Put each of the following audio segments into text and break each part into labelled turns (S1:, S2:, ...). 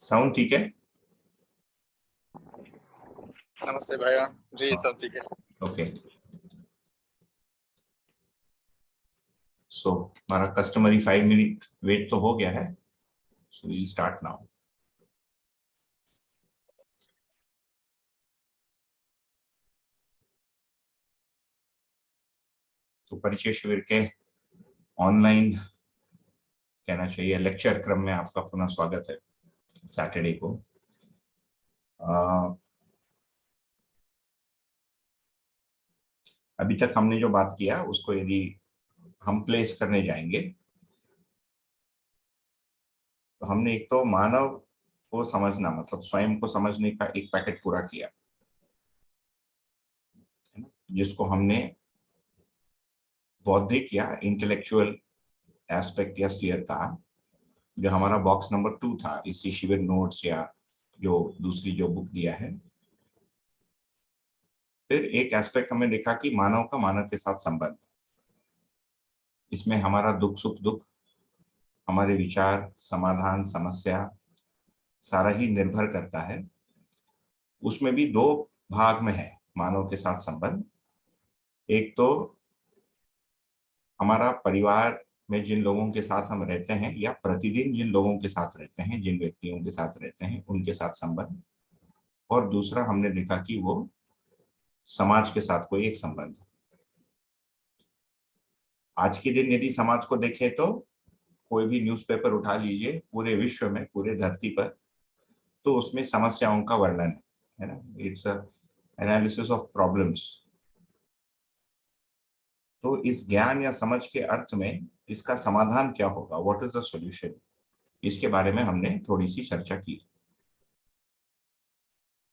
S1: Sound ठीक है?
S2: नमस्ते भैया जी,
S1: हाँ,
S2: सब ठीक है।
S1: ओके। सो हमारा कस्टमरी 5 मिनट वेट तो हो गया है, सो वील स्टार्ट नाउ। तो परिचय शिविर के ऑनलाइन कहना चाहिए लेक्चर क्रम में आपका पुनः स्वागत है। सैटरडे को अभी तक हमने जो बात किया उसको यदि हम प्लेस करने जाएंगे तो हमने एक तो मानव को समझना मतलब स्वयं को समझने का एक पैकेट पूरा किया है ना, जिसको हमने बौद्धिक या इंटेलेक्चुअल एस्पेक्ट या स्फीयर कहा, जो हमारा बॉक्स नंबर 2 था इसी शिविर नोट्स या जो दूसरी जो बुक दिया है। फिर एक एस्पेक्ट हमने देखा कि मानव का मानव के साथ संबंध, इसमें हमारा दुख सुख दुख, हमारे विचार समाधान समस्या सारा ही निर्भर करता है। उसमें भी दो भाग में है मानव के साथ संबंध। एक तो हमारा परिवार में जिन लोगों के साथ हम रहते हैं या प्रतिदिन जिन लोगों के साथ रहते हैं, जिन व्यक्तियों के साथ रहते हैं उनके साथ संबंध, और दूसरा हमने देखा कि वो समाज के साथ कोई एक संबंध। आज के दिन यदि समाज को देखें तो कोई भी न्यूज़पेपर उठा लीजिए पूरे विश्व में, पूरे धरती पर, तो उसमें समस्याओं का वर्णन है ना। It's a analysis of problems. तो इस ज्ञान या समझ के अर्थ में इसका समाधान क्या होगा, व्हाट इज द सॉल्यूशन, इसके बारे में हमने थोड़ी सी चर्चा की।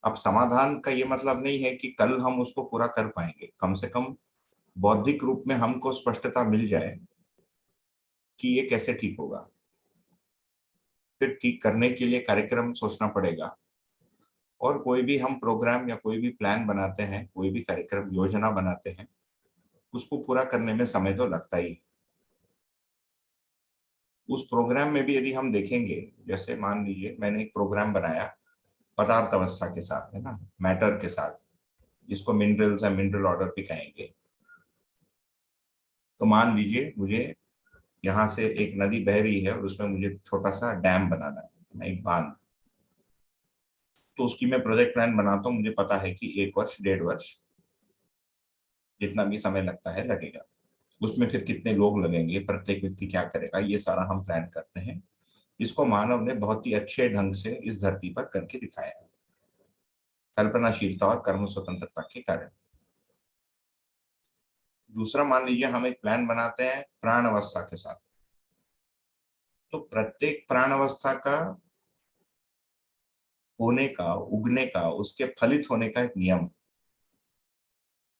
S1: अब समाधान का ये मतलब नहीं है कि कल हम उसको पूरा कर पाएंगे, कम से कम बौद्धिक रूप में हमको स्पष्टता मिल जाए कि ये कैसे ठीक होगा। फिर ठीक करने के लिए कार्यक्रम सोचना पड़ेगा, और कोई भी हम प्रोग्राम या कोई भी प्लान बनाते हैं, कोई भी कार्यक्रम योजना बनाते हैं, उसको पूरा करने में समय तो लगता ही। उस प्रोग्राम में भी यदि हम देखेंगे, जैसे मान लीजिए मैंने एक प्रोग्राम बनाया पदार्थ अवस्था के साथ, है ना, मैटर के साथ, जिसको मिनरल्स या मिनरल ऑर्डर भी कहेंगे। तो मान लीजिए मुझे यहाँ से एक नदी बह रही है और उसमें मुझे छोटा सा डैम बनाना है, एक बांध। तो उसकी मैं प्रोजेक्ट प्लान बनाता हूँ, मुझे पता है कि 1 वर्ष 1.5 वर्ष जितना भी समय लगता है लगेगा। उसमें फिर कितने लोग लगेंगे, प्रत्येक व्यक्ति क्या करेगा, ये सारा हम प्लान करते हैं। इसको मानव ने बहुत ही अच्छे ढंग से इस धरती पर करके दिखाया है, कल्पनाशीलता और कर्म स्वतंत्रता के कारण। दूसरा, मान लीजिए हम एक प्लान बनाते हैं प्राण अवस्था के साथ। तो प्रत्येक प्राण अवस्था का होने का, उगने का, उसके फलित होने का एक नियम।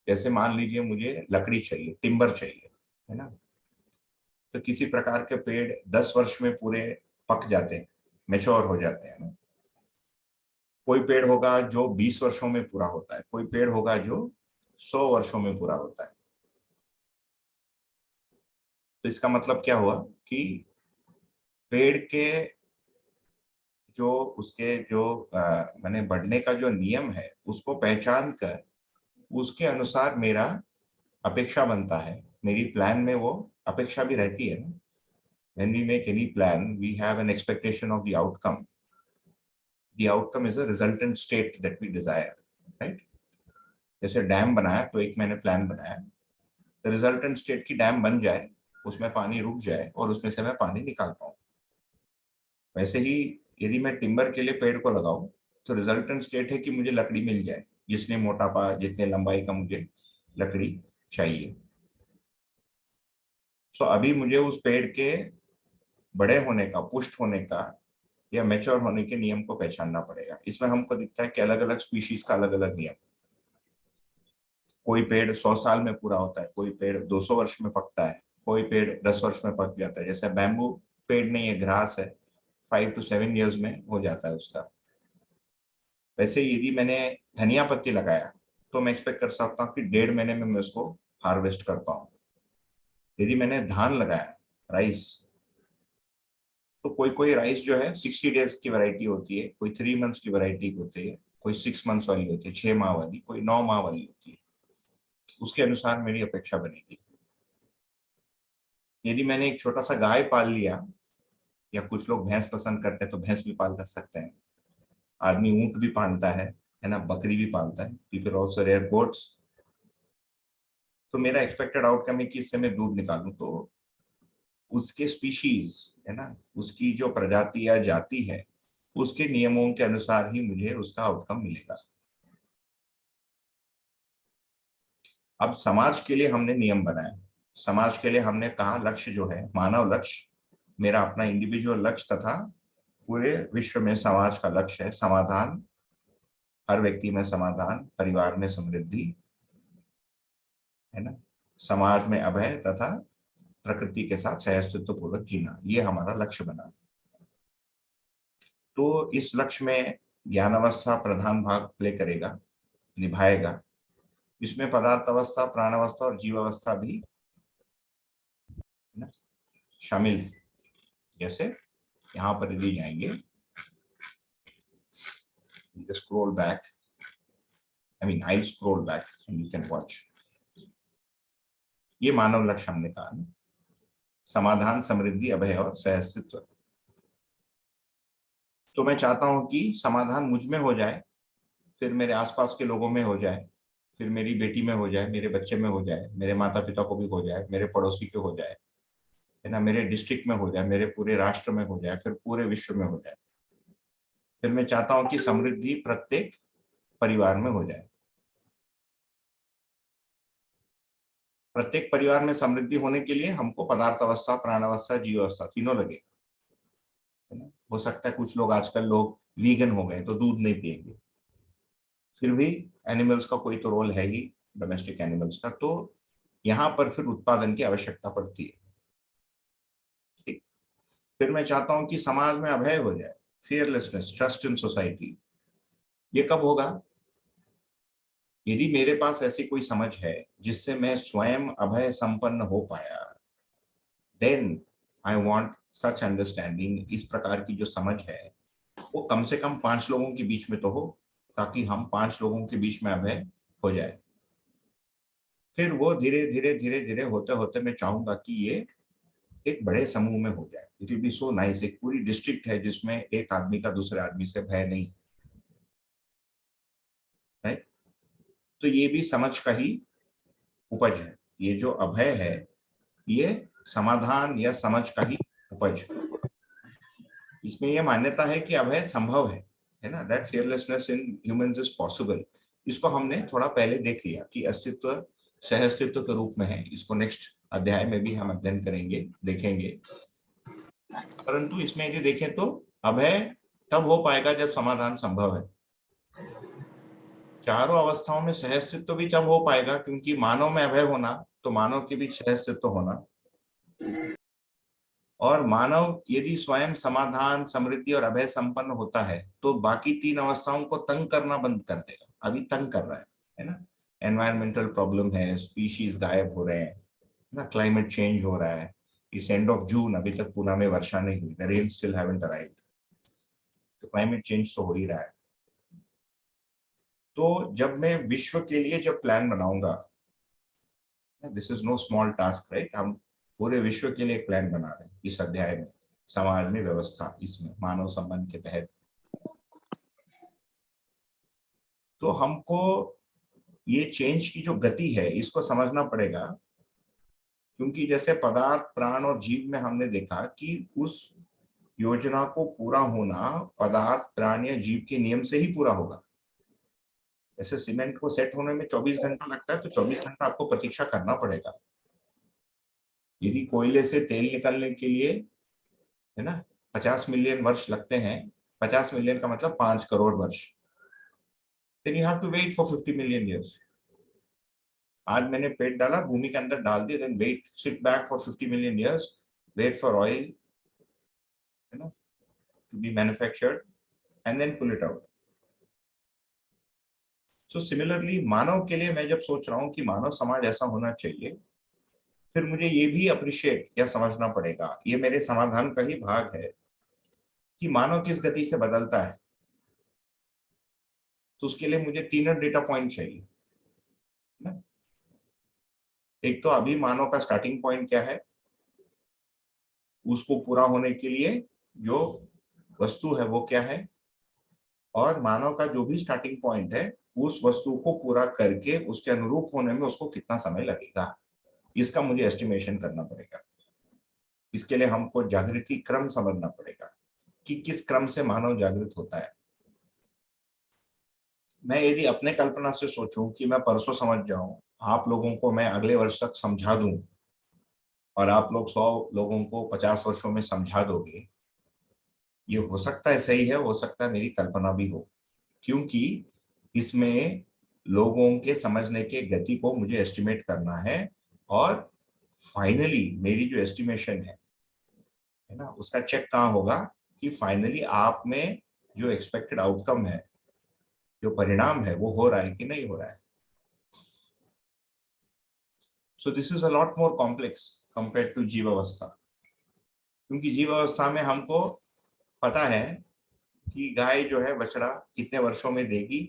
S1: जैसे मान लीजिए मुझे लकड़ी चाहिए, टिम्बर चाहिए, है ना। तो किसी प्रकार के पेड़ 10 वर्ष में पूरे पक जाते हैं, मेच्योर हो जाते हैं ना। कोई पेड़ होगा जो 20 वर्षों में पूरा होता है, कोई पेड़ होगा जो 100 वर्षों में पूरा होता है। तो इसका मतलब क्या हुआ कि पेड़ के जो उसके जो मैंने बढ़ने का जो नियम है उसको पहचान कर उसके अनुसार मेरा अपेक्षा बनता है। मेरी प्लान में वो अपेक्षा भी रहती है ना। When we make any plan, we have an expectation of the outcome. The outcome is a resultant state that we desire, right? जैसे डैम बनाया तो एक मैंने प्लान बनाया, रिजल्टेंट स्टेट की डैम बन जाए, उसमें पानी रुक जाए और उसमें से मैं पानी निकाल पाऊं। वैसे ही यदि मैं टिम्बर के लिए पेड़ को लगाऊं तो रिजल्टेंट स्टेट है कि मुझे लकड़ी मिल जाए, जितने मोटापा जितने लंबाई का मुझे लकड़ी चाहिए। तो अभी मुझे उस पेड़ के बड़े होने का, पुष्ट होने का या मैच्योर होने के नियम को पहचानना पड़ेगा। इसमें हमको दिखता है कि अलग अलग स्पीशीज का अलग अलग नियम। कोई पेड़ 100 साल में पूरा होता है, कोई पेड़ 200 वर्ष में पकता है, कोई पेड़ 10 वर्ष में पक जाता है। जैसे बैम्बू पेड़ नहीं है, घास है, 5 to 7 years में हो जाता है उसका। वैसे यदि मैंने धनिया पत्ती लगाया तो मैं एक्सपेक्ट कर सकता हूँ कि 1.5 महीने में मैं उसको हार्वेस्ट कर पाऊँ। यदि मैंने धान लगाया, राइस, तो कोई कोई राइस जो है 60 डेज की वैरायटी होती है, कोई 3 मंथ्स की वैरायटी होती है, कोई 6 मंथ्स वाली होती है, 6 माह वाली, कोई 9 माह वाली होती है। उसके अनुसार मेरी अपेक्षा बनेगी। यदि मैंने एक छोटा सा गाय पाल लिया, या कुछ लोग भैंस पसंद करते हैं तो भैंस भी पाल कर सकते हैं, आदमी ऊंट भी पालता है ना, बकरी भी पालता है, पीपल ऑल्सो रेयर गोट्स। तो मेरा एक्सपेक्टेड आउटकम है कि इससे मैं दूध निकालूं तो उसके स्पीशीज, है ना, उसकी जो प्रजाति या जाति है, उसके नियमों के अनुसार ही मुझे उसका आउटकम मिलेगा। अब समाज के लिए हमने नियम बनाया, समाज के लिए हमने कहा लक्ष्य जो है, मानव लक्ष्य, मेरा अपना इंडिविजुअल लक्ष्य तथा पूरे विश्व में समाज का लक्ष्य है समाधान, हर व्यक्ति में समाधान, परिवार में समृद्धि, है ना, समाज में अभय तथा प्रकृति के साथ सहअस्तित्व पूर्वक जीना, ये हमारा लक्ष्य बना। तो इस लक्ष्य में ज्ञान अवस्था प्रधान भाग प्ले करेगा, निभाएगा। इसमें पदार्थ अवस्था, प्राण अवस्था और जीव अवस्था भी ना शामिल है। जैसे यहाँ पर यदि जाएंगे, scroll back, I scroll back and you can watch. ये मानव लक्ष्य हमने कहा ना, समाधान, समृद्धि, अभय और सहअस्तित्व। तो मैं चाहता हूं कि समाधान मुझ में हो जाए, फिर मेरे आसपास के लोगों में हो जाए, फिर मेरी बेटी में हो जाए, मेरे बच्चे में हो जाए, मेरे माता पिता को भी हो जाए, मेरे पड़ोसी को हो जाए, है ना, मेरे डिस्ट्रिक्ट में हो जाए, मेरे पूरे राष्ट्र में हो जाए, फिर पूरे विश्व में हो जाए। फिर मैं चाहता हूं कि समृद्धि प्रत्येक परिवार में हो जाए। प्रत्येक परिवार में समृद्धि होने के लिए हमको पदार्थ अवस्था, प्राण अवस्था, जीव अवस्था तीनों लगे, है ना। हो सकता है कुछ लोग, आजकल लोग वीगन हो गए तो दूध नहीं पिएंगे, फिर भी एनिमल्स का कोई तो रोल है ही, डोमेस्टिक एनिमल्स का, तो यहाँ पर फिर उत्पादन की आवश्यकता पड़ती है। ठीक। फिर मैं चाहता हूं कि समाज में अभय हो जाए, फियरलेसनेस, ट्रस्ट इन सोसाइटी। ये कब होगा? यदि मेरे पास ऐसी कोई समझ है जिससे मैं स्वयं अभय संपन्न हो पाया, then I want such understanding. इस प्रकार की जो समझ है वो कम से कम 5 लोगों के बीच में तो हो, ताकि हम 5 लोगों के बीच में अभय हो जाए। फिर वो धीरे धीरे धीरे धीरे होते होते मैं चाहूंगा कि ये एक बड़े समूह में हो जाए। It will be so nice, एक पूरी डिस्ट्रिक्ट है जिसमें एक आदमी का दूसरे आदमी से भय नहीं, है। तो ये भी समझ का ही उपज है। ये जो अभय है, ये समाधान या समझ का ही उपज है। इसमें यह मान्यता है कि अभय संभव है ना, that fearlessness in humans is possible. इसको हमने थोड़ा पहले देख लिया कि अस्तित्व सहअस्तित्व के रूप में है। इसको नेक्स्ट अध्याय में भी हम अध्ययन करेंगे, देखेंगे। परंतु इसमें यदि देखें तो अभय तब हो पाएगा जब समाधान संभव है। चारों अवस्थाओं में सहअस्तित्व भी तब हो पाएगा, क्योंकि मानव में अभय होना तो मानव के बीच सहअस्तित्व होना, और मानव यदि स्वयं समाधान, समृद्धि और अभय संपन्न होता है तो बाकी 3 अवस्थाओं को तंग करना बंद कर देगा। अभी तंग कर रहा है ना। एनवायरमेंटल प्रॉब्लम है, स्पीशीज गायब हो रहे हैं ना, क्लाइमेट चेंज हो रहा है। इट्स एंड ऑफ जून, अभी तक पुणे में वर्षा नहीं हुई, the rain still haven't arrived. तो क्लाइमेट चेंज तो हो ही रहा है। तो जब मैं विश्व के लिए जब प्लान बनाऊंगा, this is know small task, right. हम पूरे विश्व के लिए एक प्लान बना रहे हैं इस अध्याय में, समाज में व्यवस्था, इसमें मानव संबंध के तहत। तो हमको ये चेंज की जो गति है इसको समझना पड़ेगा, क्योंकि जैसे पदार्थ, प्राण और जीव में हमने देखा कि उस योजना को पूरा होना पदार्थ, प्राण या जीव के नियम से ही पूरा होगा। जैसे सीमेंट को सेट होने में 24 घंटा लगता है, तो 24 घंटा आपको प्रतीक्षा करना पड़ेगा। यदि कोयले से तेल निकलने के लिए, है ना, 50 मिलियन वर्ष लगते हैं, 50 मिलियन का मतलब 5 करोड़ वर्ष, then you have to wait for 50 million years. आज मैंने पेड़ डाला, भूमि के अंदर डाल दिया, then wait, sit back for 50 million years, wait for oil, you know, to be manufactured and then pull it out. So similarly, मानव के लिए मैं जब सोच रहा हूँ कि मानव समाज ऐसा होना चाहिए, फिर मुझे ये भी अप्रिशिएट या समझना पड़ेगा, ये मेरे समाधान का ही भाग है कि मानव किस गति से बदलता है, तो उसके लिए मुझे तीनों डेटा पॉइंट चाहिए ना। एक तो अभी मानव का स्टार्टिंग पॉइंट क्या है, उसको पूरा होने के लिए जो वस्तु है वो क्या है, और मानव का जो भी स्टार्टिंग पॉइंट है उस वस्तु को पूरा करके उसके अनुरूप होने में उसको कितना समय लगेगा, इसका मुझे एस्टिमेशन करना पड़ेगा। इसके लिए हमको जागृति क्रम समझना पड़ेगा कि किस क्रम से मानव जागृत होता है। मैं यदि अपने कल्पना से सोचूं कि मैं परसों समझ जाऊं, आप लोगों को मैं अगले वर्ष तक समझा दूं, और आप लोग 100 लोगों को 50 वर्षों में समझा दोगे, ये हो सकता है सही है, हो सकता है मेरी कल्पना भी हो, क्योंकि इसमें लोगों के समझने के गति को मुझे एस्टिमेट करना है, और फाइनली मेरी जो एस्टिमेशन है ना, उसका चेक कहाँ होगा कि फाइनली आप में जो एक्सपेक्टेड आउटकम है, जो परिणाम है, वो हो रहा है कि नहीं हो रहा है। So this is a lot more complex compare to जीव अवस्था, क्योंकि जीव अवस्था में हमको पता है कि गाय जो है बछड़ा कितने वर्षों में देगी,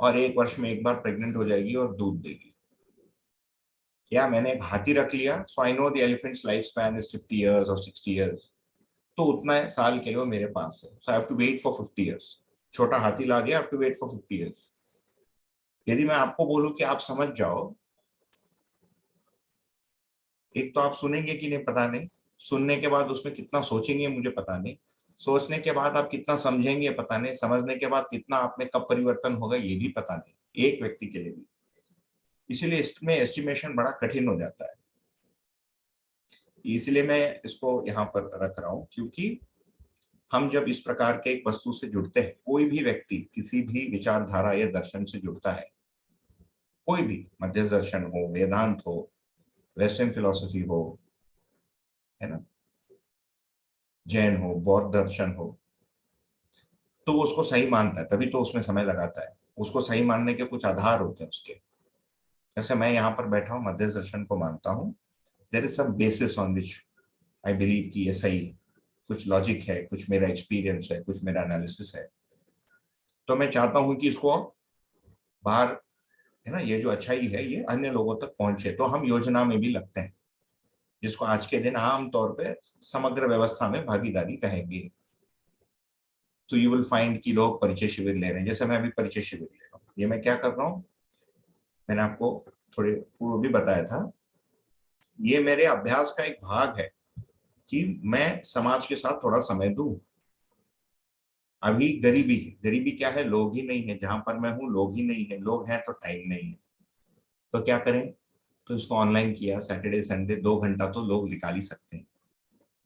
S1: और 1 वर्ष में एक बार प्रेग्नेंट हो जाएगी और दूध देगी। या मैंने एक हाथी रख लिया, so I know the elephant's life span is 50 years और 60 इयर्स, तो उतना साल के लिए वो मेरे पास है, so I have to wait for 50 years. छोटा हाथी ला दिया, I have to wait for 50 years. यदि मैं आपको बोलूं कि आप समझ जाओ, एक तो आप सुनेंगे कि नहीं पता नहीं, सुनने के बाद उसमें कितना सोचेंगे मुझे पता नहीं, सोचने के बाद आप कितना समझेंगे पता नहीं, समझने के बाद कितना आप में कब परिवर्तन होगा ये भी पता नहीं, एक व्यक्ति के लिए भी। इसीलिए इसमें एस्टिमेशन बड़ा कठिन हो जाता है। इसलिए मैं इसको यहाँ पर रख रहा हूँ, क्योंकि हम जब इस प्रकार के एक वस्तु से जुड़ते हैं, कोई भी व्यक्ति किसी भी विचारधारा या दर्शन से जुड़ता है, कोई भी मध्य दर्शन हो, वेदांत हो, वेस्टर्न फिलोसफी हो, है ना, जैन हो, बौद्ध दर्शन हो, तो वो उसको सही मानता है, तभी तो उसमें समय लगाता है। उसको सही मानने के कुछ आधार होते हैं उसके। जैसे मैं यहाँ पर बैठा हूँ, मध्य दर्शन को मानता हूँ, there is some basis on which I believe कि ये सही है, कुछ लॉजिक है, कुछ मेरा एक्सपीरियंस है, कुछ मेरा एनालिसिस है। तो मैं चाहता हूँ कि इसको बाहर, है ना, ये जो अच्छाई है ये अन्य लोगों तक पहुंचे, तो हम योजना में भी लगते हैं, जिसको आज के दिन आमतौर पे समग्र व्यवस्था में भागीदारी कहेंगे। तो यू विल फाइंड कि लोग परिचय शिविर ले रहे हैं, जैसे मैं अभी परिचय शिविर ले रहा हूँ। ये मैं क्या कर रहा हूँ, मैंने आपको थोड़े पूर्व भी बताया था, ये मेरे अभ्यास का एक भाग है कि मैं समाज के साथ थोड़ा समय दूं। अभी गरीबी है, गरीबी क्या है, लोग ही नहीं है, जहां पर मैं हूँ लोग ही नहीं है, लोग हैं तो टाइम नहीं है, तो क्या करें, तो इसको ऑनलाइन किया, सैटरडे संडे 2 घंटा तो लोग निकाल ही सकते हैं।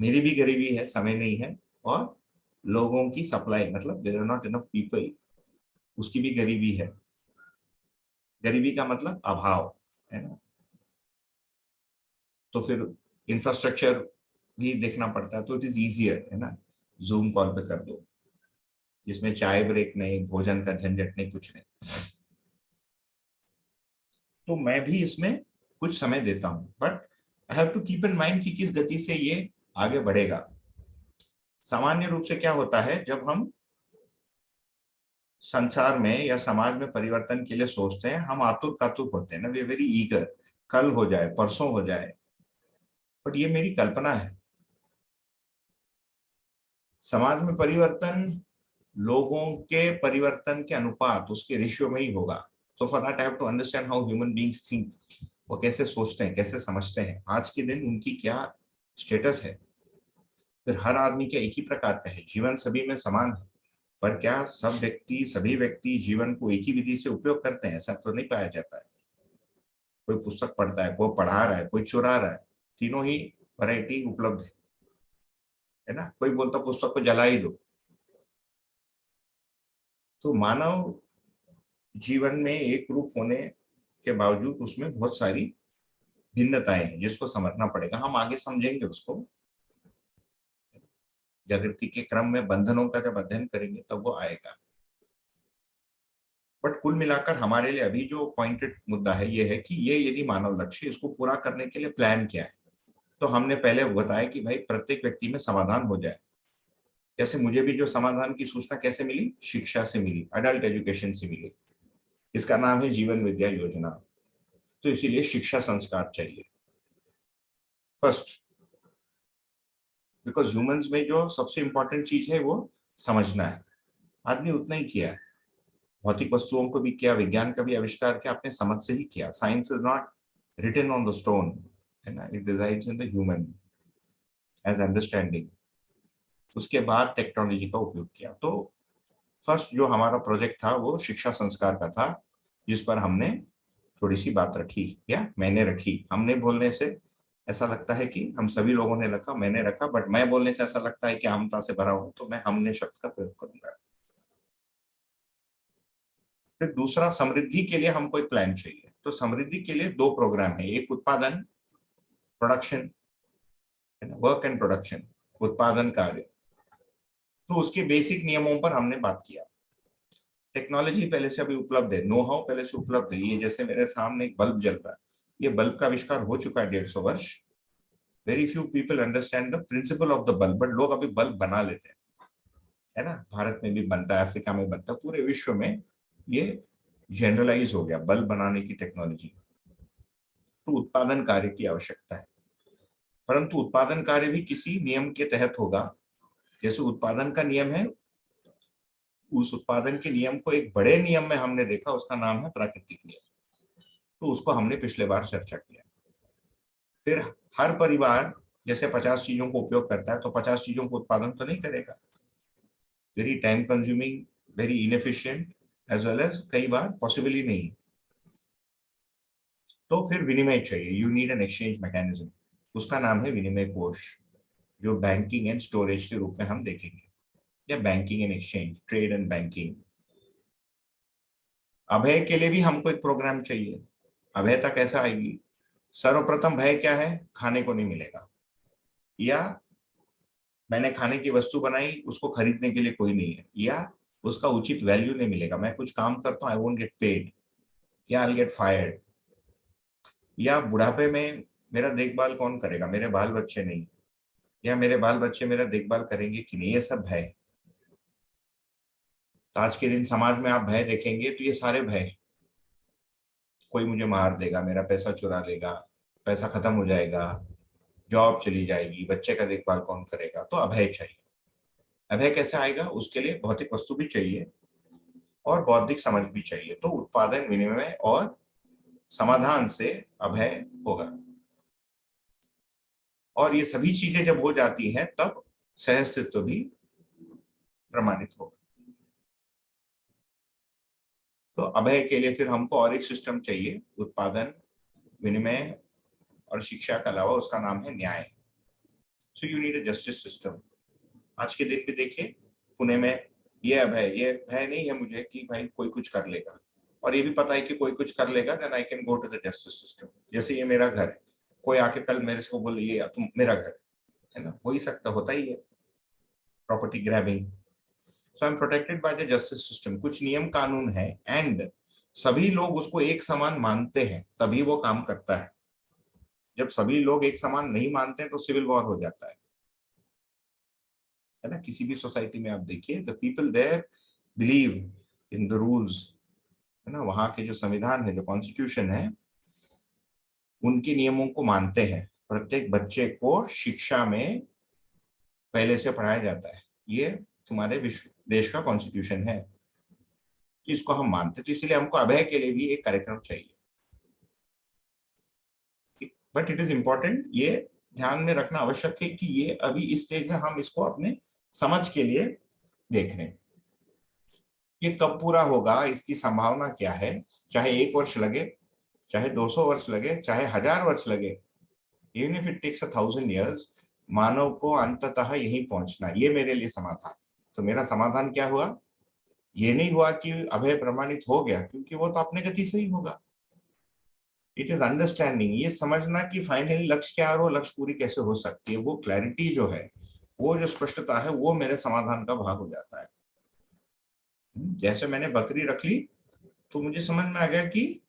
S1: मेरी भी गरीबी है, समय नहीं है, और लोगों की सप्लाई, मतलब there are not enough people, उसकी भी गरीबी है। गरीबी का मतलब अभाव, है ना। तो फिर इंफ्रास्ट्रक्चर भी देखना पड़ता है, तो इट इज इजियर, है ना, जूम कॉल पे कर दो, जिसमें चाय ब्रेक नहीं, भोजन का झंझट नहीं, कुछ नहीं। तो मैं भी इसमें कुछ समय देता हूं, but I have to keep in mind कि किस गति से ये आगे बढ़ेगा। सामान्य रूप से क्या होता है, जब हम संसार में या समाज में परिवर्तन के लिए सोचते हैं, हम आतुर कातुर होते हैं ना, वी वेरी ईगर, कल हो जाए, परसों हो जाए, बट ये मेरी कल्पना है। समाज में परिवर्तन लोगों के परिवर्तन के अनुपात, उसके रेशियो में ही होगा। So for that I have to understand how human beings think, वो कैसे सोचते हैं, कैसे समझते हैं, आज के दिन उनकी क्या स्टेटस है। फिर हर आदमी क्या एक ही प्रकार का है, जीवन सभी में समान है, पर क्या सभी व्यक्ति जीवन को एक ही विधि से उपयोग करते हैं, ऐसा तो नहीं पाया जाता है। कोई पुस्तक पढ़ता है, कोई पढ़ा रहा है, कोई चुरा रहा है, तीनों ही वैरायटी उपलब्ध है ना। कोई बोलता पुस्तक को जला ही दो। तो मानव जीवन में एक रूप होने के बावजूद उसमें बहुत सारी भिन्नताएं हैं, जिसको समझना पड़ेगा। हम आगे समझेंगे उसको, जागृति के क्रम में बंधनों का जब अध्ययन करेंगे तब वो आएगा। बट कुल मिलाकर हमारे लिए अभी जो पॉइंटेड मुद्दा है ये है कि ये यदि मानव लक्ष्य, इसको पूरा करने के लिए प्लान क्या है। तो हमने पहले बताया कि भाई प्रत्येक व्यक्ति में समाधान हो जाए, जैसे मुझे भी जो समाधान की सूचना कैसे मिली, शिक्षा से मिली, अडल्ट एजुकेशन से मिली। इसका नाम है जीवन विद्या योजना। तो इसीलिए शिक्षा संस्कार चाहिए फर्स्ट, बिकॉज ह्यूमंस में जो सबसे इंपॉर्टेंट चीज है वो समझना है। आदमी उतना ही किया है, भौतिक वस्तुओं को भी किया, विज्ञान का भी आविष्कार किया, आपने समझ से ही किया। Science is not written on the stone, है ना, it resides in the human as understanding. उसके बाद टेक्नोलॉजी का उपयोग किया। तो फर्स्ट जो हमारा प्रोजेक्ट था वो शिक्षा संस्कार का था, जिस पर हमने थोड़ी सी बात रखी, या मैंने रखी। हमने बोलने से ऐसा लगता है कि हम सभी लोगों ने रखा, मैंने रखा, बट मैं बोलने से ऐसा लगता है कि हमता से भरा हूं, तो मैं हमने शब्द का प्रयोग करूंगा। फिर दूसरा, समृद्धि के लिए हमको एक प्लान चाहिए। तो समृद्धि के लिए दो प्रोग्राम है, एक उत्पादन, प्रोडक्शन, वर्क एंड प्रोडक्शन, उत्पादन कार्य। तो उसके बेसिक नियमों पर हमने बात किया। टेक्नोलॉजी पहले से अभी उपलब्ध है, नो हाउ पहले से उपलब्ध है। ये जैसे मेरे सामने एक बल्ब जल रहा है, ये बल्ब का आविष्कार हो चुका है 150 वर्ष। Very few people understand the principle of the bulb, but लोग अभी बल्ब बना लेते हैं, है ना। भारत में भी बनता है, अफ्रीका में बनता है, पूरे विश्व में ये जनरलाइज हो गया बल्ब बनाने की टेक्नोलॉजी। तो उत्पादन कार्य की आवश्यकता है, परंतु उत्पादन कार्य भी किसी नियम के तहत होगा। जैसे उत्पादन का नियम है, उस उत्पादन के नियम को एक बड़े नियम में हमने देखा, उसका नाम है प्राकृतिक नियम। तो उसको हमने पिछले बार चर्चा किया। फिर हर परिवार जैसे 50 चीजों को उपयोग करता है, तो 50 चीजों को उत्पादन तो नहीं करेगा, very time consuming, very inefficient, as well as कई बार पॉसिबल ही नहीं। तो फिर विनिमय चाहिए, you need an exchange mechanism. उसका नाम है विनिमय कोष, जो बैंकिंग एंड स्टोरेज के रूप में हम देखेंगे, या banking and exchange, trade and banking. Abhay के लिए भी हमको एक प्रोग्राम चाहिए। अभयता कैसा आएगी? सर्वप्रथम भय क्या है? खाने को नहीं मिलेगा, या मैंने खाने की वस्तु बनाई, उसको खरीदने के लिए कोई नहीं है, या उसका उचित वैल्यू नहीं मिलेगा। मैं कुछ काम करता हूँ, आई वोंट गेट पेड, या आई गेट फायर्ड, या बुढ़ापे में मेरा देखभाल कौन करेगा, मेरे बाल बच्चे नहीं, या मेरे बाल बच्चे मेरा देखभाल करेंगे कि नहीं। ये सब भय। तो आज के दिन समाज में आप भय देखेंगे तो ये सारे भय, कोई मुझे मार देगा, मेरा पैसा चुरा लेगा, पैसा खत्म हो जाएगा, जॉब चली जाएगी, बच्चे का देखभाल कौन करेगा। तो अभय चाहिए। अभय कैसे आएगा? उसके लिए भौतिक वस्तु भी चाहिए और बौद्धिक समझ भी चाहिए। तो उत्पादन, विनिमय और समाधान से अभय होगा। और ये सभी चीजें जब हो जाती हैं, तब सहअस्तित्व भी प्रमाणित होगा। तो अभय के लिए फिर हमको और एक सिस्टम चाहिए, उत्पादन, विनिमय और शिक्षा के अलावा, उसका नाम है न्याय। So you need a justice system. आज के दिन भी देखिए, पुणे में ये अभय, ये भय नहीं है मुझे कि भाई कोई कुछ कर लेगा, और ये भी पता है कि कोई कुछ कर लेगा, then I can go to the justice system. जैसे ये मेरा घर है, कोई आके कल मेरे को बोले ये तुम मेरा घर है ना, हो ही सकता, होता ही है, property grabbing. So I am protected by the justice system. कुछ नियम कानून है, एंड सभी लोग उसको एक समान मानते हैं, तभी वो काम करता है। जब सभी लोग एक समान नहीं मानते हैं, तो सिविल वॉर हो जाता है ना। किसी भी सोसाइटी में आप देखिए, the people there believe in the rules, है ना। वहां के जो संविधान है, जो कॉन्स्टिट्यूशन है, उनके नियमों को मानते हैं। प्रत्येक बच्चे को शिक्षा में पहले से पढ़ाया जाता है, ये तुम्हारे विश्व देश का कॉन्स्टिट्यूशन है, कि इसको हम मानते हैं। तो इसलिए हमको अभय के लिए भी एक कार्यक्रम चाहिए। बट इट इज इम्पोर्टेंट, ये ध्यान में रखना आवश्यक है कि ये अभी इस स्टेज में हम इसको अपने समझ के लिए देख रहे हैं। ये कब पूरा होगा, इसकी संभावना क्या है? चाहे 1 वर्ष लगे, चाहे 200 वर्ष लगे, चाहे 1000 वर्ष लगे, even if it takes 1000 years, मानव को अंततः यही पहुंचना, ये मेरे लिए समाधान। तो मेरा समाधान क्या हुआ? ये नहीं हुआ कि अभय प्रमाणित हो गया, क्योंकि वो तो अपने गति से ही होगा। इट इज अंडरस्टैंडिंग, ये समझना कि फाइनली लक्ष्य क्या है और वो लक्ष्य पूरी कैसे हो सकती है। वो क्लैरिटी जो है, वो जो स्पष्टता है, वो मेरे समाधान का भाग हो जाता है। जैसे मैंने बकरी रख ली, तो मुझे समझ में आ गया कि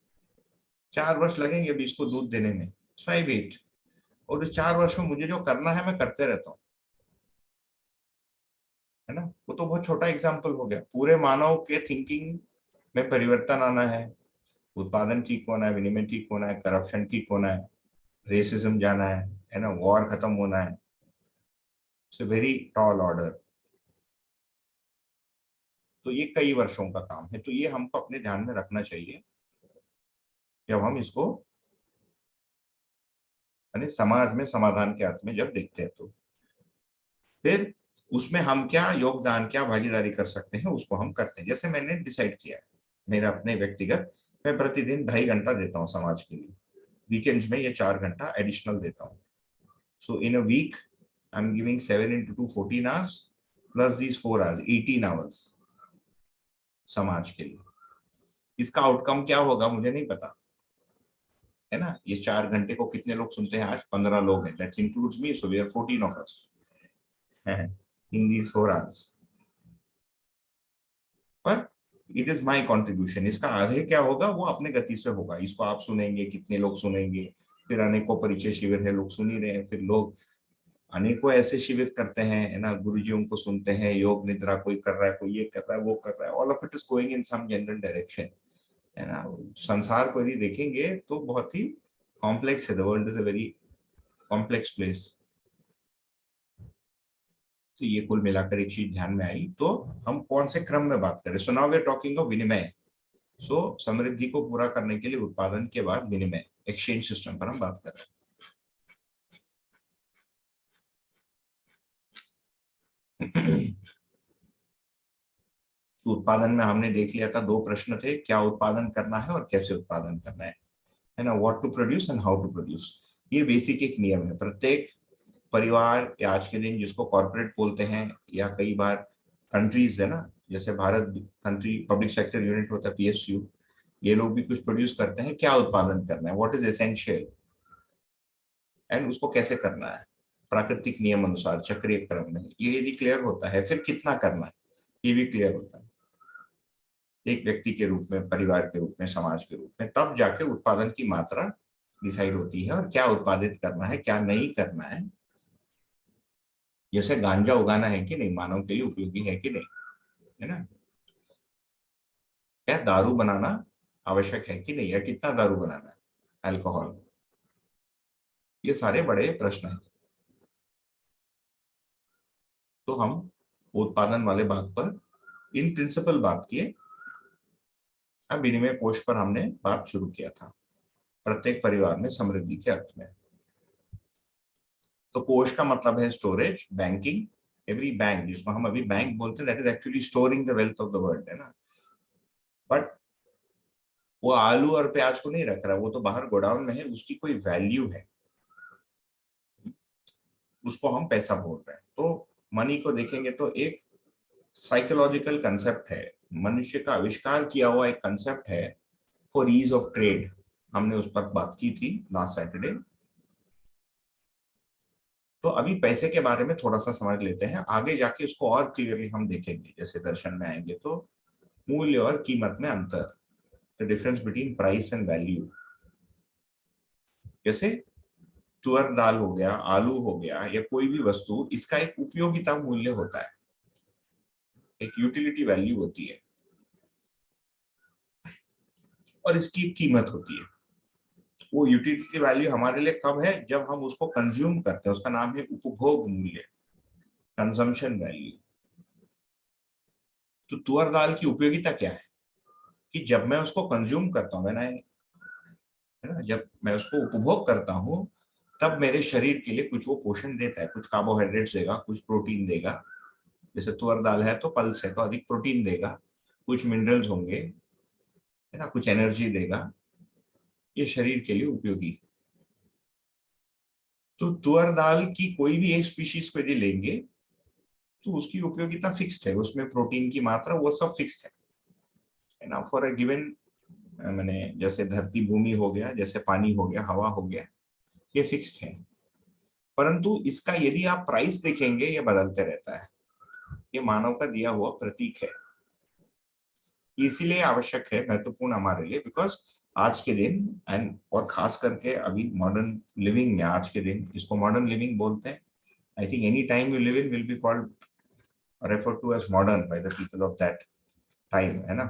S1: 4 वर्ष लगेंगे अभी इसको दूध देने में, सो आई वेट। और इस 4 वर्ष में मुझे जो करना है मैं करते रहता हूँ। है ना। वो तो बहुत छोटा एग्जाम्पल हो गया। पूरे मानव के थिंकिंग में परिवर्तन आना है, उत्पादन ठीक होना है, विनिमय ठीक होना है, करप्शन ठीक होना है, रेसिज्म जाना है ना, वॉर खत्म होना है। It's a very tall order. तो ये कई वर्षों का काम है, तो ये हमको अपने ध्यान में रखना चाहिए जब हम इसको यानी समाज में समाधान के हाथ में जब देखते हैं। तो फिर उसमें हम क्या योगदान, क्या भागीदारी कर सकते हैं, उसको हम करते हैं। जैसे मैंने डिसाइड किया है, मेरा अपने व्यक्तिगत, मैं प्रतिदिन 2.5 घंटा देता हूँ समाज के लिए। वीकेंड्स में ये 4 घंटा एडिशनल देता हूँ। So in a week I am giving 7 into 2 14 hours plus these 4 hours 18 hours समाज के लिए। इसका आउटकम क्या होगा मुझे नहीं पता, है ना। ये 4 घंटे को कितने लोग सुनते हैं? आज 15 लोग हैं, that includes me, so we are 14 of us in these 4 hours। पर इट इज माई कॉन्ट्रीब्यूशन। इसका आगे क्या होगा वो अपने गति से होगा। इसको आप सुनेंगे, कितने लोग सुनेंगे, फिर अनेकों परिचय शिविर है, लोग सुन ही रहे हैं, फिर लोग अनेकों ऐसे शिविर करते हैं, है ना, गुरुजियों को सुनते हैं, योग निद्रा कोई कर रहा है, कोई ये कर रहा है, वो कर रहा है, all of it is going in some general direction, है ना। संसार को यदि देखेंगे तो बहुत ही कॉम्प्लेक्स है। The world is a very complex place. तो ये कुल मिलाकर एक चीज ध्यान में आई। तो हम कौन से क्रम में बात करें? So now we are talking of विनिमय। सो समृद्धि को पूरा करने के लिए उत्पादन के बाद विनिमय, एक्सचेंज सिस्टम पर हम बात कर रहे हैं। तो उत्पादन में हमने देख लिया था, 2 प्रश्न थे, क्या उत्पादन करना है और कैसे उत्पादन करना है ना, what to produce and how to produce. ये बेसिक एक नियम है। प्रत्येक परिवार या आज के दिन जिसको कॉर्पोरेट बोलते हैं, या कई बार कंट्रीज, है ना, जैसे Bharat country public sector unit होता है PSU, ये लोग भी कुछ प्रोड्यूस करते हैं। क्या उत्पादन करना है, व्हाट इज एसेंशियल, एंड उसको कैसे करना है प्राकृतिक नियम अनुसार चक्रीय क्रम में, ये यदि क्लियर होता है, फिर कितना करना है ये भी क्लियर होता है, एक व्यक्ति के रूप में, परिवार के रूप में, समाज के रूप में, तब जाके उत्पादन की मात्रा डिसाइड होती है और क्या उत्पादित करना है, क्या नहीं करना है। जैसे गांजा उगाना है कि नहीं, मानव के लिए उपयोगी है कि नहीं, है ना। क्या दारू बनाना आवश्यक है कि नहीं, या कितना दारू बनाना है, अल्कोहल, ये सारे बड़े प्रश्न हैं। तो हम उत्पादन वाले बात पर इन प्रिंसिपल बात किए। अब विनिमय कोष पर हमने बात शुरू किया था, प्रत्येक परिवार में समृद्धि के अर्थ में। तो कोष का मतलब है स्टोरेज, बैंकिंग। एवरी बैंक, जिसको हम अभी बैंक बोलते हैं, that is actually storing the wealth of the world, है ना। बट वो आलू और प्याज को नहीं रख रहा, वो तो बाहर गोडाउन में है, उसकी कोई वैल्यू है, उसको हम पैसा बोल रहे हैं। तो मनी को देखेंगे तो एक साइकोलॉजिकल कंसेप्ट है, मनुष्य का आविष्कार किया हुआ एक कंसेप्ट है फॉर ईज ऑफ ट्रेड। हमने उस पर बात की थी लास्ट सैटरडे। तो अभी पैसे के बारे में थोड़ा सा समझ लेते हैं, आगे जाके इसको और क्लियरली हम देखेंगे जैसे दर्शन में आएंगे। तो मूल्य और कीमत में अंतर, the difference between price and value. जैसे तुअर दाल हो गया, आलू हो गया, या कोई भी वस्तु, इसका एक उपयोगिता मूल्य होता है, एक यूटिलिटी वैल्यू होती है, और इसकी एक कीमत होती है। वो यूटिलिटी वैल्यू हमारे लिए कब है? जब हम उसको कंज्यूम करते हैं, उसका नाम है उपभोग मूल्य, कंजम्पशन वैल्यू। तो तुअर दाल की उपयोगिता क्या है कि जब मैं उसको कंज्यूम करता हूँ, है ना, जब मैं उसको उपभोग करता हूँ, तब मेरे शरीर के लिए कुछ वो पोषण देता है, कुछ कार्बोहाइड्रेट्स देगा, कुछ प्रोटीन देगा। जैसे तुअर दाल है तो पल्स है तो अधिक प्रोटीन देगा, कुछ मिनरल्स होंगे, है ना, कुछ एनर्जी देगा, ये शरीर के लिए उपयोगी। तो तुअर दाल की कोई भी एक स्पीशीज को यदि लेंगे तो उसकी उपयोगिता फिक्स्ड है, उसमें प्रोटीन की मात्रा वो सब फिक्स्ड है ना, फॉर अ गिवन, मैंने जैसे धरती भूमि हो गया, जैसे पानी हो गया, हवा हो गया, ये फिक्स्ड है। परंतु इसका यदि आप प्राइस देखेंगे, ये बदलते रहता है। ये मानव का दिया हुआ प्रतीक है, इसीलिए आवश्यक है, महत्वपूर्ण हमारे लिए, बिकॉज आज के दिन एंड और खास करके अभी मॉडर्न लिविंग में, आज के दिन इसको मॉडर्न लिविंग बोलते हैं। I think any time you live in will be called refer to as modern by the people of that time, है ना।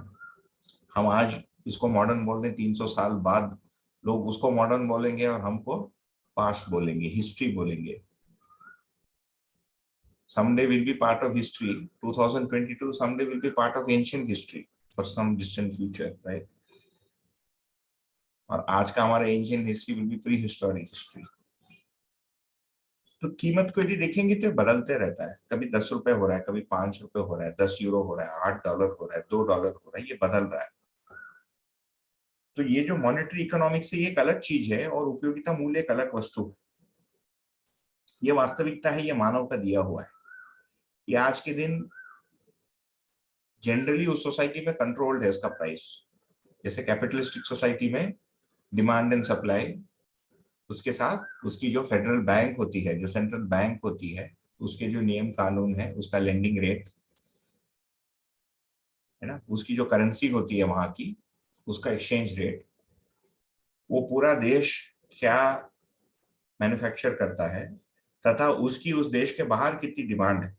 S1: हम आज इसको मॉडर्न बोल रहे हैं, 300 साल बाद लोग उसको मॉडर्न बोलेंगे और हमको पास्ट बोलेंगे, हिस्ट्री बोलेंगे। Someday will be part of history. 2022 someday will be part of ancient history for some distant future, right? और आज का हमारा ancient history will be pre historic history. तो कीमत को यदि देखेंगे तो बदलते रहता है, कभी 10 रुपए हो रहा है, कभी 5 रुपए हो रहा है, 10 यूरो हो रहा है, $8 हो रहा है, $2 हो रहा है, ये बदल रहा है। तो ये जो मॉनेटरी इकोनॉमिक्स है ये एक अलग चीज है और उपयोगिता मूल्य एक अलग वस्तु है। ये वास्तविकता है, ये मानव का दिया हुआ है। ये आज के दिन जनरली उस सोसाइटी में कंट्रोल्ड है उसका प्राइस। जैसे कैपिटलिस्टिक सोसाइटी में डिमांड एंड सप्लाई, उसके साथ उसकी जो फेडरल बैंक होती है, जो सेंट्रल बैंक होती है, उसके जो नियम कानून है, उसका लेंडिंग रेट है ना, उसकी जो करेंसी होती है वहां की, उसका एक्सचेंज रेट, वो पूरा देश क्या मैन्युफैक्चर करता है तथा उसकी उस देश के बाहर कितनी डिमांड है,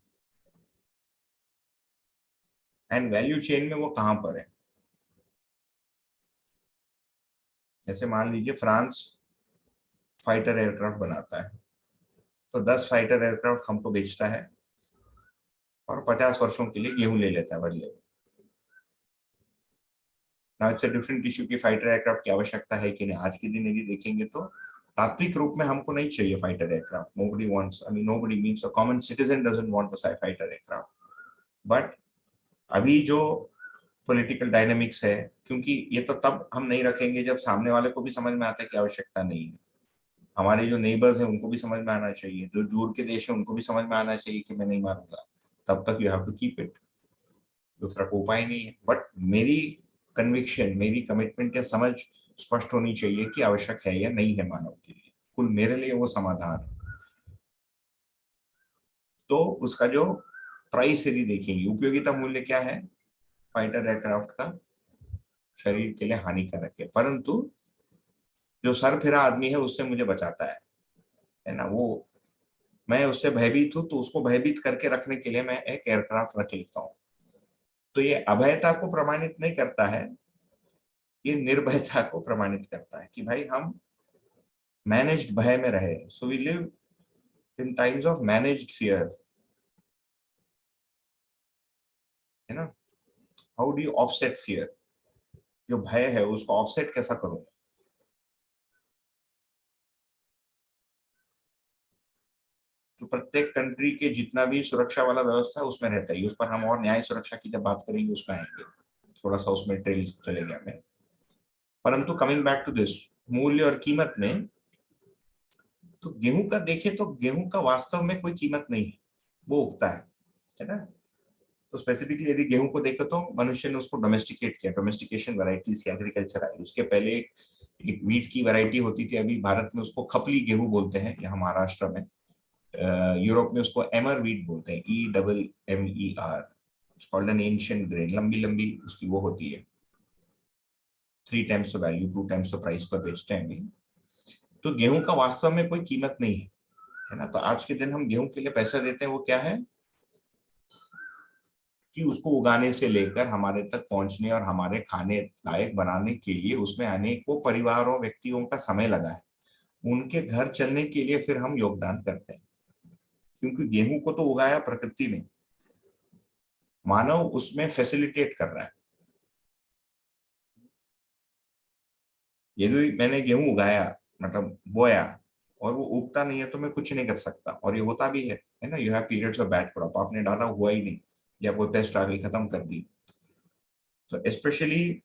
S1: एंड वैल्यू चेन में वो कहां पर है। जैसे मान लीजिए फ्रांस फाइटर एयरक्राफ्ट बनाता है, तो 10 फाइटर एयरक्राफ्ट हमको बेचता है और 50 वर्षों के लिए गेहूं ले लेता है बदले में। Now it's a different issue कि फाइटर एयरक्राफ्ट की आवश्यकता है कि नहीं। आज के दिन यदि देखेंगे तो तात्विक रूप में हमको नहीं चाहिए fighter aircraft. Nobody wants, I mean nobody means a common citizen doesn't want a fighter aircraft. But अभी जो पॉलिटिकल डायनेमिक्स है, क्योंकि ये तो तब हम नहीं रखेंगे जब सामने वाले को भी समझ में आता है कि आवश्यकता नहीं है। हमारे जो नेबर्स हैं उनको भी समझ में आना चाहिए, जो दूर के देश है उनको भी समझ में आना चाहिए कि मैं नहीं मारूंगा, तब तक you have to keep it. दूसरा कोई उपाय नहीं है। बट मेरी कन्विक्शन, मेरी कमिटमेंट या समझ स्पष्ट होनी चाहिए कि आवश्यक है या नहीं है मानव के लिए, कुल मेरे लिए वो समाधान है। तो उसका जो प्राइस यदि देखेंगे, उपयोगिता मूल्य क्या है फाइटर एयरक्राफ्ट का, शरीर के लिए हानिकारक है, परंतु जो सर फिरा आदमी है उससे मुझे बचाता है ना। वो मैं उससे भयभीत हूं तो उसको भयभीत करके रखने के लिए मैं एक एयरक्राफ्ट रख लेता हूँ। तो ये अभयता को प्रमाणित नहीं करता है, ये निर्भयता को प्रमाणित करता है कि भाई हम मैनेज्ड भय में रहे। So we live in times of managed fear, है ना। How do you offset fear, जो भय है उसको ऑफसेट कैसा करूं। तो प्रत्येक कंट्री के जितना भी सुरक्षा वाला व्यवस्था है उसमें रहता है, उस पर हम और न्याय सुरक्षा की जब बात करेंगे उसमें आएंगे, थोड़ा सा उसमें ट्रेल चलेगा हमें। परंतु कमिंग बैक टू दिस मूल्य और कीमत में, तो गेहूं का देखें तो गेहूं का वास्तव में कोई कीमत नहीं है, वो उगता है ना। तो स्पेसिफिकली यदि गेहूं को देखो तो मनुष्य ने उसको डोमेस्टिकेट किया, डोमेस्टिकेशन वैरायटीज की एग्रीकल्चर आई। उसके पहले एक वीट की वैरायटी होती थी, अभी भारत में उसको खपली गेहूं बोलते हैं, यहाँ महाराष्ट्र में। यूरोप में उसको एमर वीट बोलते हैं, EMMER। Called an ancient grain, लंबी लंबी उसकी वो होती है, 3 times the value 2 times the price पर बेचते हैं अभी। तो गेहूं का वास्तव में कोई कीमत नहीं है ना। तो आज के दिन हम गेहूं के लिए पैसा देते हैं, वो क्या है कि उसको उगाने से लेकर हमारे तक पहुंचने और हमारे खाने लायक बनाने के लिए उसमें अनेकों परिवारों व्यक्तियों का समय लगा है। उनके घर चलने के लिए फिर हम योगदान करते हैं, क्योंकि गेहूं को तो उगाया प्रकृति ने, मानव उसमें फैसिलिटेट कर रहा है। यदि मैंने गेहूं उगाया, मतलब बोया, और वो उगता नहीं है तो मैं कुछ नहीं कर सकता, और ये होता भी है ना। You have periods of bad crop, आपने डाला हुआ ही नहीं, या कोई पेस्ट आ गई खत्म कर दी। तो स्पेशली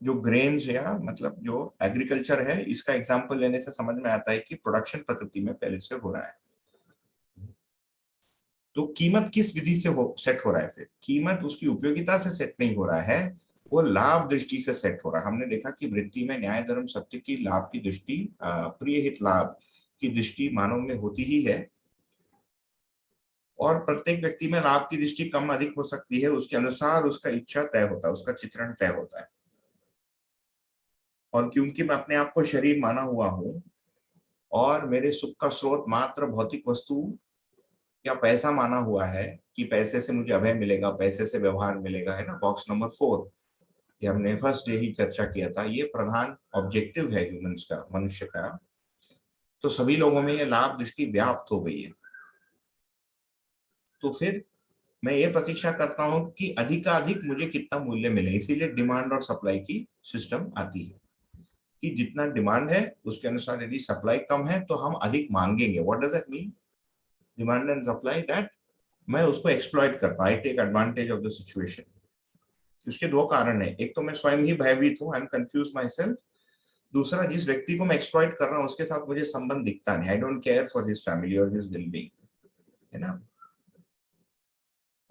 S1: जो ग्रेन्स या मतलब जो एग्रीकल्चर है, इसका एग्जांपल लेने से समझ में आता है कि प्रोडक्शन प्रकृति में पहले से हो रहा है। तो कीमत किस विधि से सेट हो रहा है, फिर कीमत उसकी उपयोगिता से सेट नहीं हो रहा है, वो लाभ दृष्टि से सेट हो रहा है। हमने देखा कि वृत्ति में न्याय धर्म सत्य की लाभ की दृष्टि, प्रिय हित लाभ की दृष्टि मानव में होती ही है, और प्रत्येक व्यक्ति में लाभ की दृष्टि कम अधिक हो सकती है, उसके अनुसार उसका इच्छा तय होता है, उसका चित्रण तय होता है। और क्योंकि मैं अपने आप को शरीर माना हुआ हूं और मेरे सुख का स्रोत मात्र भौतिक वस्तु या पैसा माना हुआ है कि पैसे से मुझे अभय मिलेगा, पैसे से व्यवहार मिलेगा, है ना, बॉक्स नंबर 4, ये हमने फर्स्ट डे ही चर्चा किया था, ये प्रधान ऑब्जेक्टिव है ह्यूमंस का, मनुष्य का। तो सभी लोगों में ये लाभ दृष्टि व्याप्त हो गई है। तो फिर मैं ये प्रतीक्षा करता हूं कि अधिकाधिक मुझे कितना मूल्य मिले, इसीलिए डिमांड और सप्लाई की सिस्टम आती है कि जितना डिमांड है उसके अनुसार यदि सप्लाई कम है तो हम अधिक मांगेंगे। What does that mean? Demand and supply, that मैं उसको एक्सप्लॉइट करता हूं, I take advantage of the situation. इसके दो कारण है, एक तो मैं स्वयं ही भयभीत हूं, I am confuse my self. दूसरा, जिस व्यक्ति को मैं एक्सप्लॉइट कर रहा हूं उसके साथ मुझे संबंध दिखता नहीं, I don't care for his family और हिज वेल बीइंग, है ना।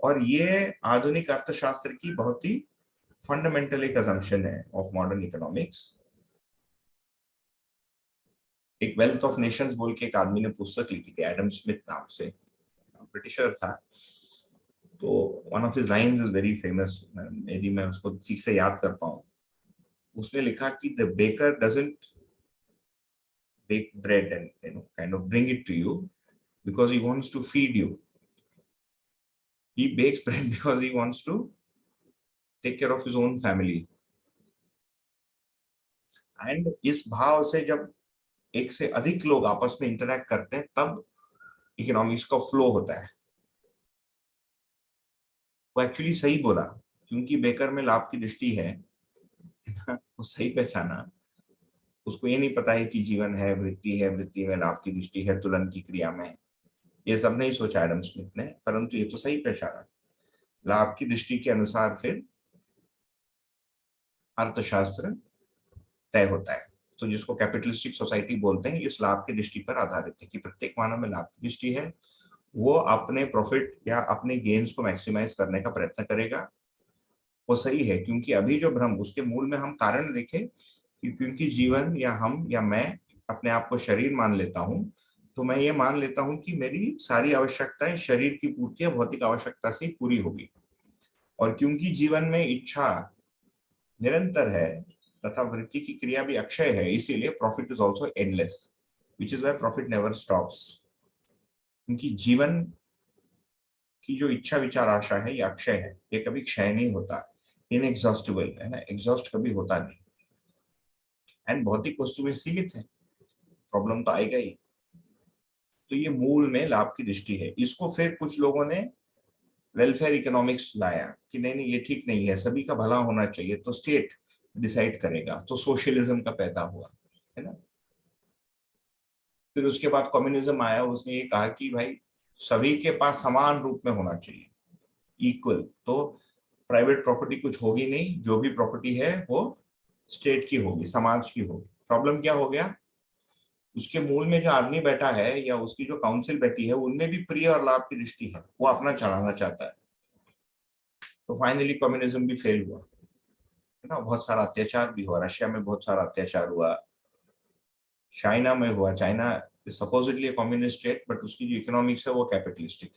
S1: और ये आधुनिक अर्थशास्त्र की बहुत ही फंडामेंटल एक असम्पशन है ऑफ मॉडर्न इकोनॉमिक्स। एक वेल्थ ऑफ नेशंस बोल के एक आदमी ने पुस्तक लिखी थी, एडम स्मिथ नाम से, ब्रिटिशर था। तो one of his lines is very famous, यदि मैं उसको ठीक से याद कर पाऊं। उसने लिखा कि the baker doesn't bake bread and kind of bring it to you because he wants to feed you. He bakes bread because he wants to take care of his own family. And इस भाव से जब एक से अधिक लोग आपस में इंटरैक्ट करते हैं तब इकोनॉमिक्स का फ्लो होता है। वो एक्चुअली सही बोला, क्योंकि बेकर में लाभ की दृष्टि है वो सही पहचाना। उसको ये नहीं पता है कि जीवन है, वृत्ति में लाभ की दृष्टि है, तुलन की क्रिया में। ये सब नहीं सोचा एडम स्मिथ ने, परंतु ये तो सही पहचाना। लाभ की दृष्टि के अनुसार फिर अर्थशास्त्र तय होता है। तो जिसको कैपिटलिस्टिक सोसाइटी बोलते हैं, इस लाभ की दृष्टि पर आधारित है कि प्रत्येक मानव में लाभ की दृष्टि है, वो अपने प्रॉफिट या अपने गेन्स को मैक्सिमाइज करने का प्रयत्न करेगा। वो सही है, क्योंकि अभी जो भ्रम, उसके मूल में हम कारण देखें कि क्योंकि जीवन या हम या मैं अपने आप को शरीर मान लेता हूं, तो मैं ये मान लेता हूं कि मेरी सारी आवश्यकताएं शरीर की पूर्ति या भौतिक आवश्यकता से पूरी होगी। और क्योंकि जीवन में इच्छा निरंतर है तथा वृत्ति की क्रिया भी अक्षय है, इसीलिए profit is also endless, which is why profit never stops. क्योंकि जीवन की जो इच्छा विचार आशा है ये अक्षय है, ये कभी क्षय नहीं होता, इनएग्जॉस्टिबल है ना, एग्जॉस्ट कभी होता नहीं। एंड भौतिक वस्तु में सीमित है, प्रॉब्लम तो आएगा ही। तो ये मूल में लाभ की दृष्टि है। इसको फिर कुछ लोगों ने वेलफेयर इकोनॉमिक्स लाया कि नहीं नहीं ये ठीक नहीं है, सभी का भला होना चाहिए, तो स्टेट डिसाइड करेगा, तो सोशलिज्म का पैदा हुआ, है ना। फिर उसके बाद कम्युनिज्म आया, उसने ये कहा कि भाई सभी के पास समान रूप में होना चाहिए, इक्वल, तो प्राइवेट प्रॉपर्टी कुछ होगी नहीं, जो भी प्रॉपर्टी है वो स्टेट की होगी, समाज की होगी। प्रॉब्लम क्या हो गया, उसके मूल में जो आदमी बैठा है या उसकी जो काउंसिल बैठी है उनमें भी प्रिय और लाभ की दृष्टि है, वो अपना चलाना चाहता है। तो फाइनली कम्युनिज्म भी फेल हुआ, है ना। बहुत सारा अत्याचार भी हुआ, रशिया में बहुत सारा अत्याचार हुआ, चाइना में हुआ। China supposedly communist state, but उसकी जो इकोनॉमिक्स है वो कैपिटलिस्टिक।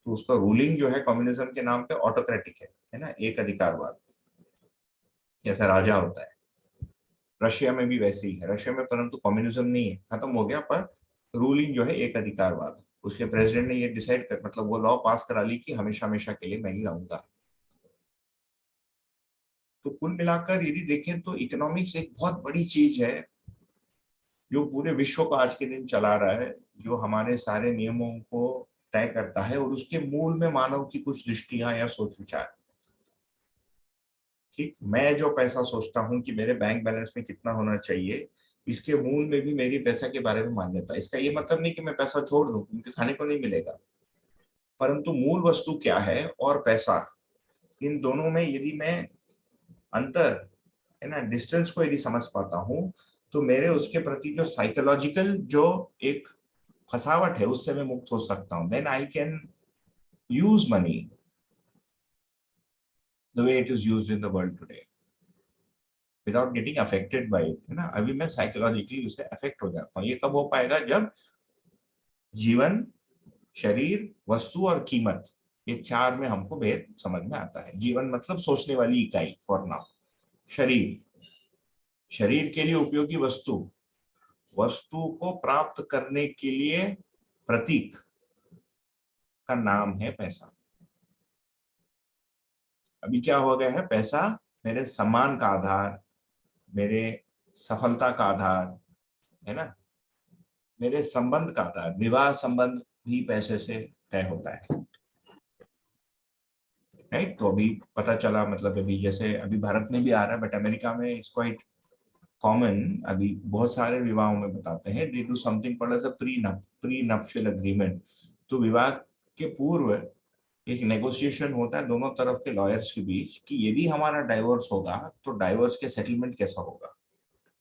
S1: तो उसका रूलिंग जो है कम्युनिज्म के नाम पे ऑटोक्रेटिक है ना, एक अधिकारवाद, जैसा राजा होता है। रशिया में भी वैसे ही है, रशिया में परंतु कम्युनिज्म नहीं है, खत्म हो गया, पर रूलिंग जो है एक अधिकारवाद। उसके प्रेसिडेंट ने ये डिसाइड कर, मतलब वो लॉ पास करा ली कि हमेशा हमेशा के लिए मैं ही रहूंगा। तो कुल मिलाकर यदि देखें तो इकोनॉमिक्स एक बहुत बड़ी चीज है जो पूरे विश्व को आज के दिन चला रहा है, जो हमारे सारे नियमों को तय करता है, और उसके मूल में मानव की कुछ दृष्टियां या सोच विचार। ठीक, मैं जो पैसा सोचता हूँ कि मेरे बैंक बैलेंस में कितना होना चाहिए, इसके मूल में भी मेरी पैसा के बारे में मान्यता। इसका ये मतलब नहीं कि मैं पैसा छोड़ दूं, क्योंकि खाने को नहीं मिलेगा, परंतु मूल वस्तु क्या है और पैसा, इन दोनों में यदि मैं अंतर, है ना, डिस्टेंस को यदि समझ पाता हूँ, तो मेरे उसके प्रति जो साइकोलॉजिकल जो एक फसावट है उससे मैं मुक्त हो सकता हूँ। Then I can use money the way it is used in the world today without getting affected by it, है ना। अभी मैं साइकोलॉजिकली उससे अफेक्ट हो जाता हूँ। ये कब हो पाएगा, जब जीवन, शरीर, वस्तु और कीमत, ये चार में हमको भेद समझ में आता है। जीवन मतलब सोचने वाली इकाई, फॉर नाउ। शरीर, शरीर के लिए उपयोगी वस्तु, वस्तु को प्राप्त करने के लिए प्रतीक, का नाम है पैसा। अभी क्या हो गया है, पैसा मेरे सम्मान का आधार, मेरे सफलता का आधार है ना, मेरे संबंध का आधार। विवाह संबंध भी पैसे से तय होता है, राइट। तो अभी पता चला, मतलब अभी जैसे अभी भारत में भी आ रहा है, बट अमेरिका में इट्स क्वाइट कॉमन। अभी बहुत सारे विवाहों में बताते हैं they do something called as a prenuptial agreement. तो विवाह के पूर्व एक नेगोशिएशन होता है दोनों तरफ के लॉयर्स के बीच कि यदि हमारा डाइवोर्स होगा तो डाइवोर्स के सेटलमेंट कैसा होगा।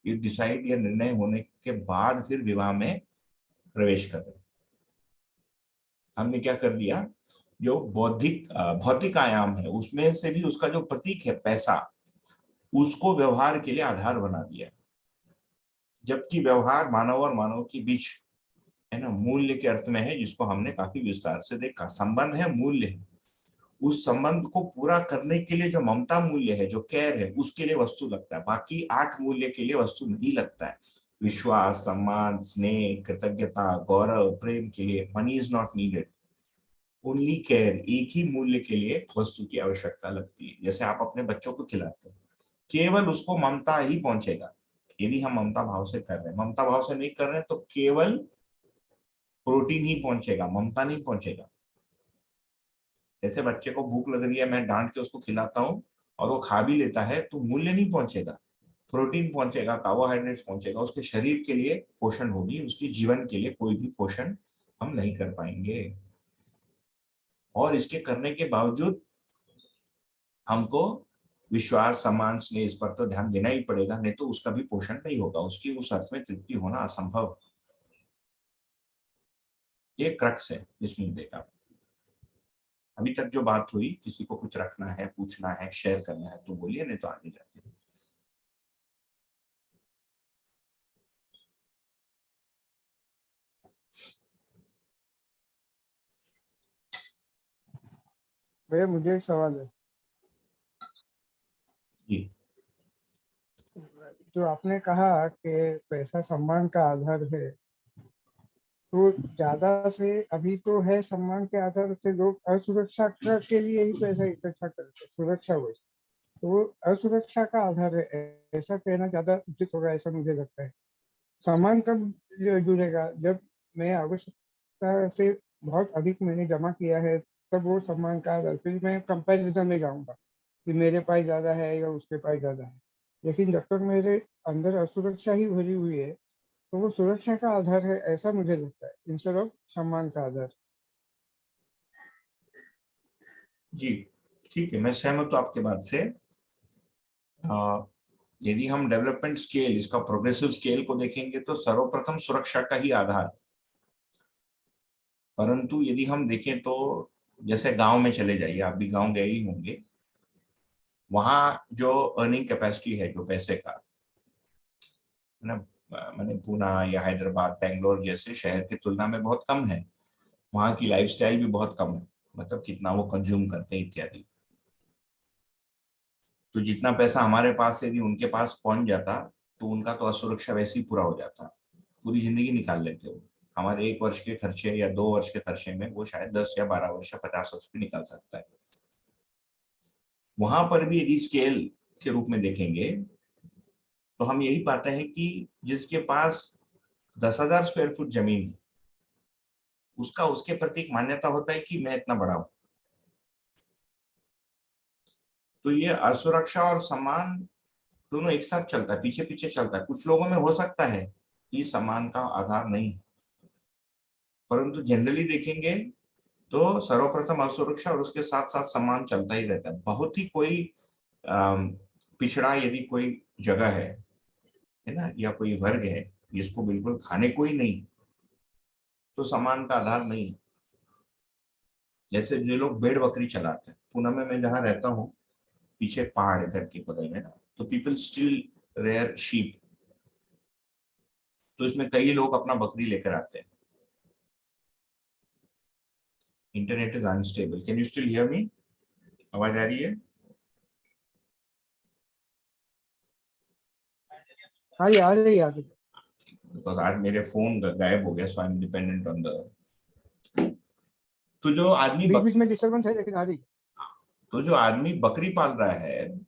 S1: ये डिसाइड या निर्णय होने के बाद फिर विवाह में प्रवेश करें। हमने क्या कर दिया, जो बौद्धिक भौतिक आयाम है उसमें से भी उसका जो प्रतीक है पैसा, उसको व्यवहार के लिए आधार बना दिया। जबकि व्यवहार मानव और मानव के बीच है ना, मूल्य के अर्थ में है, जिसको हमने काफी विस्तार से देखा। संबंध है, मूल्य है। उस संबंध को पूरा करने के लिए जो ममता मूल्य है, जो केयर है, उसके लिए वस्तु लगता है। बाकी 8 मूल्य के लिए वस्तु नहीं लगता है। विश्वास, सम्मान, स्नेह, कृतज्ञता, गौरव, प्रेम के लिए money is not needed. Only care, एक ही मूल्य के लिए वस्तु की आवश्यकता लगती है। जैसे आप अपने बच्चों को खिलाते हैं, केवल उसको ममता ही पहुंचेगा यदि हम ममता भाव से कर रहे हैं। ममता भाव से नहीं कर रहे हैं तो केवल प्रोटीन ही पहुंचेगा, ममता नहीं पहुंचेगा। जैसे बच्चे को भूख लग रही है, मैं डांट के उसको खिलाता हूँ और वो खा भी लेता है, तो मूल्य नहीं पहुंचेगा, प्रोटीन पहुंचेगा, कार्बोहाइड्रेट्स पहुंचेगा, उसके शरीर के लिए पोषण होगी, उसके जीवन के लिए कोई भी पोषण हम नहीं कर पाएंगे। और इसके करने के बावजूद हमको विश्वास, सम्मान, स्नेह, इस पर तो ध्यान देना ही पड़ेगा, नहीं तो उसका भी पोषण नहीं होगा, उसकी उस अर्थ में तृप्ति होना असंभव। ये क्रक्स है इस मुद्दे का। अभी तक जो बात हुई, किसी को कुछ रखना है, पूछना है, शेयर करना है तो बोलिए, नहीं तो आगे जाते हैं।
S3: भैया मुझे एक सवाल है।
S1: जी।
S3: जो आपने कहा कि पैसा सम्मान का आधार है, तो ज्यादा से अभी तो है सम्मान के आधार से लोग असुरक्षा के लिए ही पैसा इकट्ठा करते हैं, सुरक्षा हो, तो वो असुरक्षा का आधार है, ऐसा कहना ज्यादा उचित होगा, ऐसा मुझे लगता है। सम्मान कब जुड़ेगा, जब मैं आवश्यकता से बहुत अधिक मैंने जमा किया है, तब वो सम्मान का आधार। फिर मैं कंपैरिजन में जाऊंगा कि मेरे पास ज्यादा है या उसके पास ज्यादा है। लेकिन जब तक मेरे अंदर असुरक्षा ही भरी हुई है, तो वो सुरक्षा का आधार है, ऐसा मुझे लगता है, इंस्टेड ऑफ सम्मान का आधार।
S1: जी ठीक है, मैं सहमत हूँ आपके बात से। यदि हम डेवलपमेंट स्केल, इसका प्रोग्रेसिव स्केल को देखेंगे तो सर्वप्रथम सुरक्षा का ही आधार। परंतु यदि हम देखें तो जैसे गांव में चले जाइए, आप भी गांव गए ही होंगे, वहां जो अर्निंग कैपेसिटी है, जो पैसे का है ना, मैंने पूना या हैदराबाद, बेंगलोर जैसे शहर की तुलना में बहुत कम है। वहाँ की लाइफस्टाइल भी बहुत कम है, मतलब कितना वो कंज्यूम करते हैं इत्यादि। तो जितना पैसा हमारे पास से भी उनके पास पहुंच जाता, तो उनका तो असुरक्षा वैसे ही पूरा हो जाता, पूरी जिंदगी निकाल लेते हो। हमारे 1 वर्ष के खर्चे या 2 वर्ष के खर्चे में वो शायद 10 या 12 वर्ष या 50 वर्ष भी निकाल सकता है। वहां पर भी यदि स्केल के रूप में देखेंगे तो हम यही पाते हैं कि जिसके पास 10,000 स्क्वायर फुट जमीन है, उसका उसके प्रति एक मान्यता होता है कि मैं इतना बड़ा हूं। तो ये असुरक्षा और सम्मान दोनों एक साथ चलता है, पीछे पीछे चलता है। कुछ लोगों में हो सकता है कि सम्मान का आधार नहीं है, परंतु जनरली देखेंगे तो सर्वप्रथम असुरक्षा और उसके साथ साथ सम्मान चलता ही रहता है। बहुत ही कोई पिछड़ा यदि कोई जगह है ना, या कोई वर्ग है जिसको बिल्कुल खाने को ही नहीं, तो सम्मान का आधार नहीं। जैसे जो लोग भेड़ बकरी चलाते हैं, पुणे में मैं जहाँ रहता हूँ, पीछे एक पहाड़ है घर के बगल में ना, तो पीपल स्टिल रेयर शीप। तो इसमें कई लोग अपना बकरी लेकर आते हैं। Internet is unstable, can you still hear me? आवाज आ रही है?
S3: हाँ याद है, याद है।
S1: बिकॉज आज मेरे फोन गायब हो गया, so I am dependent on the. तो जो आदमी
S3: बीच बीच में डिस्टर्बेंस है लेकिन आ रही है।
S1: तो जो आदमी बकरी पाल रहा है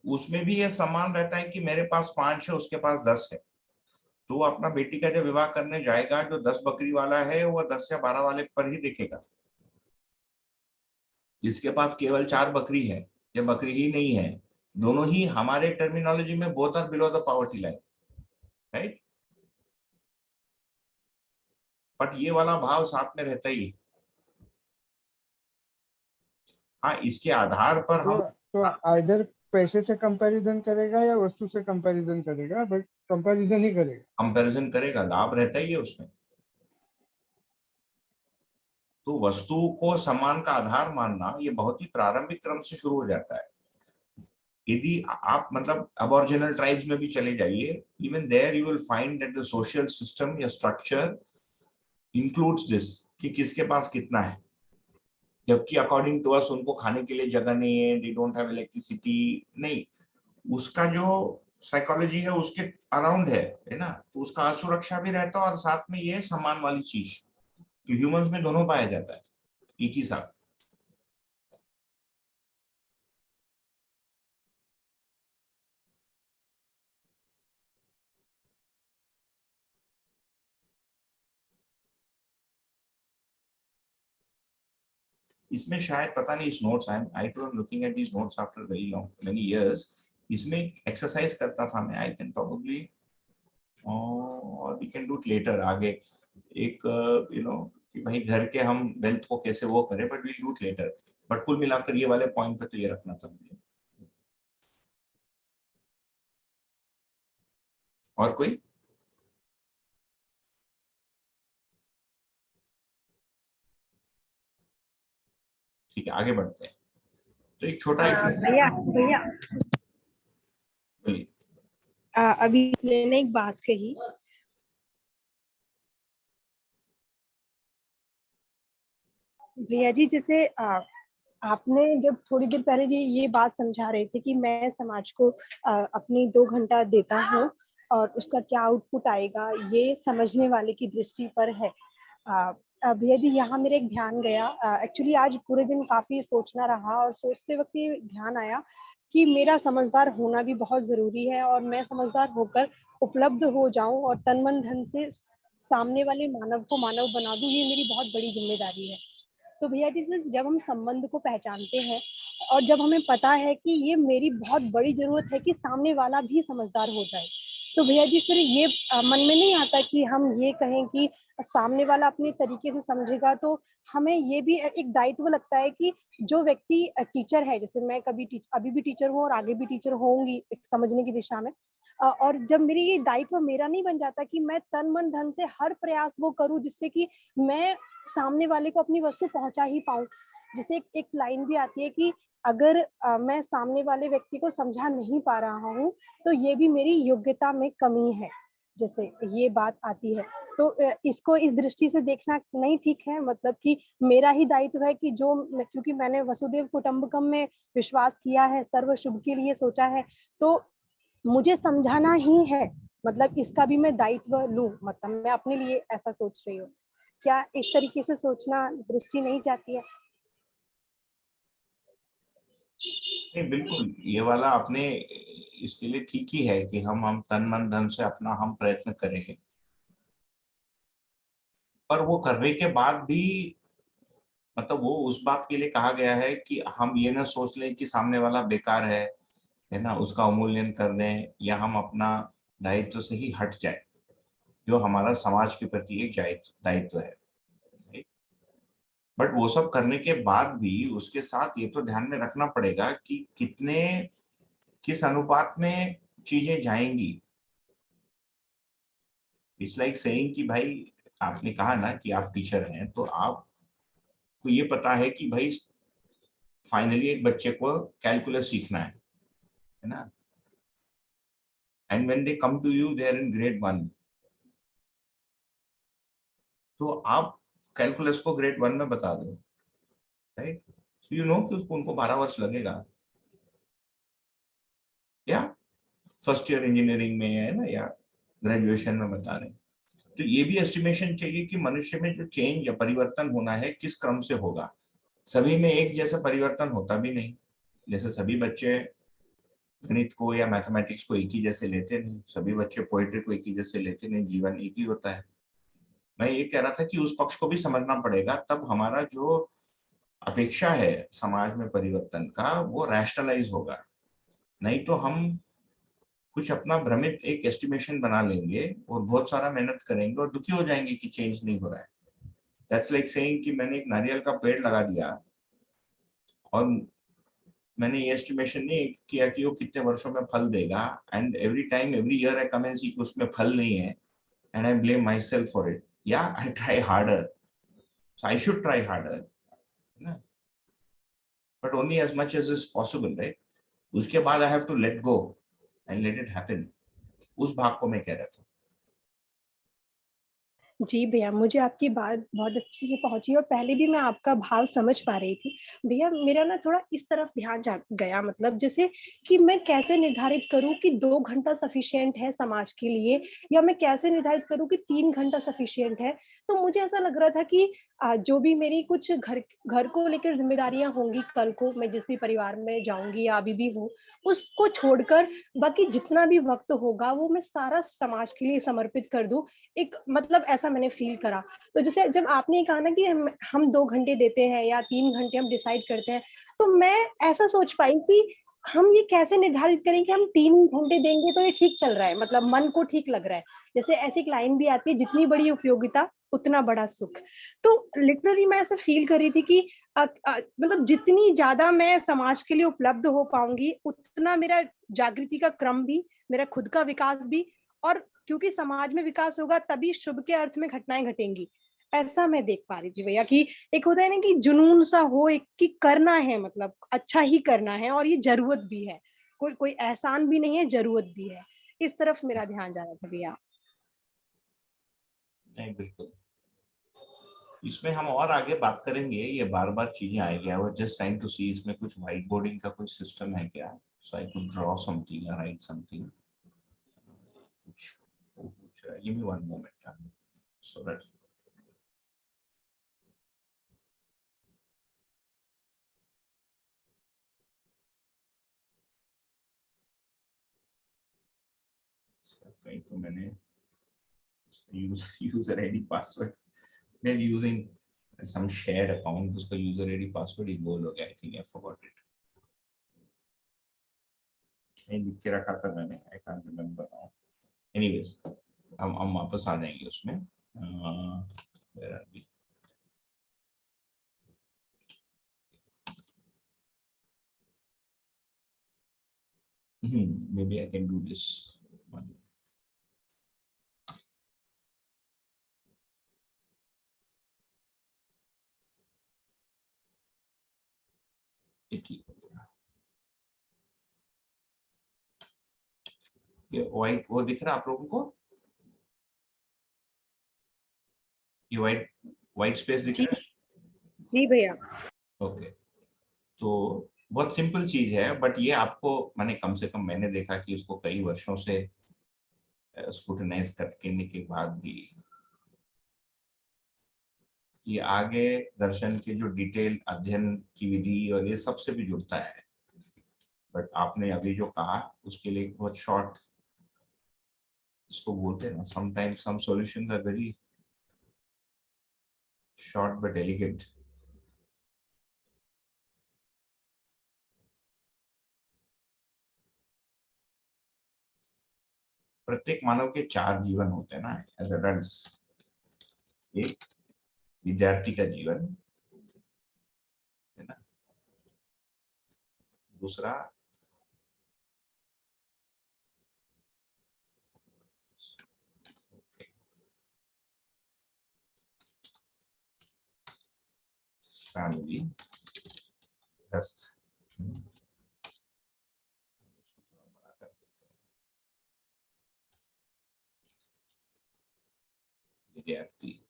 S1: उसमें भी ये सम्मान रहता है कि मेरे पास 5 है, उसके पास 10 है। तो वो अपना बेटी का जब विवाह करने जाएगा, जो 10 बकरी वाला है वो 10 या 12 वाले पर ही देखेगा। जिसके पास केवल 4 बकरी है या बकरी ही नहीं है, दोनों ही हमारे टर्मिनोलॉजी में both are below the poverty line, right. But ये वाला भाव साथ में रहता ही है। हाँ, इसके आधार पर हम
S3: तो आइदर पैसे से कंपैरिजन करेगा या वस्तु से कंपैरिजन करेगा, बट कंपैरिजन ही करेगा।
S1: कंपैरिजन करेगा, लाभ रहता ही है उसमें। तो वस्तु को सम्मान का आधार मानना ये बहुत ही प्रारंभिक क्रम से शुरू हो जाता है। यदि आप मतलब अबॉरिजिनल ट्राइब्स में भी चले जाइए, even there you will find that the social system या स्ट्रक्चर इंक्लूड्स दिस कि किसके पास कितना है। जबकि अकॉर्डिंग टू अस उनको खाने के लिए जगह नहीं है, दे डोंट हैव इलेक्ट्रिसिटी, नहीं, उसका जो साइकोलॉजी है उसके अराउंड है ना, तो उसका असुरक्षा भी रहता है और साथ में ये सम्मान वाली चीज, तो ह्यूमंस में दोनों पाया जाता है एक ही साथ। इसमें शायद पता नहीं, इस notes I too am looking at these notes after very long many years, इसमें एक्सरसाइज करता था मैं, आई कैन प्रोबेबली और we can do it later आगे, एक यू नो कि भाई घर के हम वेल्थ को कैसे वो करें, but we'll do it later. But कुल मिलाकर ये वाले पॉइंट पे तो ये रखना था मुझे। और कोई? ठीक है, आगे बढ़ते हैं। तो एक छोटा एक्सरसाइज।
S4: भैया भैया
S1: बोलिए।
S4: अभी मैंने एक बात कही। भैया जी, जैसे आपने जब थोड़ी देर पहले ये बात समझा रहे थे कि मैं समाज को अपनी 2 घंटा देता हूँ और उसका क्या आउटपुट आएगा ये समझने वाले की दृष्टि पर है। भैया जी, यहाँ मेरे एक ध्यान गया। एक्चुअली आज पूरे दिन काफी सोचना रहा और सोचते वक्त ये ध्यान आया कि मेरा समझदार होना भी बहुत जरूरी है और मैं समझदार होकर उपलब्ध हो जाऊं और तन मन धन से सामने वाले मानव को मानव बना दूं, ये मेरी बहुत बड़ी जिम्मेदारी है। तो भैया जी, जब हम संबंध को पहचानते हैं और जब हमें पता है कि ये मेरी बहुत बड़ी जरूरत है कि सामने वाला भी समझदार हो जाए, तो भैया जी फिर ये मन में नहीं आता कि हम ये कहें कि सामने वाला अपने तरीके से समझेगा, तो हमें ये भी एक दायित्व लगता है कि जो व्यक्ति टीचर है, जैसे मैं अभी भी टीचर हूँ और आगे भी टीचर होंगी एक समझने की दिशा में, और जब मेरी ये दायित्व मेरा नहीं बन जाता कि मैं तन मन धन से हर प्रयास वो करूं जिससे कि मैं सामने वाले को अपनी वस्तु पहुंचा ही पाऊं। जैसे एक लाइन भी आती है कि अगर मैं सामने वाले व्यक्ति को समझा नहीं पा रहा हूँ तो ये भी मेरी योग्यता में कमी है, जैसे ये बात आती है। तो इसको इस दृष्टि से देखना नहीं ठीक है, मतलब कि मेरा ही दायित्व है कि क्योंकि मैंने वसुदेव कुटुंबकम में विश्वास किया है, सर्व शुभ के लिए सोचा है, तो मुझे समझाना ही है, मतलब इसका भी मैं दायित्व लूं, मतलब मैं अपने लिए ऐसा सोच रही हूँ। क्या इस तरीके से सोचना दृष्टि नहीं जाती है?
S1: नहीं, बिल्कुल ये वाला आपने इसके लिए ठीक ही है कि हम तन मन धन से अपना हम प्रयत्न करें, पर वो करने के बाद भी मतलब वो उस बात के लिए कहा गया है कि हम ये ना सोच लें कि सामने वाला बेकार है ना, उसका अवमूल्यन कर दें या हम अपना दायित्व से ही हट जाए, जो हमारा समाज के प्रति एक दायित्व है। बट वो सब करने के बाद भी उसके साथ ये तो ध्यान में रखना पड़ेगा कि किस अनुपात में चीजें जाएंगी। इट्स लाइक सेइंग कि भाई, आपने कहा ना कि आप टीचर हैं, तो आपको ये पता है कि भाई फाइनली एक बच्चे को कैलकुलस सीखना है ना, and when they come to you they are in grade 1, तो आप कैलकुलस को ग्रेड 1 में बता दो, राइट, सो यू नो कि उसको उनको 12 वर्ष लगेगा, या फर्स्ट ईयर इंजीनियरिंग में है ना, या ग्रेजुएशन में बता रहे हैं। तो ये भी एस्टिमेशन चाहिए कि मनुष्य में जो चेंज या परिवर्तन होना है किस क्रम से होगा। सभी में एक जैसा परिवर्तन होता भी नहीं। जैसे सभी बच्चे गणित को या मैथमेटिक्स को एक ही जैसे लेते नहीं, सभी बच्चे पोएट्री को एक ही जैसे लेते नहीं, जीवन एक ही होता है। मैं ये कह रहा था कि उस पक्ष को भी समझना पड़ेगा, तब हमारा जो अपेक्षा है समाज में परिवर्तन का वो रैशनलाइज होगा। नहीं तो हम कुछ अपना भ्रमित एक एस्टिमेशन बना लेंगे और बहुत सारा मेहनत करेंगे और दुखी हो जाएंगे कि चेंज नहीं हो रहा है। दैट्स लाइक सेइंग कि मैंने एक नारियल का पेड़ लगा दिया और मैंने ये एस्टिमेशन नहीं किया कि वो कितने वर्षों में फल देगा, and every time every year I come and see कि उसमें फल नहीं है, and I blame myself for it. या I try harder, so I should try harder ना, but only as much as is possible, right. उसके बाद I have to let go and let it happen. उस भाग को मैं कह रहा था।
S4: जी भैया, मुझे आपकी बात बहुत अच्छे से पहुँची और पहले भी मैं आपका भाव समझ पा रही थी। भैया मेरा ना थोड़ा इस तरफ ध्यान जा गया, मतलब जैसे कि मैं कैसे निर्धारित करूँ कि 2 घंटा सफिशिएंट है समाज के लिए, या मैं कैसे निर्धारित करूँ कि 3 घंटा सफिशिएंट है। तो मुझे ऐसा लग रहा था कि जो भी मेरी कुछ घर घर को लेकर ज़िम्मेदारियाँ होंगी, कल को मैं जिस भी परिवार में जाऊँगी या अभी भी हूँ, उसको छोड़कर बाकी जितना भी वक़्त होगा वो मैं सारा समाज के लिए समर्पित कर दूँ। एक मतलब ऐसा मैंने फ़ील करा। तो जैसे जब आपने ये कहा ना कि हम 2 घंटे देते हैं या 3 घंटे हम डिसाइड करते हैं, तो मैं ऐसा सोच पाई कि हम ये कैसे निर्धारित करें कि हम 3 घंटे देंगे तो ये ठीक चल रहा है, मतलब मन को ठीक लग रहा है। जैसे ऐसी एक लाइन भी आती है, जितनी बड़ी उपयोगिता उतना बड़ा सुख। तो लिटरली मैं ऐसा फ़ील कर रही थी कि मतलब जितनी ज़्यादा मैं समाज के लिए उपलब्ध हो पाऊँगी, उतना मेरा जागृति का क्रम भी, मेरा खुद का विकास भी, और क्योंकि समाज में विकास होगा तभी शुभ के अर्थ में घटनाएं घटेंगी। ऐसा मैं देख पा रही थी भैया कि एक होता है ना कि जुनून सा हो एक कि करना है, मतलब अच्छा ही करना है और ये जरूरत भी है। कोई कोई एहसान भी नहीं है, जरूरत भी है। इस तरफ मेरा ध्यान जा रहा था भैया।
S1: नहीं, बिल्कुल। इसमें हम और आगे बात करेंगे, ये बार बार चीजें आएगी। I was just trying to see इसमें कुछ व्हाइट बोर्डिंग का कोई सिस्टम है क्या, so I could draw something या राइट समथिंग। कुछ वो पूछ रहा है, give me one moment. So that कहीं तो मैंने यूजर आईडी पासवर्ड मैं यूजिंग some shared account, उसका यूजर आईडी पासवर्ड ही गोल हो गया। I think I forgot it. नहीं लिख के रखा था मैंने, I can't remember now. Anyways, हम वापस आ जाएंगे उसमें। where are we? Maybe I can do this one. ये ठीक हो गया। ये व्हाइट वो दिख रहा है आप लोगों को? ये व्हाइट व्हाइट स्पेस दिख
S4: जी
S1: रहा है?
S4: जी भैया।
S1: ओके। तो बहुत सिंपल चीज है, बट ये आपको मैंने कम से कम मैंने देखा कि उसको कई वर्षों से स्क्रूटिनाइज करने के बाद भी ये आगे दर्शन के जो डिटेल अध्ययन की विधि और ये सबसे भी जुड़ता है। बट आपने अभी जो कहा उसके लिए बहुत शॉर्ट, इसको बोलते हैं ना, sometimes some solutions are very short but elegant. प्रत्येक मानव के 4 जीवन होते हैं ना एज एडल्ट्स। एक विद्यार्थी का जीवन है ना, दूसरा फैमिली गृहस्थ, विद्यार्थी,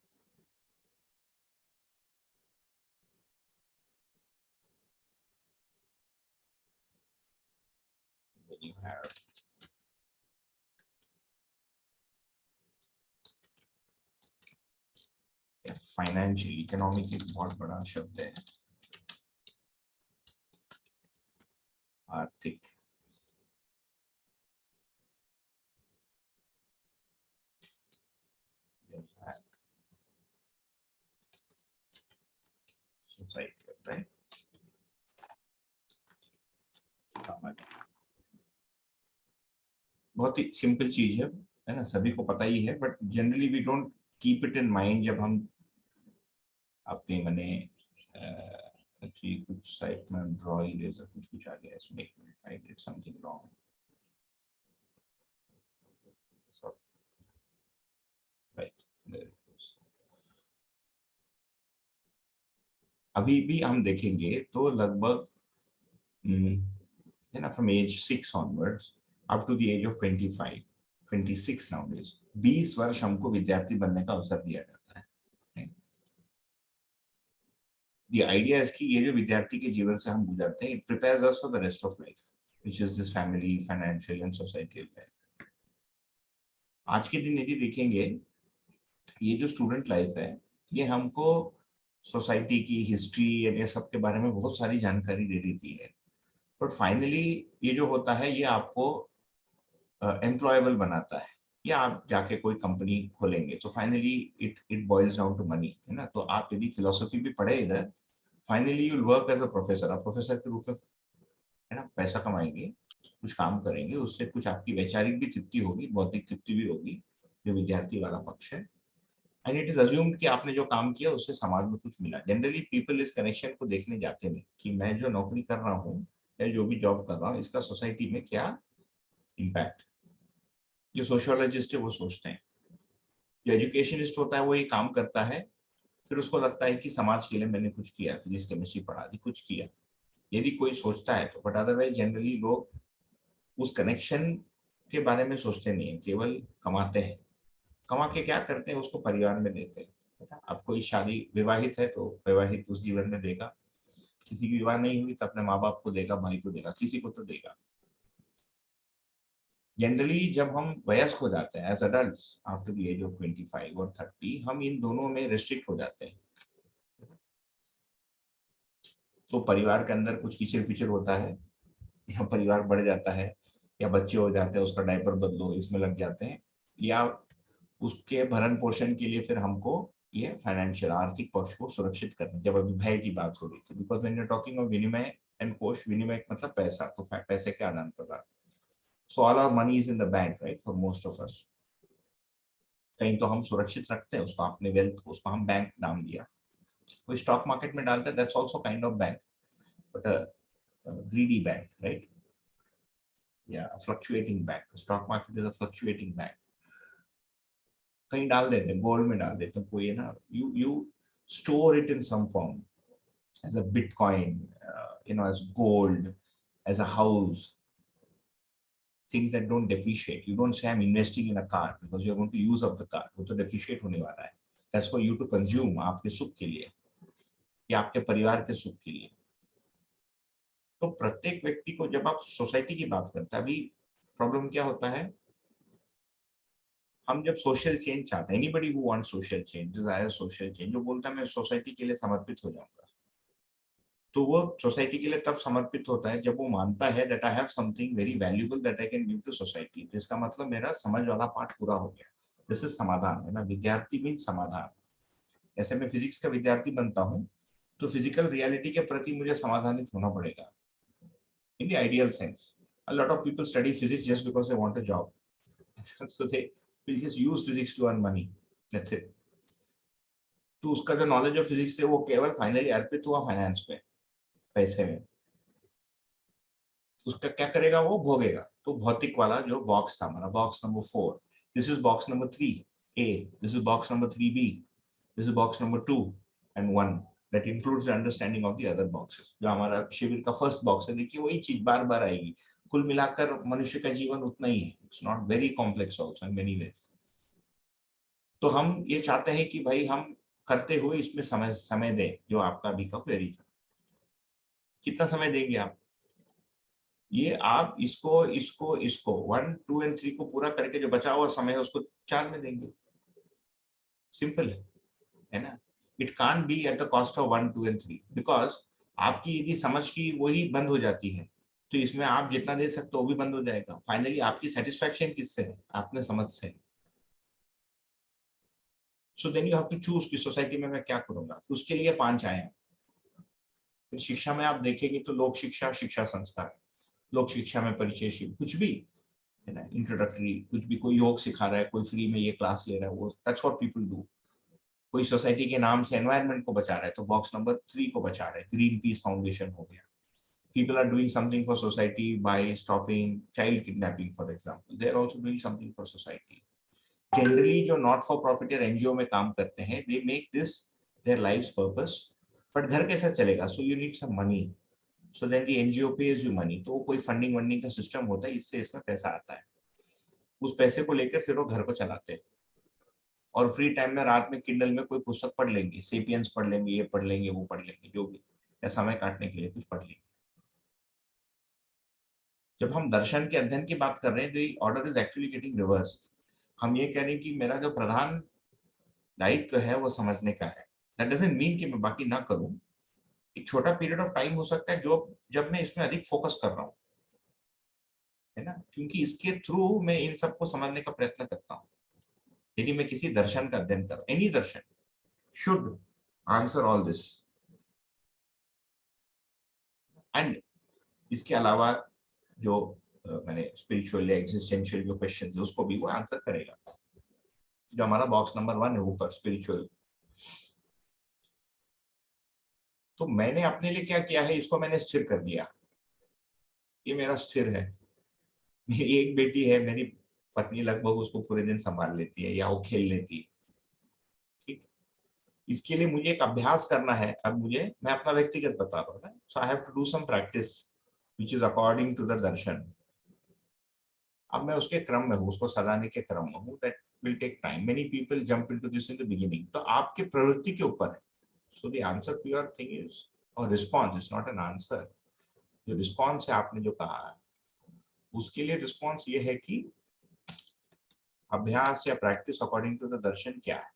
S1: then you have financial, economic एक बहुत बड़ा शब्द है, आर्थिक। सोसाइटी, राइट, बहुत ही सिंपल चीज है ना, सभी को पता ही है, but generally we don't keep it in mind जब हम अपने मैंने एक्चुअली कुछ साइट में ड्रॉ इरेजर कुछ आ गया इसमें, I did something wrong, right. अभी भी हम देखेंगे तो लगभग है ना, from age 6 onwards up to the age of 25, 26 nowadays, 20 वर्ष हमको विद्यार्थी बनने का अवसर दिया जाता है। द आइडिया है कि ये जो विद्यार्थी के जीवन से हम गुजरते हैं, it prepares us for the rest of life, which is this family, financial and societal life. आज के दिन यदि देखेंगे, ये जो स्टूडेंट लाइफ है, ये हमको सोसाइटी की हिस्ट्री ये सब के बारे में बहुत सारी जानकारी दे देती है, बट फाइनली ये जो होता है ये आपको एम्प्लॉयबल बनाता है, या आप जाके कोई कंपनी खोलेंगे तो finally it boils down to money, है ना। तो आप यदि फिलोसफी भी पढ़े इधर, finally you will work as a professor, आप प्रोफेसर के रूप में, है ना, पैसा कमाएंगे, कुछ काम करेंगे, उससे कुछ आपकी वैचारिक भी तृप्ति होगी, बौद्धिक तृप्ति भी होगी, जो विद्यार्थी वाला पक्ष है। एंड इट इज अज्यूम्ड कि आपने जो काम किया उससे समाज में कुछ मिला। जनरली पीपल इस कनेक्शन को देखने जाते नहीं कि मैं जो नौकरी कर रहा हूँ या जो भी जॉब कर रहा हूँ, इसका सोसाइटी में क्या इम्पैक्ट। जो सोशियोलॉजिस्ट है वो सोचते हैं, जो एजुकेशनिस्ट होता है वो ये काम करता है, फिर उसको लगता है कि समाज के लिए मैंने कुछ किया, फिजिक्स केमिस्ट्री पढ़ा दी, कुछ किया, यदि कोई सोचता है तो। बट अदरवाइज जनरली लोग उस कनेक्शन के बारे में सोचते नहीं है, केवल कमाते हैं। कमा के क्या करते हैं, उसको परिवार में देते हैं। अब कोई शादी विवाहित है तो वैवाहिक उस जीवन में देगा, किसी की विवाह नहीं हुई तो अपने माँ बाप को देगा, भाई को देगा, किसी को तो देगा। जनरली जब हम वयस्क हो जाते हैं, as adults after the age of 25 और 30, हम इन दोनों में रिस्ट्रिक्ट हो जाते हैं। तो परिवार के अंदर कुछ किचर पिचर होता है, या परिवार बढ़ जाता है, या बच्चे हो जाते हैं, उसका डायपर बदलो, इसमें लग जाते हैं, या उसके भरण पोषण के लिए फिर हमको ये फाइनेंशियल, आर्थिक पक्ष को सुरक्षित करना। जब अभी भय की बात हो रही थी, because when you are talking of विनिमय एंड कोष, विनिमय मतलब पैसा, तो पैसे के आदान प्रदान। So all our money is in the bank, right, for most of us. कहीं तो हम सुरक्षित रखते हैं उसको, अपने वेल्थ को, उसको हम बैंक नाम दिया। कोई स्टॉक मार्केट में डालता है, that's also kind of bank, but greedy bank, right, या fluctuating bank. Stock market is a fluctuating bank. कहीं डाल देते हैं, गोल्ड में डाल देते हैं, कोई है ना, you store it in some form as a bitcoin, as gold, as a house, things that don't depreciate. You don't say I'm investing in a car because you're going to use up the car, वो तो depreciate होने वाला है। That's for you to consume, आपके सुख के लिए या आपके परिवार के सुख के लिए। तो प्रत्येक व्यक्ति को, जब आप सोसाइटी की बात करते हैं, अभी प्रॉब्लम क्या होता है, हम जब सोशल चेंज चाहते हैं, anybody who wants social change, desire social change, जो बोलता है मैं सोसाइटी के लिए समर्पित हो जाऊंगा, तो वो सोसाइटी के लिए तब समर्पित होता है जब वो मानता है that I have something very valuable that I can give to society. तो इसका मतलब मेरा समझ वाला पाठ पूरा हो गया। दिस इज समाधान, है ना, विद्यार्थी मीन समाधान। ऐसे में फिजिक्स का विद्यार्थी बनता हूँ तो फिजिकल रियलिटी के प्रति मुझे समाधानित होना पड़ेगा, in the ideal sense. A lot of people study physics just because they want a job. So they will just use physics to earn money. That's it. तो उसका जो नॉलेज ऑफ फिजिक्स है वो केवल फाइनली अर्पित हुआ finance में, पैसे में। उसका क्या करेगा, वो भोगेगा। तो भौतिक वाला जो बॉक्स था हमारा, box number 4, this is box number 3A, this is box number 3B, this is box number 2 and 1 that includes the understanding of the other boxes। जो हमारा शिविर का फर्स्ट बॉक्स है, देखिए वही चीज बार बार आएगी। कुल मिलाकर मनुष्य का जीवन उतना ही है, it's not very complex also in many ways. तो हम ये चाहते हैं कि भाई हम करते हुए इसमें समय दें, जो आपका अभी का क्वेरी था। कितना समय देंगे आप, ये आप इसको इसको इसको 1, 2 और 3 को पूरा करके जो बचा हुआ समय है उसको 4 में देंगे। सिंपल है ना। It can't be at the cost of 1, 2 and 3, because आपकी यदि समझ की वही बंद हो जाती है तो इसमें आप जितना दे सकते हो वो भी बंद हो जाएगा। फाइनली आपकी सेटिस्फैक्शन किससे है? आपने समझ से। So then you have to choose कि सोसाइटी में मैं क्या करूंगा। उसके लिए 5 आए हैं। फिर शिक्षा में आप देखेंगे तो लोक शिक्षा, शिक्षा संस्कार, लोक शिक्षा में परिचय, कुछ भी है ना, इंट्रोडक्टरी, कुछ भी, कोई योग सिखा रहा है, कोई फ्री में ये क्लास ले रहा है, वो दैट्स व्हाट पीपल डू। कोई सोसाइटी के नाम से एनवायरनमेंट को बचा रहा है तो बॉक्स नंबर 3 को बचा रहा है, ग्रीन पीस फाउंडेशन हो गया। People are doing something for society by stopping child kidnapping, for example. They are also doing something for society. Generally, जो not for profit या NGO में काम करते हैं, they make this their life's purpose. But घर कैसा चलेगा? So you need some money. So then the NGO pays you money. तो कोई फंडिंग वंडिंग का सिस्टम होता है, इससे इसमें पैसा आता है। उस पैसे को लेकर फिर वो घर को चलाते हैं। और फ्री टाइम में रात में किंडल में कोई पुस्तक पढ़ लेंगे, सेपियंस पढ़ लेंगे, ये पढ़ लेंगे, वो पढ़ लेंगे, जो भी, या समय काटने के लिए कुछ पढ़ लेंगे। जब हम दर्शन के अध्ययन की बात कर रहे हैं, the order is actually getting reversed. हम ये कह रहे हैं कि मेरा जो प्रधान दायित्व है वो समझने का है। दैट डजंट मीन कि मैं बाकी ना करूं। एक छोटा पीरियड ऑफ टाइम हो सकता है जो जब मैं इसमें अधिक फोकस कर रहा हूं, है ना, क्योंकि इसके थ्रू मैं इन सबको समझने का प्रयत्न करता हूं। यदि मैं किसी दर्शन का अध्ययन कर, any Darshan should answer all this. And इसके अलावा जो मैंने स्पिरिचुअल या एग्जिस्टेंशियल जो क्वेश्चन है उसको भी वो आंसर करेगा। जो हमारा बॉक्स नंबर 1 है ऊपर, स्पिरिचुअल, तो मैंने अपने लिए क्या किया है, इसको मैंने स्थिर कर दिया। ये मेरा स्थिर है। मेरी एक बेटी है, मेरी पत्नी लगभग उसको पूरे दिन संभाल लेती है या वो खेल लेती है। ठीक, इसके लिए मुझे एक अभ्यास करना है। अब मैं अपना व्यक्तिगत बता रहा हूँ ना, so I have to do some practice which is according to the darshan. अब मैं उसके क्रम में हूँ, उसको सजाने के क्रम में हूँ। That will take time. Many people jump into this in the beginning. तो आपके प्रवृत्ति के ऊपर है। So the answer to your thing is, और response is not an answer. जो रिस्पॉन्स है आपने जो कहा है, उसके लिए रिस्पॉन्स ये है कि अभ्यास या प्रैक्टिस अकॉर्डिंग टू द दर्शन क्या है।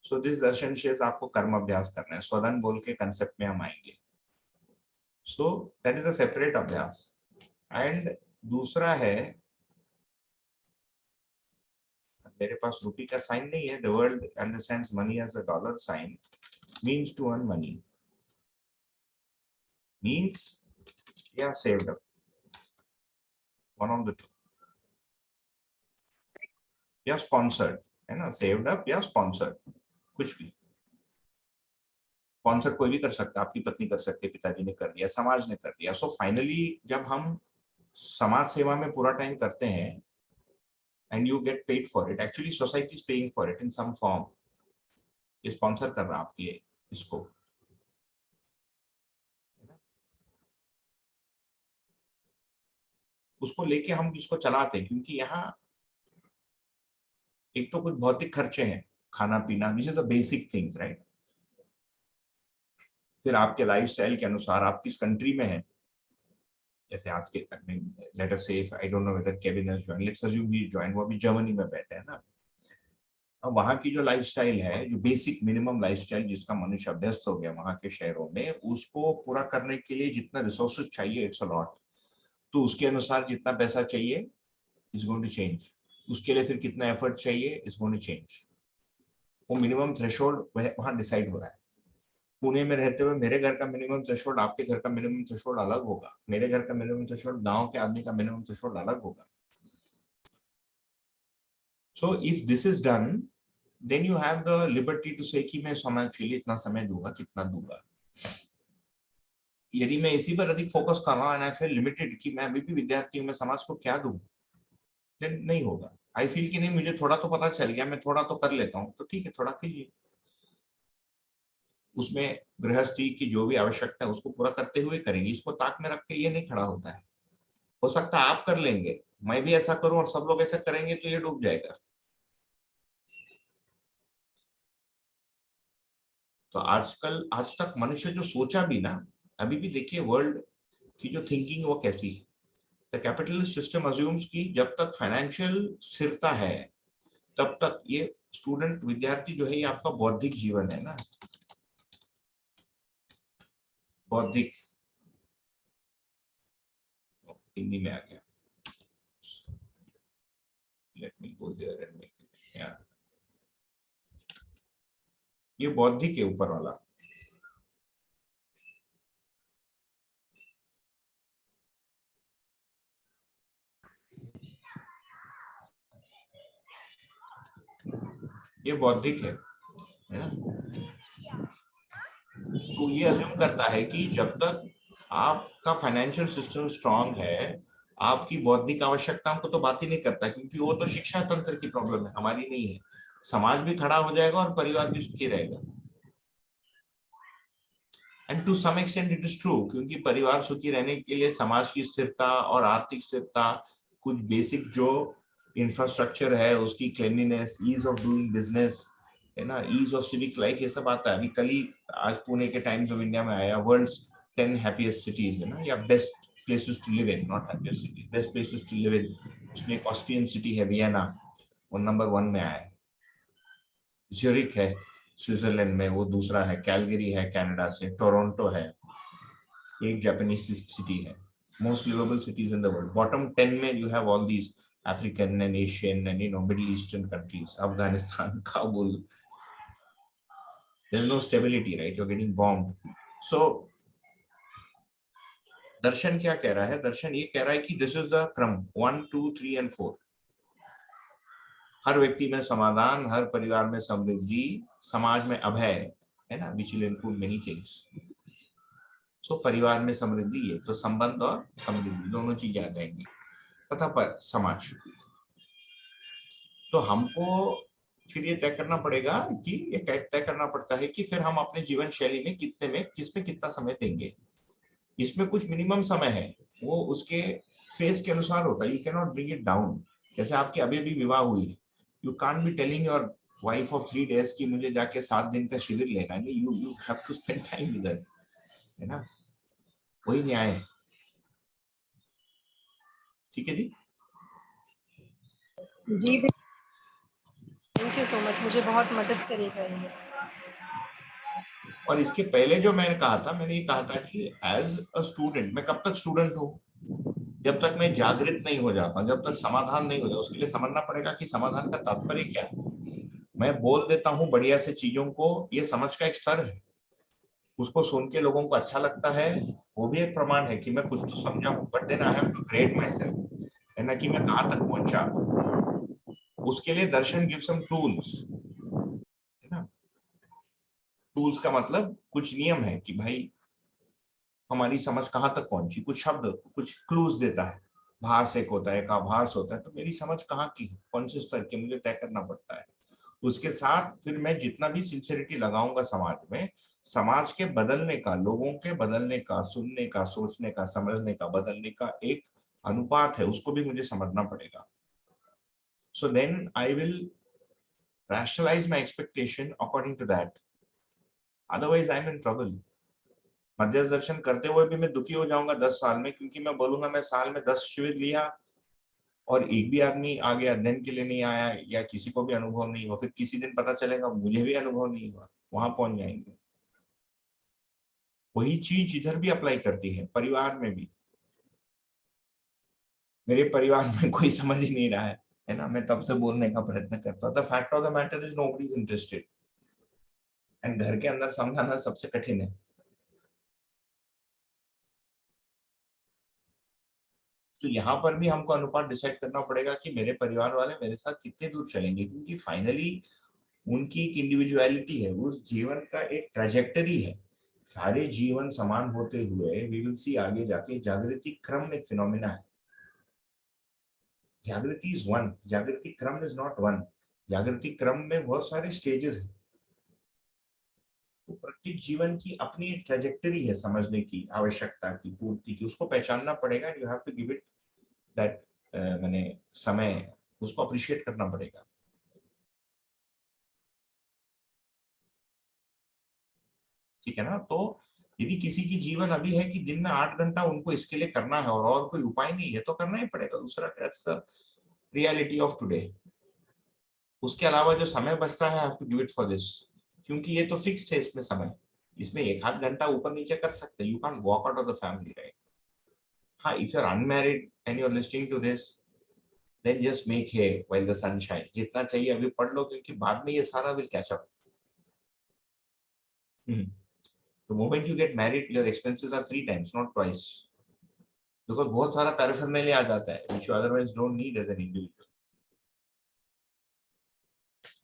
S1: सो दिस दर्शन शेज आपको कर्म अभ्यास करना है। स्वदन बोल के कंसेप्ट में हम आएंगे। So that is a separate अभ्यास। एंड दूसरा है, मेरे पास रुपी का साइन नहीं है। The world understands money as a dollar sign, means to earn money, means या saved up, one of the two, या स्पॉन्सर्ड, है ना, सेव्ड अप या स्पॉन्सर्ड, कुछ भी। स्पॉन्सर्ड कोई भी कर सकता है, आपकी पत्नी कर सकती है, पिताजी ने कर दिया, समाज ने कर दिया। सो फाइनली जब हम समाज सेवा में पूरा टाइम करते हैं and you get paid for it, actually society is paying for it in some form. ये स्पॉन्सर कर रहा है आपकी इसको, उसको लेके हम इसको चलाते हैं। क्योंकि यहाँ एक तो कुछ भौतिक खर्चे हैं, खाना पीना, this is the basic things, right. फिर आपके लाइफस्टाइल के अनुसार आप किस कंट्री में हैं। जैसे आज के लेट अस से, I don't know whether Kevin has joined, let's assume he joined, वो अभी जर्मनी में बैठे हैं ना। अब वहाँ की जो लाइफस्टाइल है, जो बेसिक मिनिमम लाइफस्टाइल जिसका मनुष्य अभ्यस्त हो गया वहाँ के शहरों में, उसको पूरा करने के लिए जितना रिसोर्सेज चाहिए, इट्स अ लॉट। तो उसके अनुसार जितना पैसा चाहिए इज गोइंग टू चेंज। उसके लिए फिर कितना एफर्ट चाहिए इज गोइंग टू चेंज। वो मिनिमम थ्रेशोल्ड वहाँ डिसाइड हो रहा है। पुणे में रहते हुए मेरे घर का मिनिमम थ्रेशोल्ड, आपके घर का मिनिमम थ्रेशोल्ड अलग होगा। मेरे घर का मिनिमम थ्रेशोल्ड, गांव के आदमी का मिनिमम थ्रेशोल्ड अलग होगा। So if this is done, then you have the liberty to say कि मैं समाज के लिए इतना समय दूंगा, कितना दूंगा। यदि मैं इसी पर अधिक फोकस कर रहा हूँ, आई फील लिमिटेड कि मैं अभी भी विद्यार्थी हूँ, मैं समाज को क्या दूं, then नहीं होगा। आई फील कि नहीं, मुझे थोड़ा तो पता चल गया, मैं थोड़ा तो कर लेता हूँ, तो ठीक है, थोड़ा कीजिए। उसमें गृहस्थी की जो भी आवश्यकता है उसको पूरा करते हुए करेंगे। इसको ताक में रख के ये नहीं खड़ा होता है। हो सकता है आप कर लेंगे, मैं भी ऐसा करूं और सब लोग ऐसा करेंगे तो ये डूब जाएगा। तो आज तक मनुष्य जो सोचा भी ना, अभी भी देखिए वर्ल्ड की जो थिंकिंग वो कैसी है। द कैपिटलिस्ट सिस्टम अज्यूम्स कि जब तक फाइनेंशियल स्थिरता है तब तक ये स्टूडेंट, विद्यार्थी जो है, ये आपका बौद्धिक जीवन है ना, बौद्धिक, हिंदी में आ गया, let me go there and make it, या ये बौद्धिक के ऊपर वाला। ये बौद्धिक है ना। तो ये अज्यूम करता है कि जब तक आपका फाइनेंशियल सिस्टम स्ट्रांग है, आपकी बौद्धिक आवश्यकताओं को तो बात ही नहीं करता, क्योंकि वो तो शिक्षा तंत्र की प्रॉब्लम है, हमारी नहीं है। समाज भी खड़ा हो जाएगा और परिवार भी सुखी रहेगा। And to some extent it is true, क्योंकि परिवार सुखी रहने के लिए समाज की स्थिरता और आर्थिक स्थिरता, कुछ बेसिक जो इंफ्रास्ट्रक्चर है उसकी cleanliness, ease of doing business है ना, ईज ऑफ सिविक लाइफ, ये सब आता है। अभी कल ही आज पुणे के टाइम्स ऑफ इंडिया में आया वर्ल्ड्स 10 हैप्पीएस्ट सिटीज है ना, या best places to live in, not happiest city, best places to live in. उसमें एक ऑस्ट्रियन सिटी है वियना, वो नंबर 1 में आया है। ज्यूरिक है स्विट्जरलैंड में, वो दूसरा है। कैलगरी है कनाडा से, टोरंटो है, एक जापानीज सिटी है। Most livable cities in the world. Bottom 10 में you have all these African and Asian and Middle Eastern countries, Afghanistan, Kabul. There's no stability, right? You're getting bombed. So दर्शन क्या कह रहा है? दर्शन ये कह रहा है कि दिस इज द क्रम 1, 2, 3 and 4। हर व्यक्ति में समाधान, हर परिवार में समृद्धि, समाज में अभय है ना, which will include many things। So परिवार में समृद्धि, ये तो संबंध और समृद्धि दोनों चीजें आ जाएंगी। तथा पर समाज, तो हमको फिर ये तय करना पड़ेगा कि ये तय करना पड़ता है कि फिर हम अपने जीवन शैली में कितने में किसमें कितना समय देंगे। इसमें कुछ मिनिमम समय है, वो उसके फेस के अनुसार होता है। You can not bring it down. जैसे आपकी अभी अभी विवाह हुई है, you can't be telling your wife of 3 days कि मुझे जाके 7 दिन का शिविर लेना है। You have to spend time with her, है ना, वही न्याय है। ठीक है जी,
S4: जी थैंक यू सो मच, मुझे बहुत मदद करेगा ये।
S1: और इसके पहले जो मैंने कहा था, मैंने ये कहा था कि एज अ स्टूडेंट, मैं कब तक स्टूडेंट हूँ? जब तक मैं जागृत नहीं हो जाता, जब तक समाधान नहीं हो जाता। उसके लिए समझना पड़ेगा कि समाधान का तात्पर्य क्या है। मैं बोल देता हूँ बढ़िया से चीजों को, ये समझ का एक स्तर है। उसको सुन के लोगों को अच्छा लगता है, वो भी एक प्रमाण है कि मैं कुछ तो समझा हूँ। But then I have to grade myself, है ना, कि मैं कहाँ तक पहुंचा। उसके लिए दर्शन गिव सम टूल्स, है ना। टूल्स का मतलब कुछ नियम है कि भाई हमारी समझ कहाँ तक पहुंची, कुछ शब्द, कुछ क्लूज देता है। भास एक होता है, एक आभास होता है। तो मेरी समझ कहाँ की है, कौन से स्तर की, मुझे तय करना पड़ता है। उसके साथ फिर मैं जितना भी सिंसियरिटी लगाऊंगा समाज में, समाज के बदलने का, लोगों के बदलने का, सुनने का, सोचने का, समझने का, बदलने का एक अनुपात है, उसको भी मुझे समझना पड़ेगा। So then I will rationalize my expectation according to that, otherwise I'm in trouble। मध्यस्थ दर्शन करते हुए भी मैं दुखी हो जाऊंगा 10 साल में, क्योंकि मैं बोलूंगा मैं साल में 10 शिविर लिया और एक भी आदमी आगे अध्ययन के लिए नहीं आया, या किसी को भी अनुभव नहीं हुआ। फिर किसी दिन पता चलेगा मुझे भी अनुभव नहीं हुआ, वहां पहुंच जाएंगे। वही चीज इधर भी अप्लाई करती है, परिवार में भी। मेरे परिवार में कोई समझ ही नहीं रहा है ना, मैं तब से बोलने का प्रयत्न करता हूँ। The fact of the matter is nobody is interested, and घर के अंदर समझाना सबसे कठिन है। तो यहाँ पर भी हमको अनुपात डिसाइड करना पड़ेगा कि मेरे परिवार वाले मेरे साथ कितने दूर चलेंगे, क्योंकि फाइनली उनकी एक इंडिविजुअलिटी है, उस जीवन का एक ट्रैजेक्टरी है। सारे जीवन समान होते हुए वी विल सी आगे जाके जागृति क्रम एक फिनोमिना है। जागृति इज वन, जागृति क्रम इज नॉट वन। जागृति क्रम में बहुत सारे स्टेजेस हैं। तो प्रत्येक जीवन की अपनी एक ट्रैजेक्टरी है, समझने की, आवश्यकता की, पूर्ति की, उसको पहचानना पड़ेगा। You have to give it that मैंने समय, उसको अप्रिशिएट करना पड़ेगा। ठीक है ना। तो यदि किसी की जीवन अभी है कि दिन में 8 घंटा उनको इसके लिए करना है और कोई उपाय नहीं है, तो करना ही पड़ेगा। दूसरा, that's the reality of today. उसके अलावा जो समय बचता है, I have to give it for this, क्योंकि ये तो फिक्स्ड है इसमें समय। इसमें एक आध घंटा ऊपर नीचे कर सकते, you can walk out of the family, right? हाँ, if you are unmarried and you are listening to this, then just make hay while the sun shines. जितना चाहिए अभी पढ़ लो, क्योंकि बाद में ये सारा will catch up. The moment you get married, your expenses are 3 times, not twice, because बहुत सारा पैराफर्नैलिया आ जाता है which you otherwise don't need as an individual,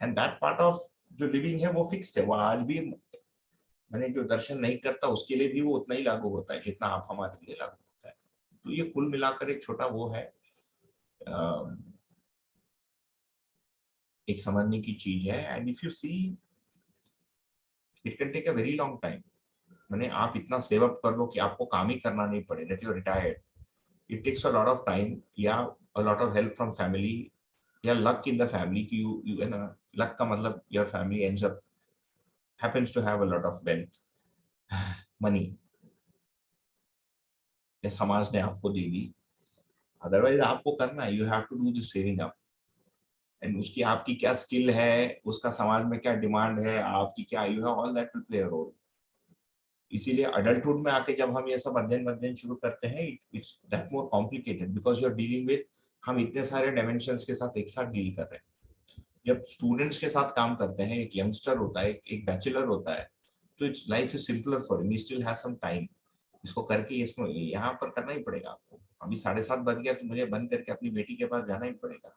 S1: and that part of जो लिविंग है वो फिक्स्ड है, वो आज भी मैंने जो दर्शन नहीं करता उसके लिए भी वो उतना ही लागू होता है जितना आप हमारे लिए लागू होता है। तो ये कुल मिलाकर एक छोटा वो है, एक समझने की चीज है। And if you see, it can take a very long time. मैंने आप इतना सेव अप कर लो कि आपको काम ही करना नहीं पड़े, that you retired, it takes a lot of time, या a lot of help from family, या लक इन द फैमिली कि यू है ना, लक का मतलब your family ends up happens to have a lot of wealth, money, या समाज ने आपको दे दी। अदरवाइज आपको करना है, you have to do this saving up, and उसकी आपकी क्या स्किल है, उसका समाज में क्या डिमांड है, आपकी क्या, you have all that to play a role. इसीलिए अडल्टहुड में आके जब हम ये सब अध्ययन शुरू करते हैं, it's that more complicated because you are dealing with, हम इतने सारे डायमेंशंस के साथ एक साथ डील कर रहे हैं। जब स्टूडेंट्स के साथ काम करते हैं, एक यंगस्टर होता है, एक बैचलर होता है, तो its life is simpler for him, he still has some time, इसको करके इसमें यहाँ पर करना ही पड़ेगा आपको। अभी 7:30 बज गया तो मुझे बंद करके अपनी बेटी के पास जाना ही पड़ेगा।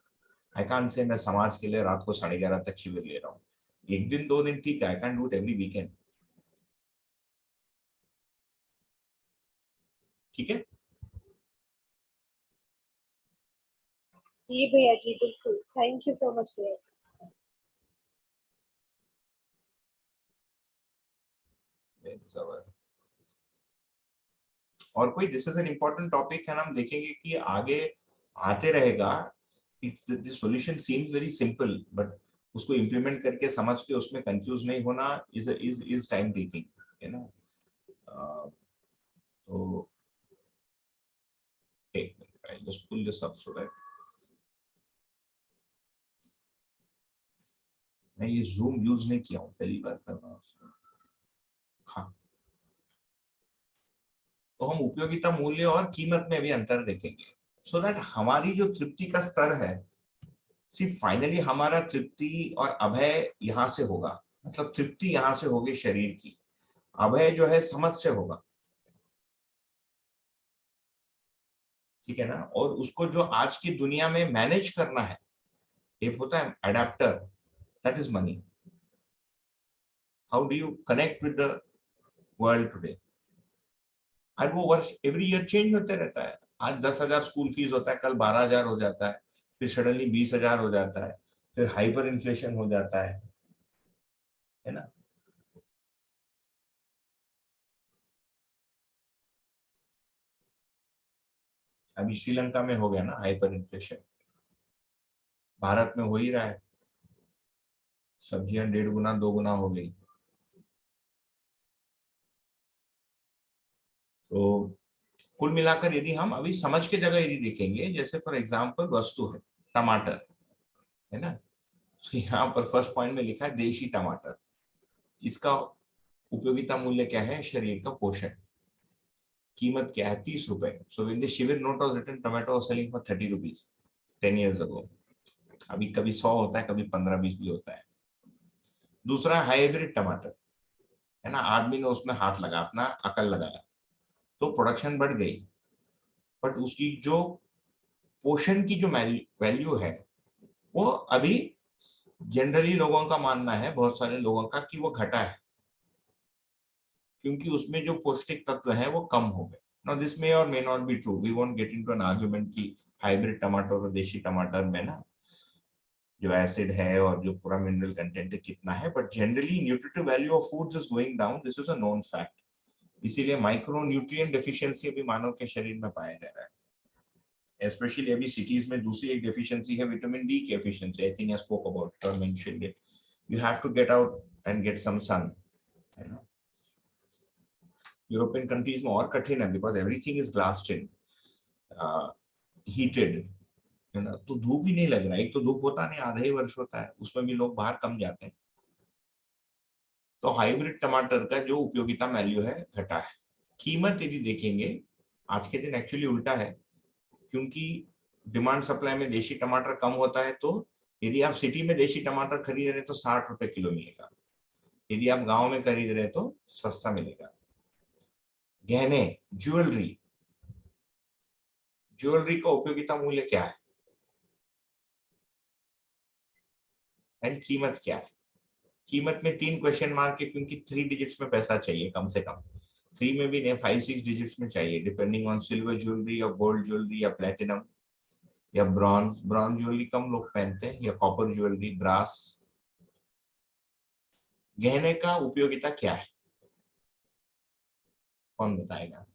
S1: आई कांट से मैं समाज के लिए रात को 11:30 तक शिविर ले रहा हूँ, एक दिन 2 दिन ठीक है, I can do it every weekend, ठीक है?
S4: जी भैया जी, बिल्कुल, थैंक यू सो मच भैया जी।
S1: और कोई, this is an important topic है ना, हम देखेंगे कि आगे आते रहेगा। It's the solution seems very simple, but उसको इम्प्लीमेंट करके समझ के उसमें कंफ्यूज नहीं होना इज टाइम टेकिंग, है ना? तो एक minute, I just pull this up so that मैं ये जूम यूज नहीं किया हूँ, पहली बार कर रहा हूँ। हाँ, तो हम उपयोगिता मूल्य और कीमत में भी अंतर देखेंगे, सो दैट हमारी जो तृप्ति का स्तर है, सिर्फ फाइनली हमारा तृप्ति और अभय यहाँ से होगा, मतलब तृप्ति यहाँ से होगी शरीर की, अभय जो है समझ से होगा, ठीक है ना? और उसको जो आज की दुनिया में मैनेज करना है, एक होता है adapter, that is money. How do you connect with the world today? और वो वर्ष एवरी ईयर चेंज होते रहता है। आज 10,000 स्कूल फीस होता है, कल 12,000 हो जाता है, फिर सडनली 20,000 हो जाता है, फिर हाइपर इन्फ्लेशन हो जाता है ना? अभी श्रीलंका में हो गया ना हाइपर इन्फ्लेशन, भारत में हो ही रहा है, सब्जियां 1.5 गुना 2 गुना हो गई। तो कुल मिलाकर यदि हम अभी समझ के जगह यदि देखेंगे, जैसे फॉर एग्जांपल वस्तु है टमाटर, है ना? तो यहाँ पर फर्स्ट पॉइंट में लिखा है देशी टमाटर, इसका उपयोगिता मूल्य क्या है? शरीर का पोषण। कीमत क्या है? 30 रुपए। सो इन द शिविर note was written tomato was selling for 30 rupees 10 years ago। अभी कभी 100 होता है, कभी 15-20 भी होता है। दूसरा हाइब्रिड टमाटर, है ना? आदमी ने उसमें हाथ लगा, अपना अकल लगाया, तो प्रोडक्शन बढ़ गई, बट उसकी जो पोषण की जो वैल्यू है, वो अभी जनरली लोगों का मानना है, बहुत सारे लोगों का, कि वो घटा है, क्योंकि उसमें जो पौष्टिक तत्व है वो कम हो गए। नाउ दिस मे और may not be true, we won't get into an argument कि हाइब्रिड टमाटर और देशी टमाटर में ना जो एसिड है और जो पूरा मिनरल कंटेंट है कितना है, but generally nutritive value of foods is going down, this is a known fact. इसीलिए माइक्रो न्यूट्रिएंट डेफिशिएंसी अभी मानव के शरीर में पाया जा रहा है। स्पेशली अभी सिटीज में दूसरी एक डेफिशिएंसी है विटामिन डी की efficiency, I think I spoke about और mentioned it. You have to get out and get some sun, है ना? यूरोपियन कंट्रीज में और कठिन है, because everything is glassed in, heated, है ना? तो धूप ही नहीं लग रहा है, एक तो धूप होता नहीं, आधा ही वर्ष होता है, उसमें भी लोग बाहर कम जाते हैं। तो हाइब्रिड टमाटर का जो उपयोगिता वैल्यू है घटा है। कीमत यदि देखेंगे आज के दिन एक्चुअली उल्टा है, क्योंकि डिमांड सप्लाई में देशी टमाटर कम होता है, तो यदि आप सिटी में देशी टमाटर खरीद रहे हैं तो 60 रुपए किलो मिलेगा, यदि आप गांव में खरीद रहे हैं तो सस्ता मिलेगा। गहने, ज्वेलरी, ज्वेलरी का उपयोगिता मूल्य क्या है एंड कीमत क्या है? कीमत में 3 क्वेश्चन मार्क है, क्योंकि 3 डिजिट्स में पैसा चाहिए कम से कम, 3 में भी नहीं 5-6 डिजिट्स में चाहिए, डिपेंडिंग ऑन सिल्वर ज्वेलरी या गोल्ड ज्वेलरी या प्लेटिनम या ब्रॉन्ज। ब्रॉन्ज ज्वेलरी कम लोग पहनते हैं, या कॉपर ज्वेलरी, ब्रास। गहने का उपयोगिता क्या है, कौन बताएगा?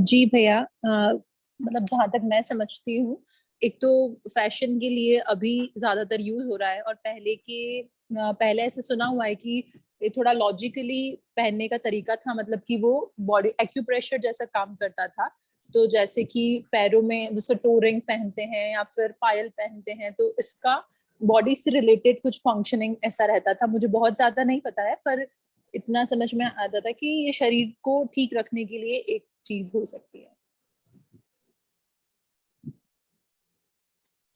S5: जी भैया, मतलब जहाँ तक मैं समझती हूँ, एक तो फैशन के लिए अभी ज्यादातर यूज हो रहा है, और पहले ऐसे सुना हुआ है कि ये थोड़ा लॉजिकली पहनने का तरीका था, मतलब कि वो बॉडी एक्यूप्रेशर जैसा काम करता था। तो जैसे कि पैरों में जैसे टो रिंग पहनते हैं या फिर पायल पहनते हैं, तो इसका बॉडी से रिलेटेड कुछ फंक्शनिंग ऐसा रहता था। मुझे बहुत ज्यादा नहीं पता है, पर इतना समझ में आता था कि ये शरीर को ठीक रखने के लिए एक चीज हो सकती है।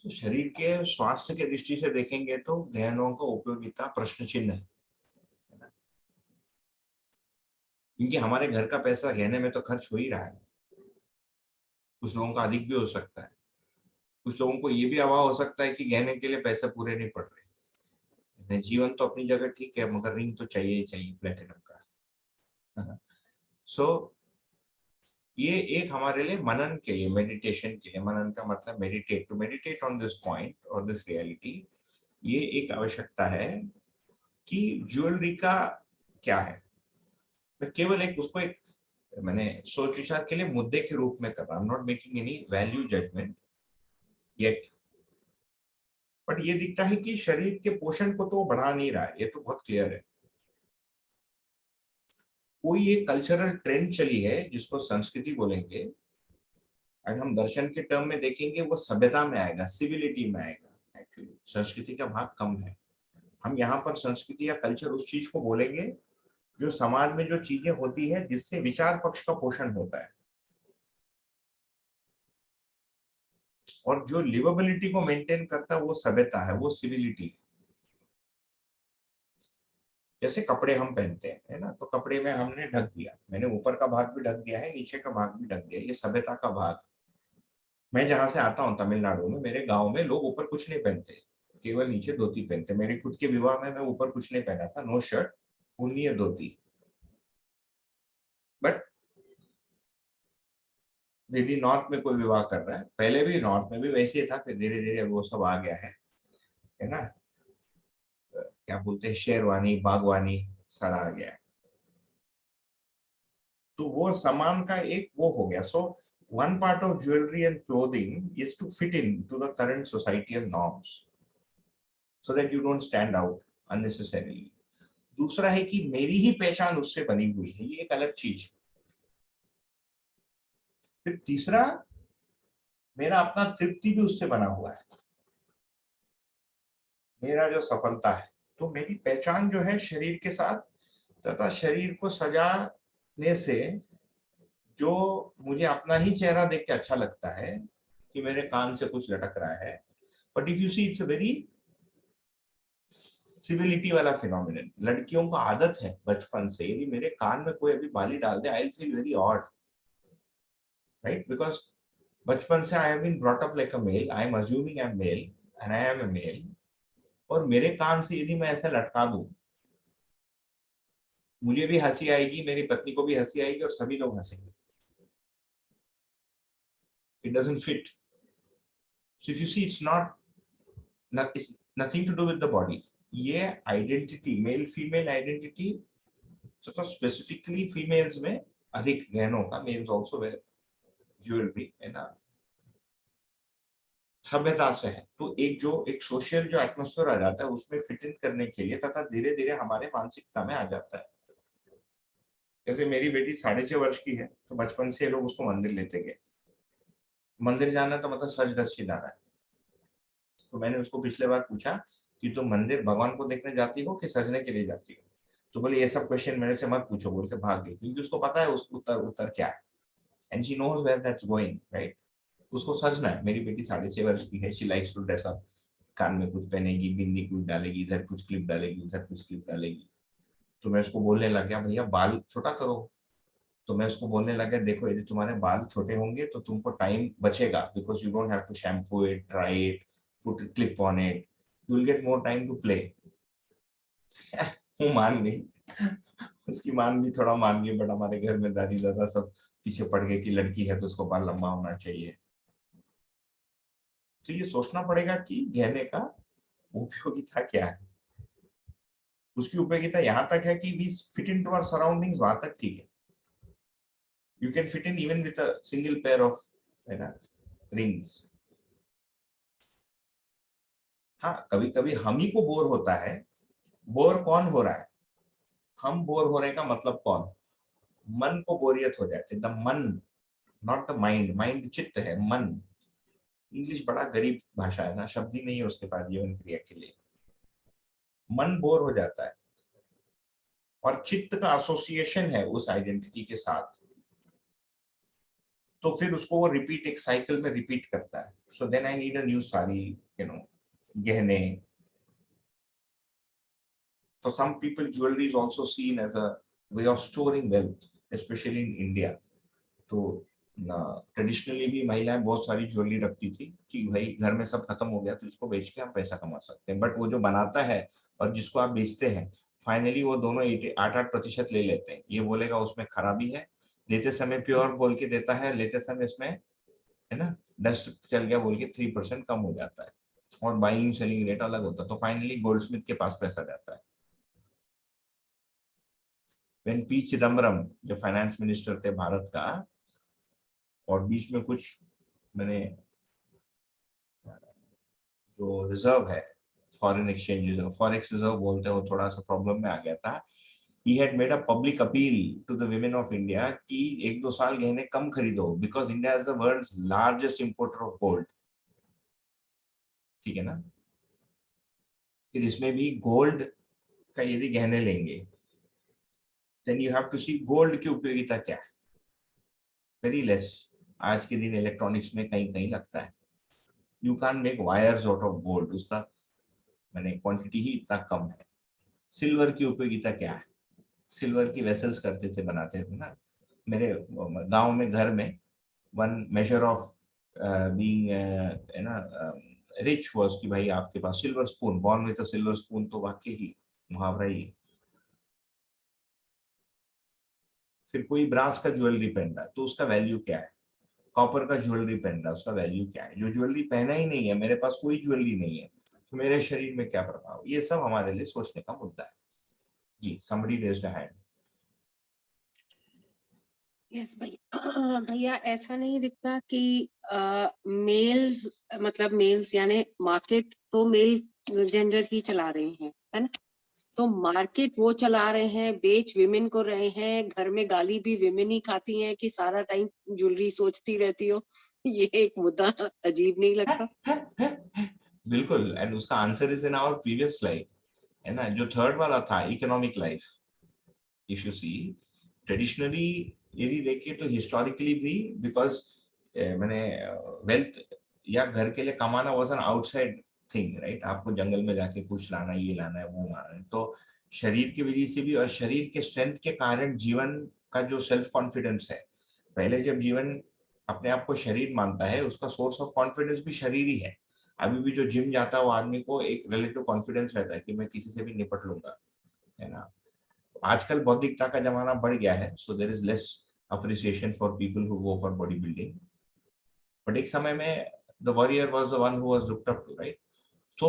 S1: तो शरीर के स्वास्थ्य के दृष्टि से देखेंगे तो गहनों का उपयोगिता प्रश्न चिन्ह है ना? क्योंकि हमारे घर का पैसा गहने में तो खर्च हो ही रहा है, कुछ लोगों का अधिक भी हो सकता है, कुछ लोगों को ये भी अभाव हो सकता है कि गहने के लिए पैसे पूरे नहीं पड़ रहे। जीवन तो अपनी जगह ठीक है, मगर रिंग तो चाहिए ही चाहिए प्लेटिनम का। सो ये एक हमारे लिए मनन के लिए, मेडिटेशन के लिए, मनन का मतलब meditate, to meditate on this point और दिस रियलिटी, ये एक आवश्यकता है कि ज्वेलरी का क्या है। मैं केवल एक उसको एक मैंने सोच विचार के लिए मुद्दे के रूप में कर रहा, I am not making any value judgement yet, but ये दिखता है कि शरीर के पोषण को तो बढ़ा नहीं रहा है, ये तो बहुत क्लियर है। कोई एक कल्चरल ट्रेंड चली है जिसको संस्कृति बोलेंगे, और हम दर्शन के टर्म में देखेंगे वो सभ्यता में आएगा, सिविलिटी में आएगा। एक्चुअली संस्कृति का भाग कम है। हम यहाँ पर संस्कृति या कल्चर उस चीज को बोलेंगे जो समाज में जो चीजें होती है जिससे विचार पक्ष का पोषण होता है, और जो लिवेबिलिटी को मेंटेन करता है वो सभ्यता है, वो सिविलिटी है। जैसे कपड़े हम पहनते हैं, है ना, तो कपड़े में हमने ढक दिया, मैंने ऊपर का भाग भी ढक दिया है, नीचे का भाग भी ढक दिया, ये सभ्यता का भाग। मैं जहां से आता हूँ तमिलनाडु में, मेरे गांव में लोग ऊपर कुछ नहीं पहनते, केवल नीचे धोती पहनते। मेरे खुद के विवाह में मैं ऊपर कुछ नहीं पहना था, no shirt, only dhoti. But यदि नॉर्थ में कोई विवाह कर रहा है, पहले भी नॉर्थ में भी वैसे ही था, फिर धीरे धीरे वो सब आ गया है ना, क्या बोलते हैं, शेरवानी, बागवानी सारा आ गया है, तो वो सामान का एक वो हो गया। सो one part of jewelry and clothing is to fit into the current societal norms so that you don't stand out unnecessarily. दूसरा है कि मेरी ही पहचान उससे बनी हुई है, ये एक अलग चीज। फिर तीसरा, मेरा अपना तृप्ति भी उससे बना हुआ है, मेरा जो सफलता है। तो मेरी पहचान जो है शरीर के साथ, तथा शरीर को सजाने से जो मुझे अपना ही चेहरा देख के अच्छा लगता है कि मेरे कान से कुछ लटक रहा है, but if you see it's a very civility वाला फिनोमिनन। लड़कियों को आदत है बचपन से, यदि मेरे कान में कोई अभी बाली डाल दे, I feel very odd, right, because बचपन से I have been brought up like a male, I am assuming I am male and I am a male, और मेरे कान से यदि मैं ऐसा लटका दूं, मुझे भी हंसी आएगी, मेरी पत्नी को भी हंसी आएगी, और सभी लोग हंसेंगे। It doesn't fit. So if you see, it's it's nothing to do with the body. ये आइडेंटिटी, मेल फीमेल आइडेंटिटी, तो स्पेसिफिकली फीमेल्स में अधिक गहनों का, मेल्स आल्सो वेयर ज्वेलरी, है ना, सभ्यता से है। तो एक सोशल जो एटमॉस्फेयर आ जाता है उसमें फिट इन करने के लिए, तथा धीरे धीरे हमारे मानसिकता में आ जाता है। जैसे मेरी बेटी 6.5 वर्ष की है, तो बचपन से ये लोग उसको मंदिर लेते गए। मंदिर जाना तो मतलब सच धज के जाना है। तो मैंने उसको पिछले बार पूछा कि तुम मंदिर भगवान को देखने जाती हो कि सजने के लिए जाती हो? तो बोले ये सब क्वेश्चन मेरे से मत पूछो, बोल के भाग गई, क्योंकि उसको पता है उसको उत्तर उत्तर क्या है। And she knows where that's going, right. उसको सजना है। मेरी बेटी 6.5 वर्ष की है, she likes to dress up, कान में कुछ पहनेगी, बिंदी कुछ डालेगी, इधर कुछ क्लिप डालेगी, उधर कुछ क्लिप डालेगी। तो मैं उसको बोलने लग गया, भैया बाल छोटा करो। तो मैं उसको बोलने लगा, देखो यदि तुम्हारे बाल छोटे होंगे तो तुमको टाइम बचेगा, because you don't have to shampoo it, dry it, put clip on it, you will get more time to play. वो मान गई। उसकी मान भी थोड़ा मान गई, बट हमारे घर में दादी दादा सब पीछे पड़ गए कि लड़की है तो उसको बाल लंबा होना चाहिए। तो ये सोचना पड़ेगा कि गहने का उपयोगिता क्या है। उसकी उपयोगिता यहाँ तक है कि we fit into our surroundings, वहां तक ठीक है। You can fit in even with a single pair of rings. हाँ, कभी कभी हम ही को बोर होता है। बोर कौन हो रहा है? हम बोर हो रहे का मतलब कौन? मन को बोरियत हो जाती है। द मन, नॉट द माइंड। माइंड चित्त है, मन। इंग्लिश बड़ा गरीब भाषा है ना, शब्द ही नहीं है उसके पास जीवन क्रिया के लिए। मन बोर हो जाता है और चित्त का एसोसिएशन है उस आइडेंटिटी के साथ, तो फिर उसको वो रिपीट, एक साइकिल में रिपीट करता है। So then I need a new sari, गहने। For some people, jewelry is also seen as a way of storing wealth, especially in India. तो ट्रेडिशनली भी महिलाएं बहुत सारी ज्वेलरी रखती थी कि भाई घर में सब खत्म हो गया तो इसको बेच के हम पैसा कमा सकते हैं। बट वो जो बनाता है और जिसको आप बेचते हैं, फाइनली वो दोनों 8-8% ले लेते हैं। ये बोलेगा उसमें खराबी है, देते समय प्योर बोल के देता है, लेते समय इसमें है ना डस्ट चल गया बोल के 3% कम हो जाता है, और बाइंग सेलिंग रेट अलग होता है। तो फाइनली गोल्डस्मिथ के पास पैसा जाता है। व्हेन पी चिदम्बरम जो फाइनेंस मिनिस्टर थे भारत का, और बीच में कुछ मैंने जो रिजर्व है, फॉरेन एक्सचेंज फॉरेक्स रिजर्व बोलते हैं, वो थोड़ा सा प्रॉब्लम में आ गया था। He had made a public appeal to the women of India कि 1-2 साल गहने कम खरीदो, because India is the world's largest importer of gold। ठीक है ना। फिर इसमें भी गोल्ड का यदि गहने लेंगे, then you have to see gold की उपयोगिता क्या है। Very less. आज के दिन इलेक्ट्रॉनिक्स में कहीं कहीं लगता है। You can make wires out of gold, उसका मैंने क्वांटिटी ही इतना कम है। सिल्वर की उपयोगिता क्या है? सिल्वर की वेसल्स करते थे, बनाते थे ना। मेरे गांव में घर में वन मेजर ऑफ बीइंग है ना रिच वाज कि भाई आपके पास silver spoon, born with a silver spoon, तो वाकई ही मुहावरा ही। फिर कोई ब्रास का ज्वेलरी पहन रहा है तो उसका वैल्यू क्या है? कॉपर का ज्वेलरी पहन रहा है, उसका वैल्यू क्या है? जो ज्वेलरी पहना ही नहीं है, मेरे पास कोई ज्वेलरी नहीं है, तो मेरे शरीर में क्या प्रभाव? ये सब हमारे लिए सोचने का मुद्दा है। जी, somebody raised a hand.
S6: Yes भैया। भैया ऐसा नहीं दिखता कि मेल्स, मतलब मेल्स यानी मार्केट तो मेल जेंडर ही चला रहे हैं, है ना। तो मार्केट वो चला रहे हैं, बेच विमेन को रहे हैं, घर में गाली भी विमेन ही खाती हैं कि सारा टाइम ज्वेलरी सोचती रहती हो। ये एक मुद्दा अजीब नहीं लगता?
S1: बिल्कुल। एंड उसका answer is in our previous slide, है ना। जो थर्ड वाला था, economic life. If you see traditionally यदि देखिए तो हिस्टोरिकली भी, बिकॉज मैंने वेल्थ या घर के लिए कमाना was an outside thing, right. आपको जंगल में जाके कुछ लाना, ये लाना है, वो लाना है, तो शरीर की वजह से भी और शरीर के स्ट्रेंथ के कारण जीवन का जो सेल्फ कॉन्फिडेंस है, पहले जब जीवन अपने आप को शरीर मानता है, उसका सोर्स ऑफ कॉन्फिडेंस भी शरीर ही है। अभी भी जो जिम जाता है वो आदमी को एक रिलेटिव कॉन्फिडेंस रहता है कि मैं किसी से भी निपट लूंगा, है ना। आजकल बौद्धिकता का जमाना बढ़ गया है, so there is less appreciation for people who go for body building. But एक समय में the warrior was the one who was looked up to, right. So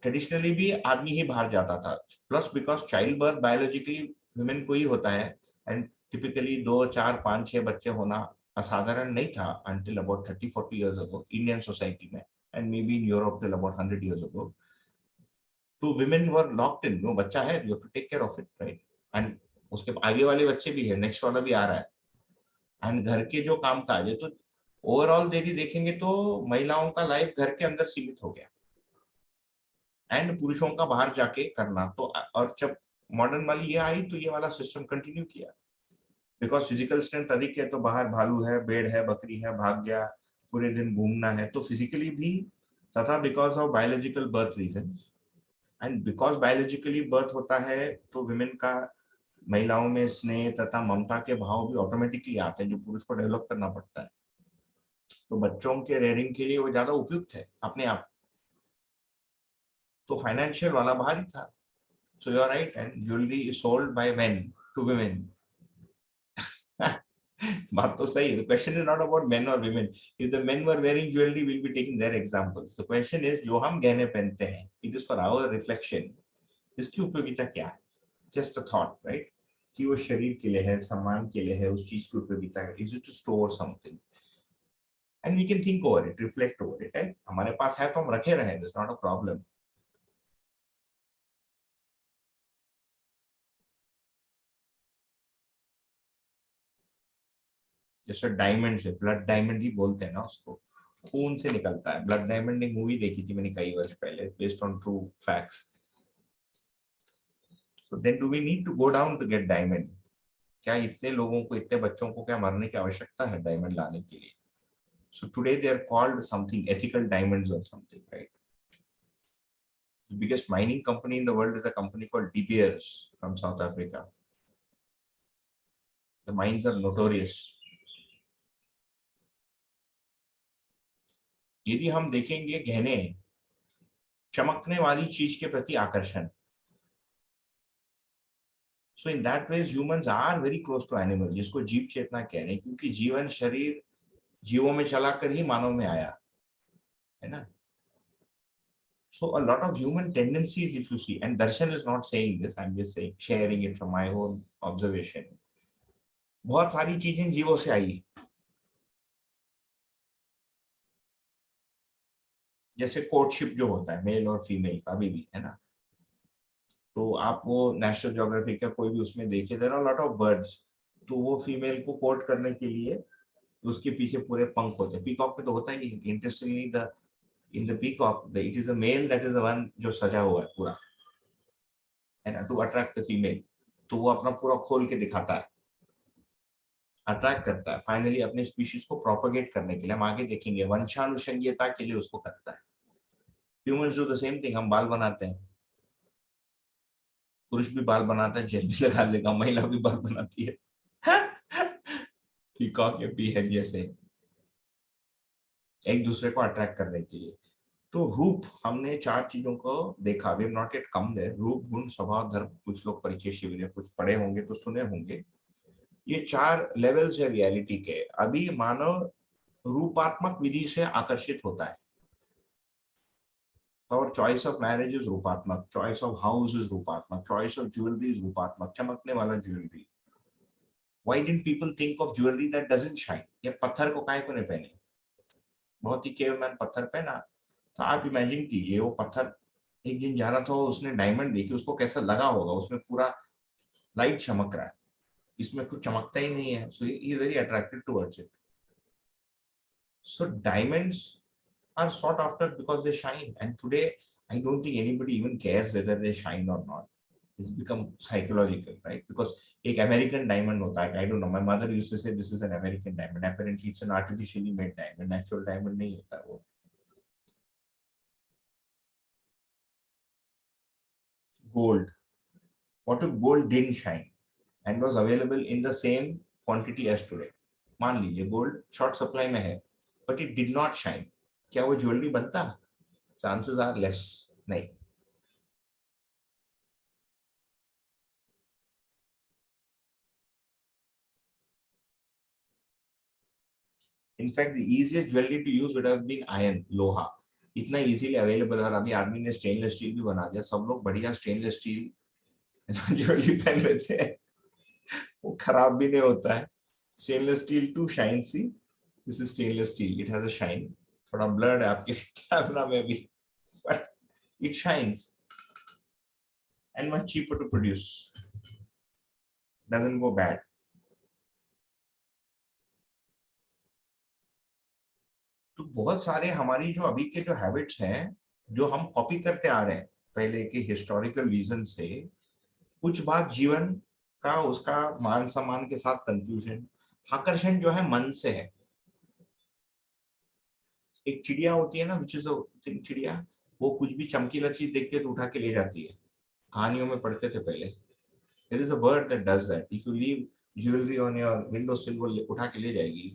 S1: traditionally भी आदमी ही बाहर जाता था, plus because child birth biologically women को ही होता है, एंड टिपिकली 2, 4, 5, 6 बच्चे होना असाधारण नहीं था until about 30-40 years ago Indian society में, and maybe in Europe till about 100 years ago. So women were locked in, no बच्चा है, you have to take care of it, right? And उसके आगे वाले बच्चे भी है, नेक्स्ट वाला भी आ रहा है, एंड घर के जो काम काज है, तो ओवरऑल यदि देखेंगे तो महिलाओं का लाइफ घर के अंदर सीमित हो गया एंड पुरुषों का बाहर जाके करना। तो और जब मॉडर्न वाली ये आई तो ये वाला सिस्टम कंटिन्यू किया, बिकॉज फिजिकल स्ट्रेंथ अधिक है, तो बाहर भालू है, बेड़ है, बकरी है, भाग गया, पूरे दिन घूमना है, तो फिजिकली भी, तथा because of biological birth reasons, and because biologically birth होता है तो विमेन का महिलाओं में स्नेह तथा ममता के भाव भी ऑटोमेटिकली आते हैं, जो पुरुष को डेवलप करना पड़ता है। तो बच्चों के रेयरिंग के लिए वो ज्यादा उपयुक्त है अपने आप। तो फाइनेंशियल वाला भारी था। So you are right, and jewellery is sold by men to women. बात तो सही है। The question is not about men or women. If the men were wearing jewelry, we'll be taking their examples. The question is, जो हम गहने पहनते हैं, it is for our reflection. इसकी उपयोगिता क्या है? Just a thought, right? कि वो शरीर के लिए है, सम्मान के लिए है, उस चीज की उपयोगिता है. Is it to store something? And we can think over it, reflect over it. है हमारे पास है तो हम रखे रहे. That's not a problem. जैसे डायमंड से, ब्लड डायमंड ही बोलते हैं ना उसको, खून से निकलता है। ब्लड डायमंड एक मूवी देखी थी मैंने कई वर्ष पहले, based on true facts. So then do we need to go down to get diamond? क्या इतने लोगों को, इतने बच्चों को क्या मरने की आवश्यकता है डायमंड लाने के लिए? So today they are called something ethical diamonds और something, right? The biggest mining company in the world is a company called De Beers from South Africa. The mines are notorious. यदि हम देखेंगे गहने, चमकने वाली चीज के प्रति आकर्षण, so in that ways humans are very close to animal, जिसको जीव चेतना कह रहे हैं, क्योंकि जीवन शरीर जीवों में चलाकर ही मानव में आया है ना। So a lot of human tendencies, if you see, and Darshan is not saying this, I'm just saying, sharing it from my own observation. बहुत सारी चीजें जीवों से आई, जैसे कोर्टशिप जो होता है मेल और फीमेल का अभी भी है ना। तो आप वो नेशनल ज्योग्राफी का कोई भी उसमें देखिए, there are lot of birds, तो वो फीमेल को कोर्ट करने के लिए उसके पीछे पूरे पंख होते हैं। पीकॉक में तो होता ही, interestingly the in the peacock, it is a male that is the one जो सजा हुआ है पूरा, है ना, to attract the female. तो वो अपना पूरा खोल के दिखाता है, अट्रैक्ट करता है, फाइनली अपने स्पीशीज को प्रोपेगेट करने के लिए। हम आगे देखेंगे वंशानुषंगीयता के लिए उसको करता है। Humans do the same thing, हम बाल बनाते हैं, पुरुष भी बाल बनाता है, जेल भी लगा देगा, महिला भी बाल बनाती है पीकॉक या पीहेन जैसे, एक दूसरे को अट्रैक्ट करने के लिए। तो रूप, हमने 4 चीजों को देखा, we have not yet come there. रूप, गुण, स्वभाव, धर्म, कुछ लोग परिचय शिविर कुछ पढ़े होंगे तो सुने होंगे। ये 4 लेवल्स है रियलिटी के। अभी मानव रूपात्मक विधि से आकर्षित होता है। और चॉइस ऑफ मैरिज इज रूपात्मक, चॉइस ऑफ हाउस इज रूपात्मक, चॉइस ऑफ ज्वेलरी इज रूपात्मक, चमकने वाला jewellery. Why didn't people think of jewellery that doesn't shine? ये पत्थर को काहे को नहीं पहने? बहुत ही केवलमैन पत्थर पहना। तो आप इमेजिन कीजिए, वो पत्थर एक दिन जा रहा था, उसने डायमंड देखी, उसको कैसा लगा होगा, उसमें पूरा लाइट चमक रहा है, इसमें कुछ चमकता ही नहीं है। So he is very attracted towards it. So diamonds are sought after because they shine, and today I don't think anybody even cares whether they shine or not. It's become psychological, right? Because एक American diamond होता है, I don't know, my mother used to say this is an American diamond. Apparently it's an artificially made diamond, natural diamond नहीं होता वो। Gold, what if gold didn't shine and was available in the same quantity as today? मान लीजिए gold short supply में है, but it did not shine, क्या वो jewellery बनता? चांसेस आर लेस, नहीं। In fact the easiest jewellery to use would have been iron, लोहा। इतना इजीली अवेलेबल, और अभी आदमी ने स्टेनलेस स्टील भी बना दिया। सब लोग बढ़िया स्टेनलेस स्टील ज्वेलरी पहन लेते हैं, वो खराब भी नहीं होता है। Stainless steel to shine, see this is stainless steel, it has a shine. थोड़ा ब्लड है आपके कैमरा में भी, but it shines and much cheaper to produce. doesn't go bad. तो बहुत सारे हमारी जो अभी के जो हैबिट्स हैं जो हम कॉपी करते आ रहे हैं पहले के हिस्टोरिकल रीजन से, कुछ बात जीवन का उसका मान सम्मान के साथ कंफ्यूजन, आकर्षण जो है मन से है। एक चिड़िया होती है ना, विच इज चिड़िया, वो कुछ भी चमकीला चीज देख के तो उठा के ले जाती है। कहानियों में पढ़ते थे पहले, there is a bird that does that, if you leave jewellery on your window sill वो उठा के ले जाएगी।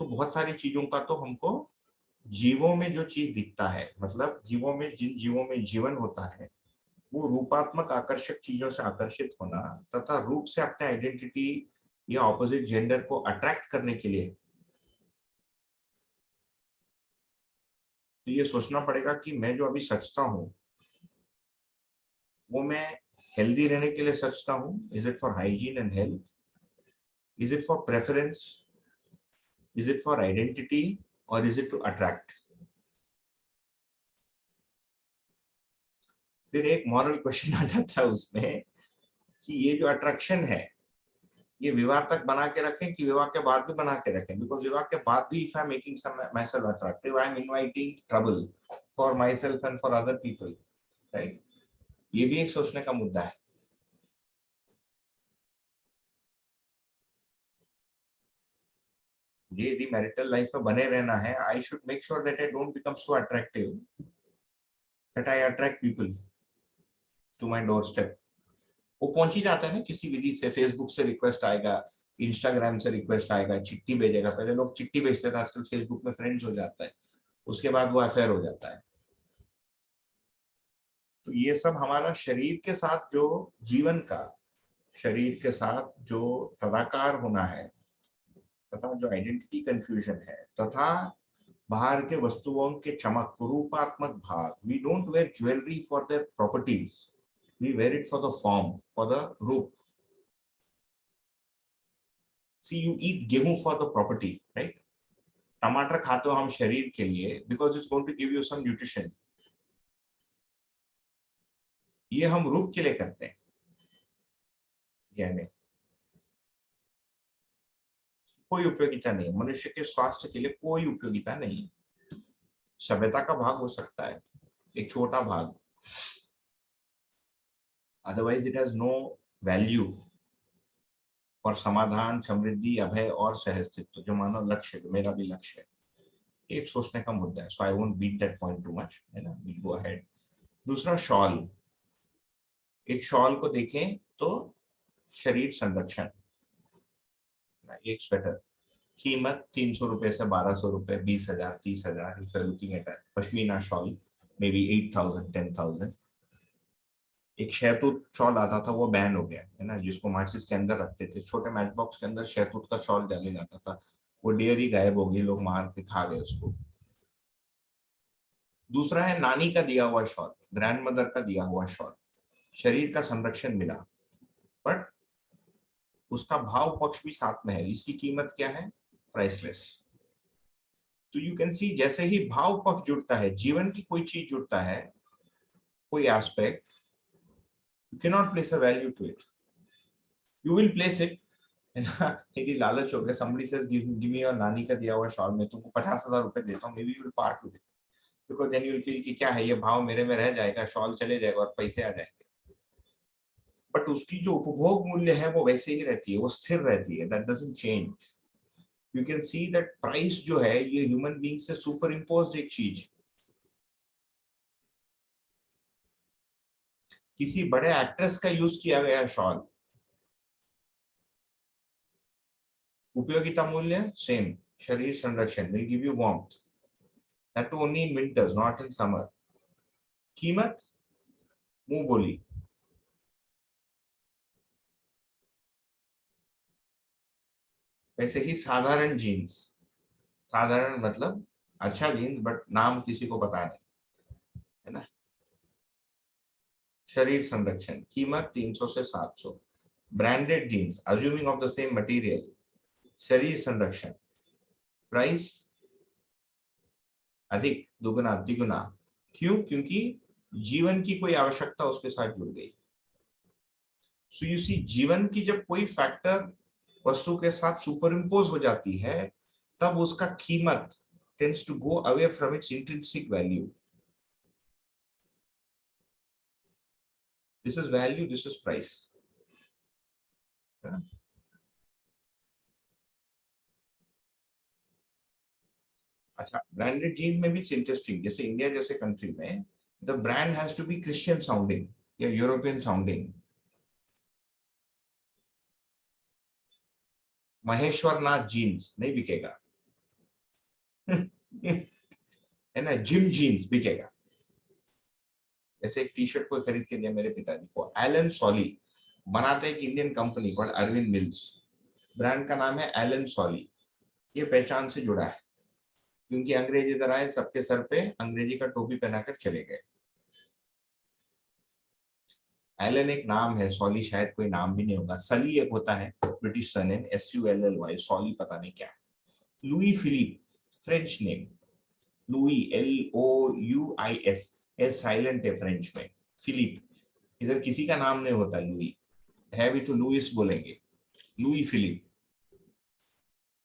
S1: तो बहुत सारी चीजों का तो हमको जीवों में जो चीज दिखता है, मतलब जीवों में, जिन जीवों में जीवन होता है, वो रूपात्मक आकर्षक चीजों से आकर्षित होना तथा रूप से अपने आइडेंटिटी या ऑपोजिट जेंडर को अट्रैक्ट करने के लिए, तो ये सोचना पड़ेगा कि मैं जो अभी सचता हूं वो मैं हेल्दी रहने के लिए सचता हूं, is it for hygiene and health, is it for preference, is it for identity, और इज इट टू अट्रैक्ट। फिर एक मॉरल क्वेश्चन आ जाता है उसमें कि ये जो अट्रैक्शन है ये विवाह तक बना के रखें कि विवाह के बाद भी बना के रखें, बिकॉज विवाह के बाद भी if I am making my self attractive, I am inviting trouble for my self and for other people, right. ये भी एक सोचने का मुद्दा है। ये यदि मैरिटल लाइफ में बने रहना है, I should make sure that I don't become so attractive that I attract people to my door step. वो पहुंच ही जाता है ना किसी विधि से, फेसबुक से रिक्वेस्ट आएगा, इंस्टाग्राम से रिक्वेस्ट आएगा, चिट्ठी भेजेगा। पहले लोग चिट्ठी भेजते थे, आजकल फेसबुक में फ्रेंड्स हो जाता है, उसके बाद वो अफेयर हो जाता है। तो ये सब हमारा शरीर के साथ जो जीवन का, शरीर के साथ जो तदाकार होना है तथा जो आइडेंटिटी कंफ्यूजन है तथा बाहर के वस्तुओं के चमक, रूपात्मक भाग। We don't wear jewellery for their properties, we wear it for the form, for the roop. See, you eat गेहूं for the property, right? टमाटर खाते हो हम शरीर के लिए, because it's going to give you some nutrition. ये हम रूप के लिए करते हैं, यानी कोई उपयोगिता नहीं, मनुष्य के स्वास्थ्य के लिए कोई उपयोगिता नहीं। सभ्यता का भाग हो सकता है, एक छोटा भाग, otherwise it has no value और समाधान, समृद्धि, अभय और सहअस्तित्व जो मानव लक्ष्य, जो मेरा भी लक्ष्य है, एक सोचने का मुद्दा है। So I won't beat that point too much, है ना, वी गो अहेड। दूसरा शॉल, एक शॉल को देखें तो शरीर संरक्षण, एक स्वेटर कीमत 300 रुपए से 1200 रुपए, 20,000, 30,000, if you are looking at a pashmina shawl may be 8,000, 10,000। एक शहतूत शॉल आता था, वो बैन हो गया है ना, जिसको माचिस के अंदर रखते थे, छोटे मैच बॉक्स के अंदर शहतूत का शॉल डाले जाता था, वो डेयर ही गायब हो गई, लोग मार के खा गए उसको। दूसरा है नानी का दिया हुआ शॉल, ग्रैंड मदर का दिया हुआ शॉल, शरीर का संरक्षण मिला, बट उसका भाव पक्ष भी साथ में है, इसकी कीमत क्या है, प्राइसलेस। तो यू कैन सी, जैसे ही भाव पक्ष जुड़ता है, जीवन की कोई चीज जुड़ता है, कोई aspect, you cannot place a value to it. You will place it, है ना, यदि लालच हो गया, somebody says give me your नानी का दिया हुआ शॉल, मैं तुमको 50,000 रुपए देता हूँ, maybe you will part with it, because then you will feel कि क्या है ये, भाव मेरे में रह जाएगा, शॉल चले जाएगा और पैसे आ जाएंगे। बट उसकी जो उपभोग मूल्य है वो वैसे ही रहती है, वो स्थिर रहती है, that doesn't change. You can see that price जो है ये ह्यूमन बीइंग से सुपर इम्पोज्ड एक चीज। किसी बड़े एक्ट्रेस का यूज किया गया शॉल, उपयोगिता मूल्य सेम, शरीर संरक्षण, will give you warmth, that too only in winters, not in summer. कीमत मुंह बोली, वैसे ही साधारण जीन्स, साधारण मतलब अच्छा जीन्स बट नाम किसी को पता नहीं, है ना, शरीर संरक्षण, कीमत 300 से 700। Branded jeans, assuming of the same material, शरीर संरक्षण, प्राइस अधिक, दुगुना, तिगुना। क्यों? क्योंकि जीवन की कोई आवश्यकता उसके साथ जुड़ गई। सो यू सी, जीवन की जब कोई फैक्टर वस्तु के साथ सुपर इम्पोज हो जाती है, तब उसका कीमत tends to go away from its intrinsic value. This is value, this is price. अच्छा, ब्रांडेड जीन्स में भी इंटरेस्टिंग, जैसे इंडिया जैसे कंट्री में the brand has to be Christian sounding या European sounding. Maheshwar Nath jeans नहीं बिकेगा है ना, जिम जीन्स बिकेगा। ऐसे एक टी शर्ट को खरीद के दिया मेरे पिताजी को, एलन सॉली, बनाते एक Indian company called Arvind mills, brand का नाम है एलन सॉली। ये पहचान से जुड़ा है, क्योंकि अंग्रेज इधर आए, सबके सर पे अंग्रेजी का टोपी पहनाकर चले गए। एलन एक नाम है, सॉली शायद कोई नाम भी नहीं होगा। सली एक होता है ब्रिटिश सरनेम, SULLY, सॉली पता नहीं क्या है। Louis Philippe French name, Louis LOUIS, S silent है फ्रेंच में। फिलिप, इधर किसी का नाम नहीं होता लुई, है भी तो लुइस बोलेंगे। लुई फिलिप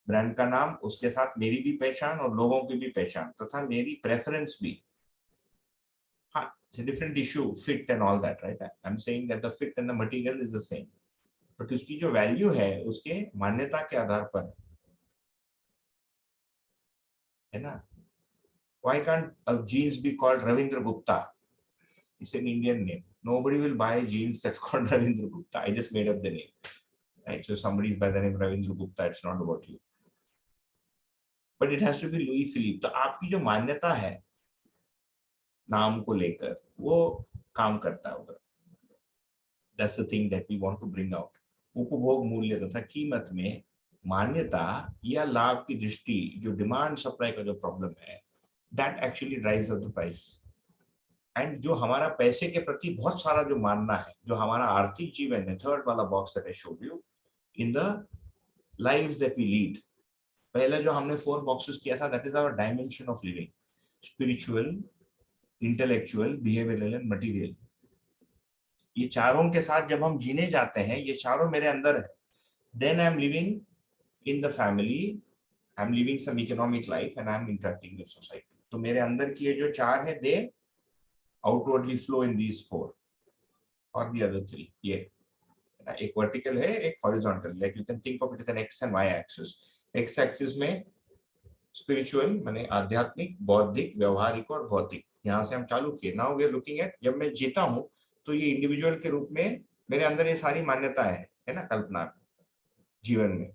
S1: ब्रांड का नाम, उसके साथ मेरी भी पहचान और लोगों की भी पहचान तथा मेरी प्रेफरेंस भी। हाँ, it's a different issue, fit and all that, right? I'm saying that the fit and the material is the same, but उसकी जो वैल्यू है उसके मान्यता के आधार पर है ना। Why can't a jeans be called Ravindra Gupta? It's an Indian name. Nobody will buy jeans that's called Ravindra Gupta. I just made up the name, right? So somebody is by the name Ravindra Gupta, it's not about you. But it has to be Louis Philippe. तो आपकी जो मान्यता है नाम को लेकर, वो काम करता होगा। That's the thing that we want to bring out. उपभोग मूल्य तथा कीमत में मान्यता या लाभ की दृष्टि, जो डिमांड सप्लाई का जो प्रॉब्लम है, that actually drives up the price. And जो हमारा पैसे के प्रति बहुत सारा जो मानना है, जो हमारा आर्थिक जीवन है, थर्ड वाला box that I showed you, in the lives that we lead. पहले जो हमने 4 बॉक्सेस किया था, that is our dimension of living, spiritual, intellectual, behavioural and material. ये चारों के साथ जब हम जीने जाते हैं, ये चारों मेरे अंदर है, then I am living in the family, I am living some economic life and I am interacting with society. तो मेरे अंदर की ये जो 4 है, दे outwardly flow in these 4 or the other 3. ये एक वर्टिकल है, एक horizontal, like you can think of it as an X and Y axis. X axis में स्पिरिचुअल माने आध्यात्मिक, बौद्धिक, व्यवहारिक और भौतिक, यहाँ से हम चालू किए। Now we are looking at, जब मैं जीता हूँ तो ये इंडिविजुअल के रूप में मेरे अंदर ये सारी मान्यताएं है ना, कल्पना जीवन में।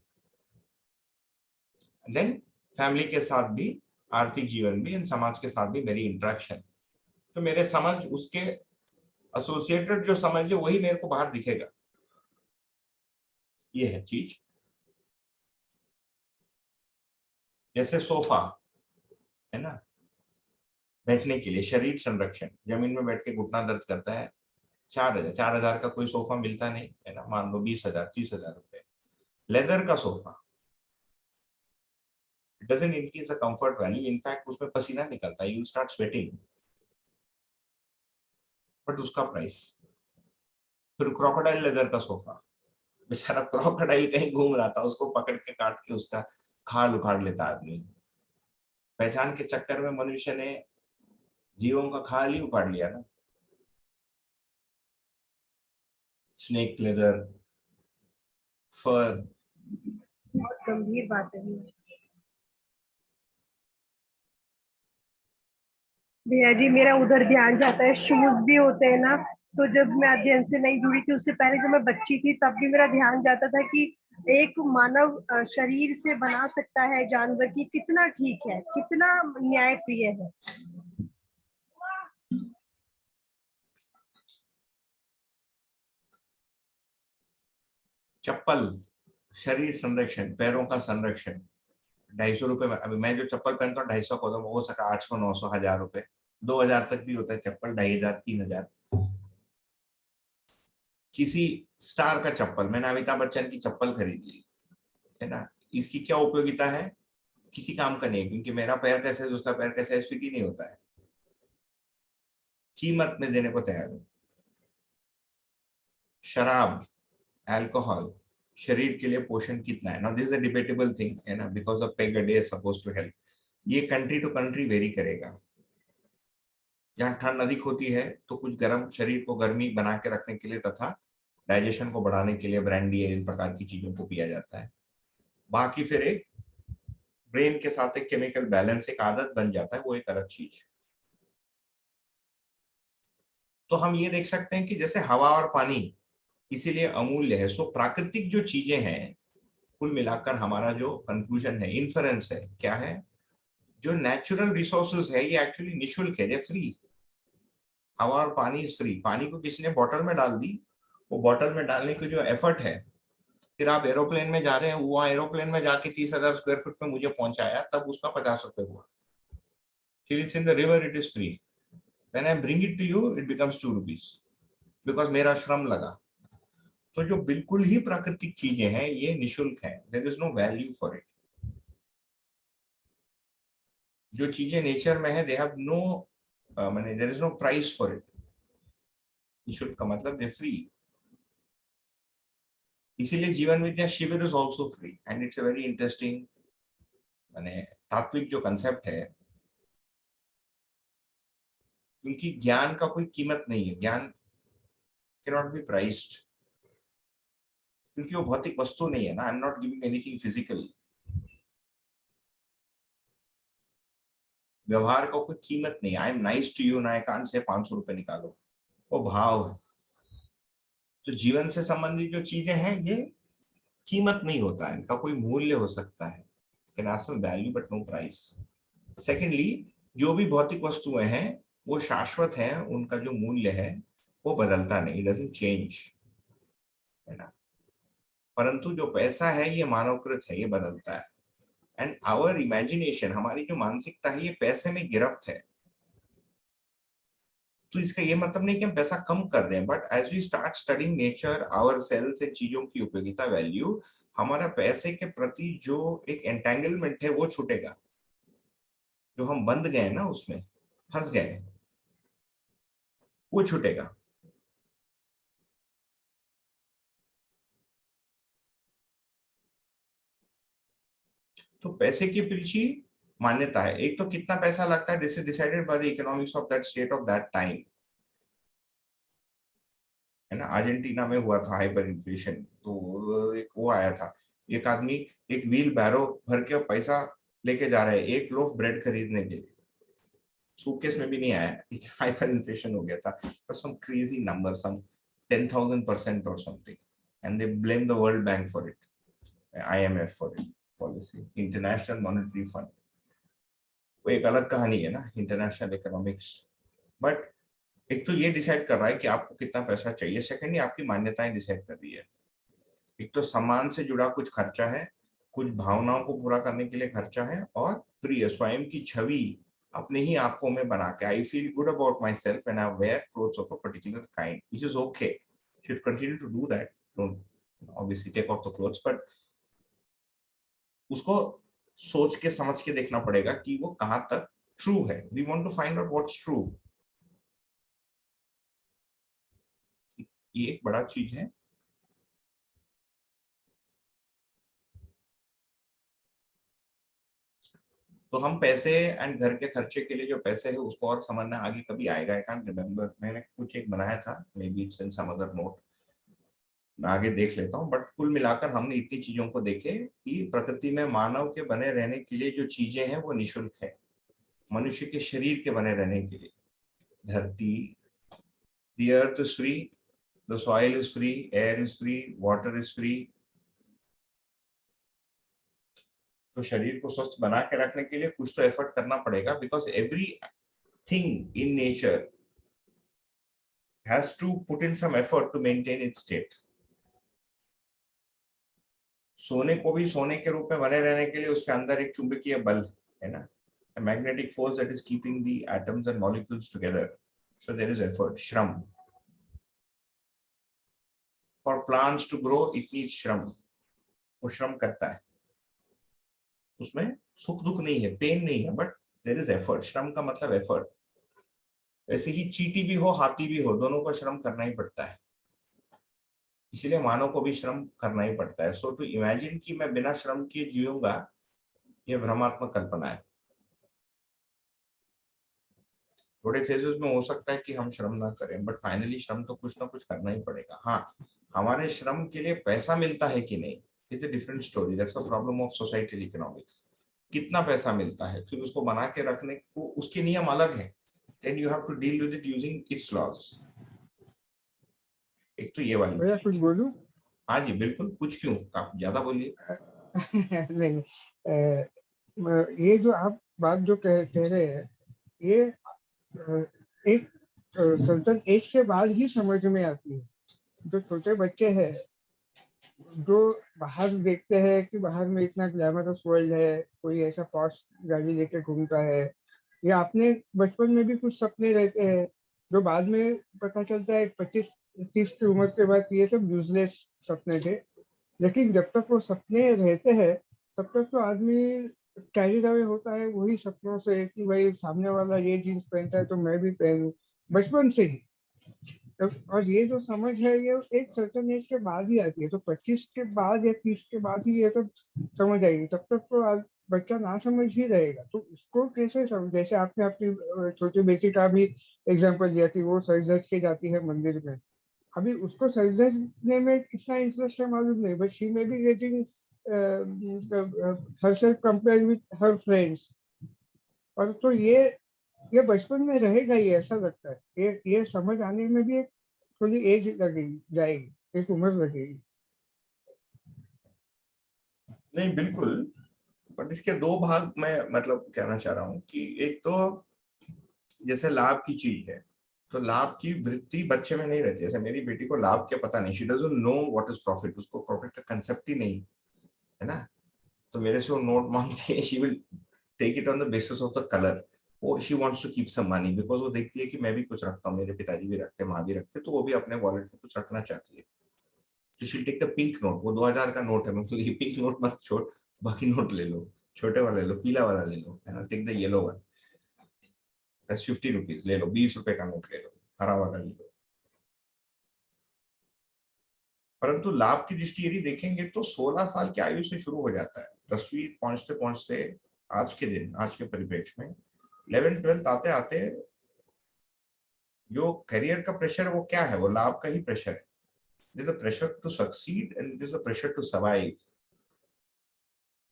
S1: देन फैमिली के साथ भी, आर्थिक जीवन भी, इन समाज के साथ भी मेरी इंटरेक्शन, तो मेरे समझ, उसके एसोसिएटेड जो समझ है वही मेरे को बाहर दिखेगा। ये है चीज। जैसे सोफा है ना, बैठने के लिए, शरीर संरक्षण, जमीन में बैठ के घुटना दर्द करता है, 4,000 का कोई सोफा मिलता नहीं है ना, मान लो 20,000 30,000 रुपए। लेदर का sofa, it doesn't increase the comfort value, in fact उसमें पसीना निकलता है, you will start sweating, but उसका प्राइस। फिर क्रोकोडाइल लेदर का सोफा, बेचारा क्रोकोडाइल कहीं घूम रहा था, उसको पकड़ के काट के उसका खाल उखाड़ लेता आदमी। पहचान के चक्कर में मनुष्य ने जीवों का खाल ही उखाड़ लिया ना। स्नेक लेदर, फर,
S4: बहुत गंभीर बात है भैया जी। मेरा उधर ध्यान जाता है, शूज भी होते हैं ना, तो जब मैं अध्ययन से नहीं जुड़ी थी, उससे पहले जब मैं बच्ची थी, तब भी मेरा ध्यान जाता था कि एक मानव शरीर से बना सकता है जानवर की, कितना ठीक है, कितना न्याय प्रिय है।
S1: चप्पल, शरीर संरक्षण, पैरों का संरक्षण, 250 रुपए में। अभी मैं जो चप्पल पहनता हूँ 250 का, हो सका 800 900 1000 रुपए, 2000 तक भी होता है चप्पल, 2500 3000। किसी स्टार का चप्पल, मैंने अमिताभ बच्चन की चप्पल खरीद ली है ना, इसकी क्या उपयोगिता है किसी काम का नहीं है, क्योंकि मेरा पैर कैसे है उसका पैर कैसे है फिट ही नहीं होता है। कीमत में देने को तैयार हूं। शराब, अल्कोहल शरीर के लिए पोषण कितना है? Now this is a debatable thing है ना, because of peg a day is suppose to help. ये कंट्री टू कंट्री वेरी करेगा। जहाँ ठंड अधिक होती है तो कुछ गर्म, शरीर को गर्मी बना के रखने के लिए तथा डाइजेशन को बढ़ाने के लिए ब्रांडी या इन प्रकार की चीजों को पिया जाता है। बाकी फिर एक ब्रेन के साथ एक केमिकल बैलेंस, एक आदत बन जाता है, वो एक अलग चीज। तो हम ये देख सकते हैं कि जैसे हवा और पानी इसीलिए अमूल्य है। सो प्राकृतिक जो चीजें हैं, कुल मिलाकर हमारा जो कंक्लूजन है, इन्फरेंस है, क्या है? जो नेचुरल रिसोर्सेज है ये एक्चुअली निःशुल्क है, फ्री। हवा और पानी फ्री। पानी को किसी ने बॉटल में डाल दी, वो बॉटल में डालने की जो एफर्ट है, फिर आप एरोप्लेन में जा रहे हैं, वो एरोप्लेन में जाके 30,000 स्क्वायर फीट में मुझे पहुंचाया, तब उसका 50 रुपए हुआ। Till it's in the river, it is free. When I bring it to you, it becomes 2 rupees, because मेरा श्रम लगा। तो जो बिल्कुल ही प्राकृतिक चीजें हैं ये निःशुल्क है, there is no value for it. जो चीजें नेचर में है, दे हैव नो माने there is no price for it. निःशुल्क का मतलब दे फ्री। इसीलिए जीवन विद्या शिविर is also free and it's a very interesting माने तात्विक जो कंसेप्ट है, क्योंकि ज्ञान का कोई कीमत नहीं है। ज्ञान कैन नॉट बी प्राइस्ड, क्योंकि वो भौतिक वस्तु नहीं है ना। I am not giving anything physical. व्यवहार का कोई कीमत नहीं। I am nice to you ना, कान से 500 रुपए निकालो, वो भाव है। तो जीवन से संबंधित जो चीजें हैं ये कीमत नहीं होता है, इनका कोई मूल्य हो सकता है, can have some value but no price. Secondly, जो भी भौतिक वस्तुएं हैं वो शाश्वत हैं, उनका जो मूल्य है वो बदलता नहीं, डजंट चेंज, है ना। परंतु जो पैसा है ये मानवकृत है, ये बदलता है। एंड आवर इमेजिनेशन, हमारी जो मानसिकता है, ये पैसे में गिरफ्त है। तो इसका ये मतलब नहीं कि हम पैसा कम कर दें, but as we start studying nature, our sales से चीजों की उपयोगिता, वैल्यू, हमारा पैसे के प्रति जो एक एंटेंगलमेंट है वो छूटेगा। जो हम बंध गए ना, उसमें फंस गए, वो छूटेगा। तो पैसे के पीछे मान्यता है। एक तो कितना पैसा लगता है, this is decided by the economics of that state of that time, है ना। अर्जेंटीना में हुआ था हाइपर इन्फ्लेशन, तो एक वो आया था, एक आदमी एक व्हील बैरो भर के पैसा लेके जा रहा है एक लोफ ब्रेड खरीदने के लिए, सूटकेस में भी नहीं आया, इतना हाइपर इन्फ्लेशन हो गया था। Some crazy number, some 10,000% or something, and they blame the World Bank for it, IMF for it, policy, International Monetary Fund। वो एक अलग कहानी है ना, इंटरनेशनल इकोनॉमिक्स। बट एक तो ये डिसाइड कर रहा है कि आपको कितना पैसा चाहिए, सेकेंडली आपकी मान्यताएं डिसाइड कर रही है। एक तो सम्मान से जुड़ा कुछ खर्चा है, कुछ भावनाओं को पूरा करने के लिए खर्चा है, और प्रिय स्वयं की छवि अपने ही आंखों में बना के, I feel good about myself when I wear clothes of a particular kind, which is okay, should continue to do that, don't obviously take off the clothes, but उसको सोच के समझ के देखना पड़ेगा कि वो कहां तक ट्रू है। We want to find out what's true. ये एक बड़ा चीज है। तो हम पैसे एंड घर के खर्चे के लिए जो पैसे है उसको और समझना आगे कभी आएगा। आई कांट रिमेम्बर, मैंने कुछ एक बनाया था, maybe it's in some other note, मैं आगे देख लेता हूँ। बट कुल मिलाकर हमने इतनी चीजों को देखे कि प्रकृति में मानव के बने रहने के लिए जो चीजें हैं वो निःशुल्क है। मनुष्य के शरीर के बने रहने के लिए धरती, the earth is free, the soil is free, air is free, water is free। तो शरीर को स्वस्थ बना के रखने के लिए कुछ तो एफर्ट करना पड़ेगा, because everything in nature has to put in some effort to maintain its state. सोने को भी सोने के रूप में बने रहने के लिए उसके अंदर एक चुंबकीय बल है ना, a magnetic force that is keeping the atoms and molecules together, so there is effort, shram। for plants to grow it needs shram, वो श्रम करता है। उसमें सुख दुख नहीं है, पेन नहीं है, बट देयर इज एफर्ट। श्रम का मतलब एफर्ट। वैसे ही चींटी भी हो हाथी भी हो, दोनों को श्रम करना ही पड़ता है, इसीलिए मानव को भी श्रम करना ही पड़ता है। सो टू इमेजिन कि मैं बिना श्रम किए जीऊंगा, ये भ्रमात्मक कल्पना है। थोड़े फेजेस में हो सकता है कि हम श्रम ना करें, बट फाइनली श्रम तो कुछ ना कुछ करना ही पड़ेगा। हाँ, हमारे श्रम के लिए पैसा मिलता है कि नहीं, it's a different story. That's the problem of societal economics. कितना पैसा मिलता है, फिर उसको बना के रखने को उसके नियम अलग है। Then you have to deal with it using its laws. एक तो ये वाली
S3: भैया
S1: चीज।
S3: कुछ बोलूं?
S1: हाँ जी बिल्कुल, कुछ क्यों, आप ज्यादा बोलिए।
S3: नहीं, ये जो आप बात जो कह रहे हैं, ये एक सर्टन एज के बाद ही समझ में आती है। जो छोटे बच्चे हैं, जो बाहर देखते हैं कि बाहर में इतना ग्लैमरस वर्ल्ड है, कोई ऐसा पॉश गाड़ी लेके घूमता है, या अपने बचपन में भी कुछ सपने रहते हैं जो बाद में पता चलता है 25-30 की उम्र के बाद ये सब यूजलेस सपने थे। लेकिन जब तक वो सपने रहते हैं, तब तक तो आदमी कैरिड अवे होता है वही सपनों से कि भाई सामने वाला ये जीन्स पहनता है तो मैं भी पहनूं, बचपन से ही। और ये जो समझ है ये एक सर्टेन एज के बाद ही आती है। तो 25 के बाद या 30 के बाद ही ये सब समझ आएगी। तब तक तो बच्चा ना समझ ही रहेगा। तो उसको कैसे समझ, जैसे आपने अपनी छोटी बेटी का भी एग्जांपल दिया कि वो सज धज के जाती है मंदिर में। अभी उसको सज धजने में इतना इंटरेस्ट है मालूम नहीं, but she may be getting herself compared with her friends। और तो ये बचपन में रहेगा ही, ऐसा लगता है। ये समझ आने में भी एक थोड़ी एज लगेगी, जाएगी, एक उम्र लगेगी।
S1: नहीं बिल्कुल, बट इसके दो भाग मैं मतलब कहना चाह रहा हूँ कि एक तो जैसे लाभ की चीज है, तो लाभ की वृत्ति बच्चे में नहीं रहती। जैसे मेरी बेटी को लाभ क्या पता नहीं, she doesn't know what is profit, उसको प्रॉफिट का कंसेप्ट ही नहीं है ना। तो मेरे से वो नोट मांगती है, she will take it on the basis of the colour. वो she wants to keep some money, because वो देखती है कि मैं भी कुछ रखता हूँ, मेरे पिताजी भी रखते हैं, माँ भी रखते हैं, तो वो भी अपने वॉलेट में कुछ रखना चाहती है। तो she take the pink note, वो 2000 का नोट है, मैं तो ये पिंक नोट मत छोड़, बाकी नोट ले लो, छोटे वाला ले लो, पीला वाला ले लो, है ना, take the yellow one, 50 rupees ले लो, 20 रुपए का नोट ले लो, हरा वाला ले लो। परंतु लाभ की दृष्टि यदि देखेंगे तो 16 साल की आयु से शुरू हो जाता है। 10वीं पहुंचते पहुंचते आज के दिन, आज के परिप्रेक्ष्य में 11th-12th आते आते जो करियर का प्रेशर है वो क्या है, वो लाभ का ही प्रेशर है। It is a pressure to succeed and it is a pressure to survive.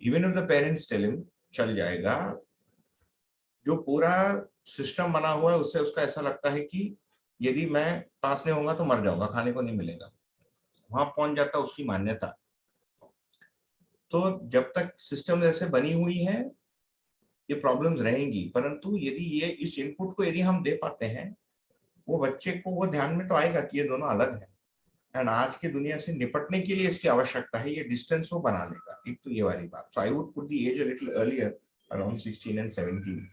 S1: Even if the parents tell him चल जाएगा, जो पूरा सिस्टम बना हुआ है उससे उसका ऐसा लगता है कि यदि मैं पास नहीं होगा तो मर जाऊंगा, खाने को नहीं मिलेगा, वहां पहुंच जाता है उसकी मान्यता। तो जब तक सिस्टम ऐसे बनी हुई है ये प्रॉब्लम्स रहेंगी, परंतु यदि ये इस इनपुट को यदि हम दे पाते हैं, वो बच्चे को वो ध्यान में तो आएगा कि ये दोनों अलग है, एंड आज की दुनिया से निपटने के लिए इसकी आवश्यकता है, ये डिस्टेंस वो बना लेगा। एक तो ये वाली बात। So I would put the age a little earlier, around 16 and 17।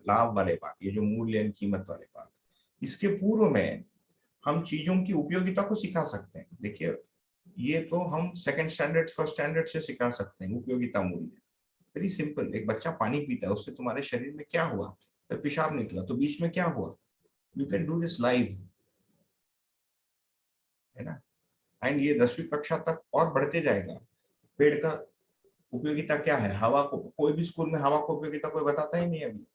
S1: लाभ वाले बात, ये जो मूल्य एंड कीमत वाले बात, इसके पूर्व में हम चीजों की उपयोगिता को सिखा सकते हैं। देखिए, ये तो हम सेकंड स्टैंडर्ड फर्स्ट स्टैंडर्ड से सिखा सकते हैं उपयोगिता मूल्य। Very simple. एक बच्चा पानी पीता है, उससे तुम्हारे शरीर में क्या हुआ, पेशाब निकला, तो बीच में क्या हुआ, you can do this live, है ना। एंड ये 10वीं कक्षा तक और बढ़ते जाएगा। पेड़ का उपयोगिता क्या है, हवा को, कोई भी स्कूल में हवा को उपयोगिता कोई बताता ही नहीं अभी।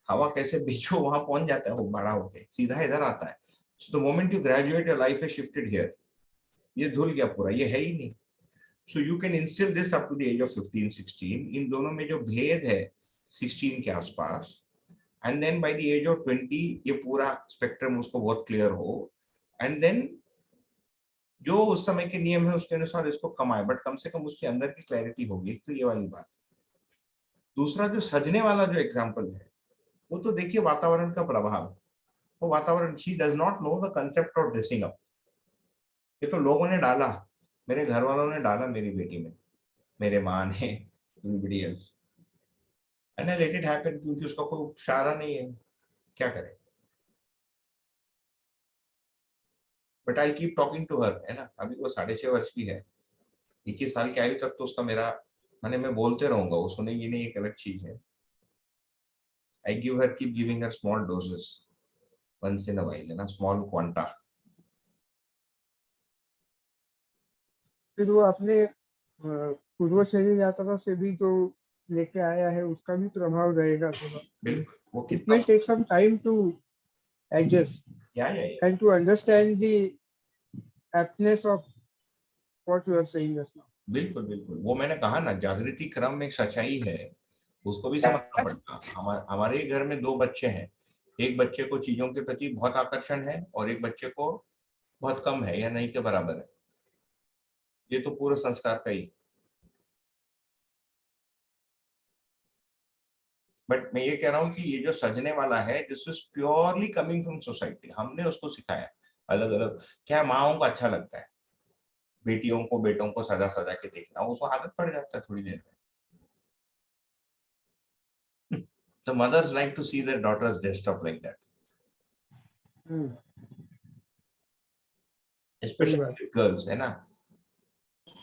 S1: हवा कैसे बेचो वहां पहुंच जाता है वो बड़ा होके, सीधा इधर आता है। So the moment you graduate your life is shifted here, ये धुल गया पूरा, ये है ही नहीं। So you can instil this up to the age of 15-16। इन दोनों में जो भेद है 16 के आसपास, and then by the age of 20 ये पूरा स्पेक्ट्रम उसको बहुत क्लियर हो, एंड देन जो उस समय के नियम है उसके अनुसार इसको कमाए, बट कम से कम उसके अंदर की क्लैरिटी होगी। तो ये वाली बात। दूसरा जो सजने वाला जो एग्जाम्पल है, वो तो देखिए वातावरण का प्रभाव। वो वातावरण, she does not know the concept of dressing up. ये तो लोगों ने डाला, मेरे घर वालों ने डाला मेरी बेटी में, मेरे माँ ने, everybody else, and I let it happen, क्योंकि उसका कोई इशारा नहीं है, क्या करे। But I keep talking to her, है ना। अभी वो 6.5 वर्ष की है, 21 साल की आयु तक तो उसका मेरा मैंने मैं बोलते रहूंगा, वो सुनेगी नहीं, एक अलग चीज है। I give her, keep giving her small doses once in a while, है ना, small quanta.
S3: फिर वो अपने पूर्व शरीर यात्रा से भी जो लेके आया है उसका भी प्रभाव रहेगा थोड़ा।
S1: बिल्कुल, वो
S3: It
S1: कितना
S3: may take some time to adjust
S1: या
S3: and to understand the aptness of what you are saying just now.
S1: बिल्कुल बिल्कुल, वो मैंने कहा ना, जागृति क्रम में एक सच्चाई है, उसको भी समझना पड़ता। हमारे ही घर में 2 बच्चे हैं, एक बच्चे को चीजों के प्रति बहुत आकर्षण है और एक बच्चे को बहुत कम है या नहीं के बराबर है। ये तो पूरा संस्कार का ही। बट मैं ये कह रहा हूँ कि ये जो सजने वाला है, this is purely coming from society. हमने उसको सिखाया अलग अलग। क्या माओं को अच्छा लगता है बेटियों को बेटों को सजा सजा के देखना, उसको आदत पड़ जाता है थोड़ी देर में। The mothers like to see their daughters dressed up like that, especially girls, है ना।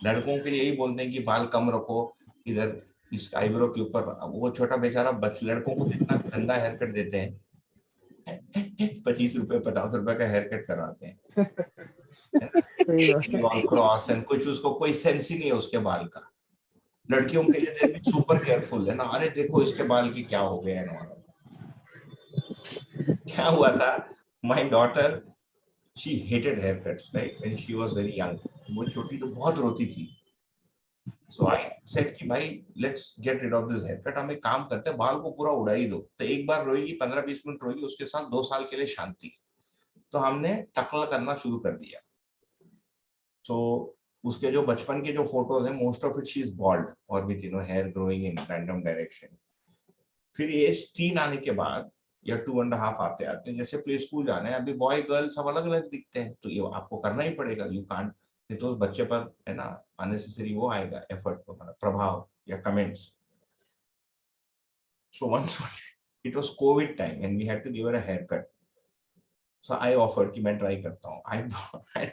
S1: लड़कों के लिए यही बोलते हैं कि बाल कम रखो, इधर इस आईब्रो के ऊपर। वो छोटा बेचारा लड़कों को इतना गंदा हेयर कट देते हैं, 25 रुपए 50 रुपए का हेयर कट कराते हैं, क्रॉस एंड कुछ, उसको कोई सेंस ही नहीं है उसके बाल का। लड़कियों के लिए सुपर केयरफुल है ना, अरे देखो इसके बाल की क्या हो गया है। क्या हुआ था, my daughter she hated haircuts, right, when she was very young. वो छोटी तो बहुत रोती थी। सो आई सेड कि भाई let's get rid of this haircut, हम एक काम करते हैं, बाल को पूरा उड़ा ही दो। तो एक बार रोएगी, 15-20 मिनट रोएगी, उसके साथ 2 साल के लिए शांति। तो हमने टकला करना शुरू कर दिया। तो उसके जो बचपन के जो फोटोज हैं, most of it she is bald और with hair growing in random direction. फिर एज 3 आने के बाद या 2.5 आते आते जैसे प्ले स्कूल जाना है, अभी बॉय गर्ल सब अलग अलग दिखते हैं, तो ये आपको करना ही पड़ेगा, यू कांट, नहीं तो उस बच्चे पर है ना अननेसेसरी वो आएगा एफर्ट, प्रभाव या comments. So once it was COVID time and we had to give her a haircut. So I offered कि मैं ट्राई करता हूँ। I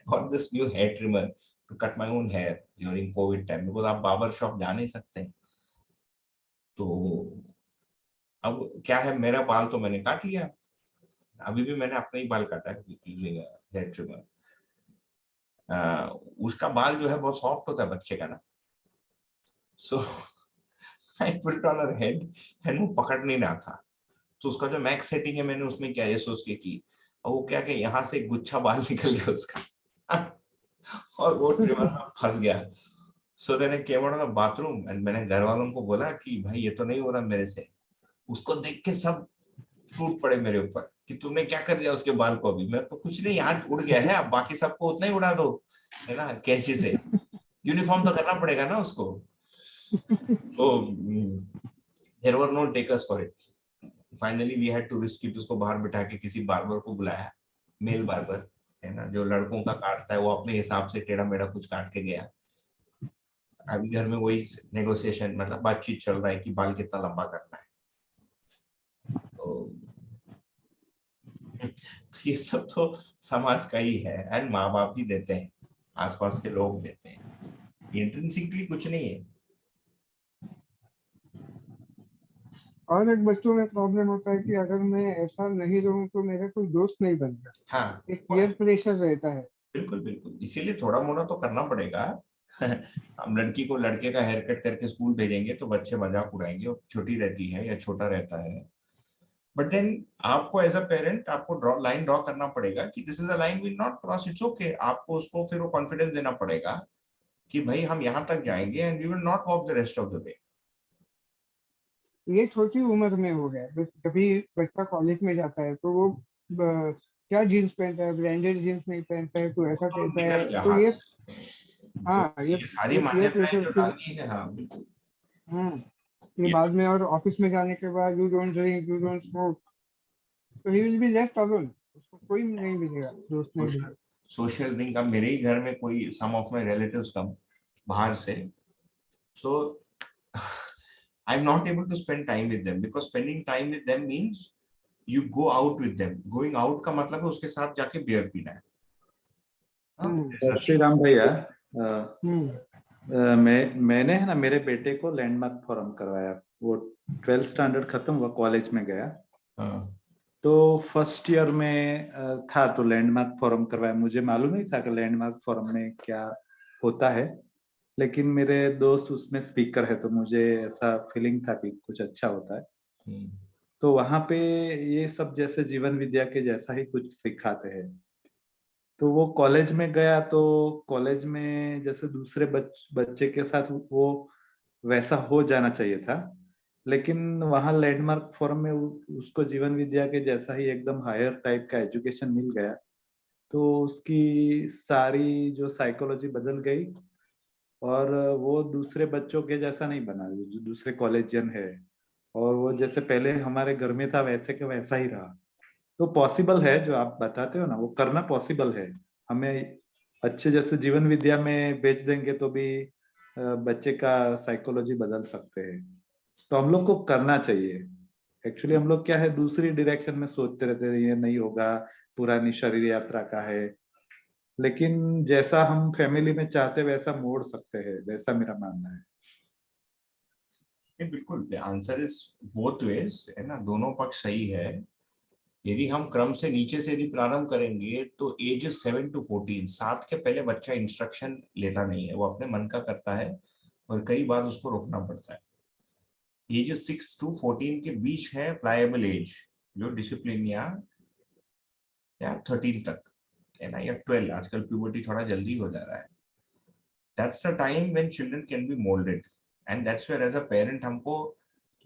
S1: bought this new hair trimmer to cut my own hair during COVID time, because आप barber shop जा नहीं सकते। तो अब क्या है, मेरा बाल तो मैंने काट लिया, अभी भी मैंने अपना ही बाल काटा है यूजिंग हेयर ट्रिमर। उसका बाल जो है बहुत सॉफ्ट होता है बच्चे का ना, so I put it on her head and वो पकड़ नहीं रहा था। तो उसका जो मैक्स सेटिंग है मैंने उसमें क्या ये सोच के की, और वो क्या कि यहाँ से गुच्छा बाल निकल गया उसका और वो ट्रिमर में फंस गया। So then I came out of the bathroom and मैंने घर वालों को बोला कि भाई ये तो नहीं हो रहा मेरे से। उसको देख के सब टूट पड़े मेरे ऊपर कि तुमने क्या कर दिया उसके बाल को। अभी मैं तो कुछ नहीं, यार उड़ गया है, अब बाकी सबको उतना ही उड़ा दो, है ना, कैंची से। यूनिफॉर्म तो करना पड़ेगा ना उसको। तो there were no takers for it. Finally we had to risk it. उसको बाहर बिठा के किसी बार्बर को बुलाया, मेल बार्बर है ना, जो लड़कों का काटता है, वो अपने हिसाब से टेढ़ा मेढ़ा कुछ काट के गया। अभी घर में वही नेगोशिएशन, मतलब बातचीत चल रहा है कि बाल कितना लंबा करना है। तो ये सब तो समाज का ही है, एंड माँ बाप ही देते हैं, आसपास के लोग देते हैं, इंट्रिंसिकली कुछ नहीं है।
S3: और एक बच्चों में प्रॉब्लम होता है कि अगर मैं ऐसा नहीं रहूं तो मेरा कोई दोस्त नहीं बनेगा।
S1: हाँ,
S3: एक पीयर प्रेशर रहता है।
S1: बिल्कुल बिल्कुल, इसीलिए थोड़ा मोड़ा तो करना पड़ेगा। हम लड़की को लड़के का हेयर कट करके स्कूल भेजेंगे तो बच्चे मजाक उड़ाएंगे, छोटी रहती है या छोटा रहता है। बट देन आपको एज अ पेरेंट आपको लाइन ड्रॉ करना पड़ेगा कि this is a line will not cross, it's okay. आपको उसको फिर वो कॉन्फिडेंस देना पड़ेगा कि भाई हम यहाँ तक जाएंगे and we will not walk the rest of the way.
S3: ये छोटी उम्र में हो गया। कभी बच्चा कॉलेज में जाता है तो वो क्या जीन्स पहनता है, ब्रांडेड जीन्स नहीं पहनता है, तो ऐसा
S1: तो
S3: कहता
S1: निकल
S3: है।
S1: गया
S3: तो
S1: हाथ
S3: ये
S1: से।
S3: हाँ,
S1: ये सारी
S3: पीयर
S1: मान्यताएं
S3: प्रेशर
S1: जो
S3: फिर
S1: डाली है, हाँ बिल्कुल।
S3: ये
S1: ये
S3: बाद में और ऑफिस में जाने के बाद you don't drink, you don't smoke, तो he will be left alone. उसको कोई नहीं मिलेगा, दोस्त नहीं मिलेगा।
S1: Social thing. अब मेरे ही घर में कोई some of my relatives come बाहर से, so I'm not able to spend time with them because spending time with them means you go out with them. Going out का मतलब है उसके साथ जाके बियर पीना है।
S7: श्री राम भैया, मैंने है ना मेरे बेटे को लैंडमार्क फोरम करवाया। वो 12th स्टैंडर्ड खत्म हुआ, कॉलेज में गया।
S1: हाँ,
S7: तो फर्स्ट ईयर में था तो लैंडमार्क फोरम करवाया। मुझे मालूम नहीं था कि लैंडमार्क फोरम में क्या होता है, लेकिन मेरे दोस्त उसमें स्पीकर है तो मुझे ऐसा फीलिंग था कि कुछ अच्छा होता है।
S1: हम्म,
S7: तो वहां पे ये सब जैसे जीवन विद्या के जैसा ही कुछ सिखाते हैं। तो वो कॉलेज में गया तो कॉलेज में जैसे दूसरे बच्चे के साथ वो वैसा हो जाना चाहिए था, लेकिन वहाँ लैंडमार्क फोरम में उसको जीवन विद्या के जैसा ही एकदम हायर टाइप का एजुकेशन मिल गया। तो उसकी सारी जो साइकोलॉजी बदल गई और वो दूसरे बच्चों के जैसा नहीं बना जो दूसरे कॉलेजियन है, और वो जैसे पहले हमारे घर में था वैसे के वैसा ही रहा। तो पॉसिबल है जो आप बताते हो ना, वो करना पॉसिबल है। हमें अच्छे जैसे जीवन विद्या में भेज देंगे तो भी बच्चे का साइकोलॉजी बदल सकते हैं। तो हम लोग को करना चाहिए। एक्चुअली हम लोग क्या है दूसरी डायरेक्शन में सोचते रहते हैं, ये नहीं होगा, पुरानी शरीर यात्रा का है। लेकिन जैसा हम फैमिली में चाहते वैसा मोड़ सकते हैं, वैसा मेरा मानना है।
S1: नहीं, बिल्कुल आंसर इज बोथ वेज, है ना, दोनों पक्ष सही है। यदि हम क्रम से नीचे से यदि प्रारंभ करेंगे तो एज 7 to 14, 7 के पहले बच्चा इंस्ट्रक्शन लेता नहीं है, वो अपने मन का करता है और कई बार उसको रोकना पड़ता है। एज 6 to 14 के बीच है प्लायबल एज, जो डिसिप्लिन या 13 तक है ना, या 12, आजकल प्यूबर्टी थोड़ा जल्दी हो जा रहा है। That's the time when children can be moulded, and that's where as a parent हमको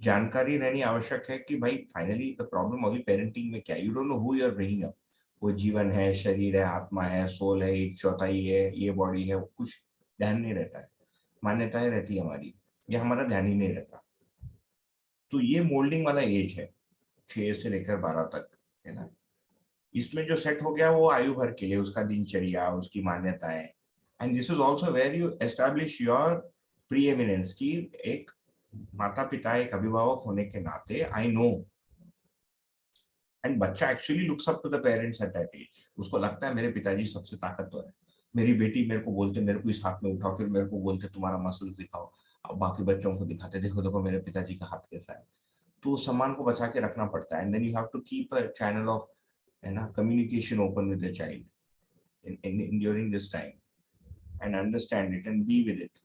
S1: जानकारी रहनी आवश्यक है कि भाई फाइनली द प्रॉब्लम अभी पेरेंटिंग में क्या है। You don't know who you are bringing up. वो जीवन है, शरीर है, आत्मा है, सोल है, एक चौथाई है, ये बॉडी है, कुछ ध्यान नहीं रहता है। मान्यताएं रहती है हमारी, ये हमारा ध्यान ही नहीं रहता। तो ये मोल्डिंग वाला एज है 6 से लेकर 12 तक, है ना। इसमें जो सेट हो गया वो आयु भर के लिए, उसका दिनचर्या, उसकी मान्यताएं। And this is also where you establish your preeminence की एक माता पिता, एक अभिभावक होने के नाते आई नो। एंड बच्चा actually looks up to the parents at that age. उसको लगता है मेरे पिताजी सबसे ताकतवर है। मेरी बेटी मेरे को बोलते, मेरे को इस हाथ में उठाओ, फिर मेरे को बोलते तुम्हारा मसल दिखाओ। अब बाकी बच्चों को दिखाते, देखो देखो मेरे पिताजी का हाथ कैसा है। तो उस सम्मान को बचा के रखना पड़ता है। And then you have to keep a channel of, है ना, communication open with the child in during this time and understand it and be with it.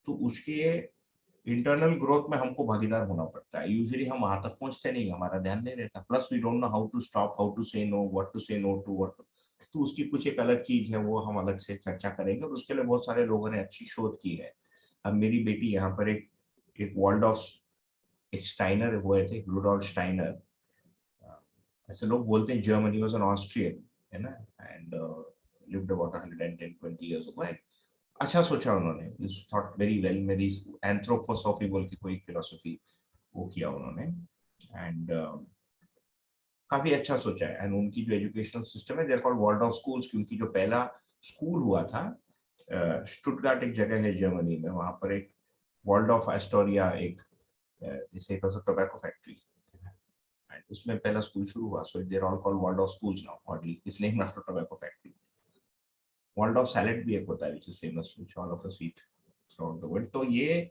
S1: तो उसके इंटरनल ग्रोथ में हमको भागीदार होना पड़ता है। यूजुअली हम वहां तक पहुंचते नहीं, हमारा ध्यान नहीं रहता। Plus we don't know how to stop, how to say no, what to say no to, what. तो उसकी कुछ एक अलग चीज है, वो हम अलग से चर्चा करेंगे, और उसके लिए बहुत सारे लोगों ने अच्छी शोध की है। अब मेरी बेटी यहाँ पर एक वॉल्डॉर्फ, एक स्टाइनर हुए थे, रुडोल्फ स्टाइनर, ऐसे लोग बोलते हैं, जर्मनी वाज एन ऑस्ट्रियन, है ना, and lived about 110-120 years ago। अच्छा सोचा उन्होंने, थॉट वेरी वेल। मेरी एंथ्रोपोसॉफी बोल के कोई फिलोसफी वो किया उन्होंने, एंड काफी अच्छा सोचा है। एंड उनकी जो एजुकेशनल सिस्टम है, देयर कॉल्ड वॉल्डॉर्फ स्कूल्स, क्योंकि जो पहला स्कूल हुआ था स्टुटगार्ट एक जगह है जर्मनी में, वहां पर एक वॉल्डॉर्फ एस्टोरिया, एक जैसे टोबैको फैक्ट्री, एंड उसमें पहला स्कूल शुरू हुआ। So they're all called Waldorf schools now, oddly, इसलिए नाम टोबैको फैक्ट्री। वॉल्डॉर्फ सैलेड भी एक होता है which is famous, which all of us eat throughout the world। तो ये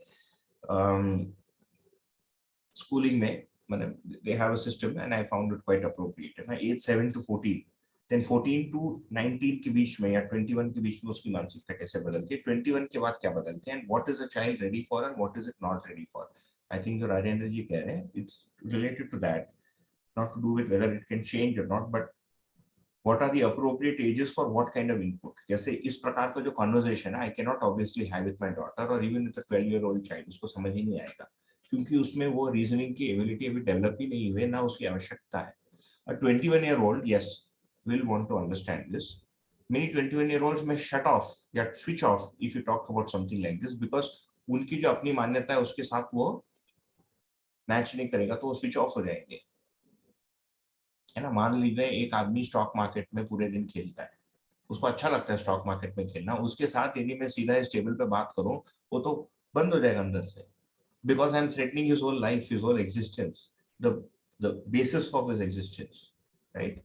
S1: स्कूलिंग में मतलब they have a system and I found it quite appropriate, है ना। एज 7 to 14, then 14 to 19 के बीच में या 21 के बीच में उसकी मानसिकता कैसे बदलती है, 21 के बाद क्या बदलते हैं, and what is a child ready for and what is it not ready for। I think जो राजेंद्र जी कह रहे हैं, it's related to that, not to do with whether it can change or not, but what are the appropriate ages for what kind of input। जैसे इस प्रकार का जो conversation है, I cannot obviously have with my daughter or even with a 12-year-old child, उसको समझ ही नहीं आएगा, क्योंकि उसमें वो रीजनिंग की एबिलिटी अभी डेवलप ही नहीं हुई, ना उसकी आवश्यकता है। A 21-year-old, yes, will want to understand this। Many 21-year-olds may shut off या switch off if you talk about something like this, because उनकी जो अपनी मान्यता है उसके साथ वो मैच नहीं करेगा, तो वो स्विच ऑफ हो जाएंगे, है ना। मान लीजिए एक आदमी स्टॉक मार्केट में पूरे दिन खेलता है, उसको अच्छा लगता है स्टॉक मार्केट में खेलना, उसके साथ यदि मैं सीधा इस टेबल पे बात करूं, वो तो बंद हो जाएगा अंदर से, because I am threatening his whole life, his whole existence, the basis of his existence, right.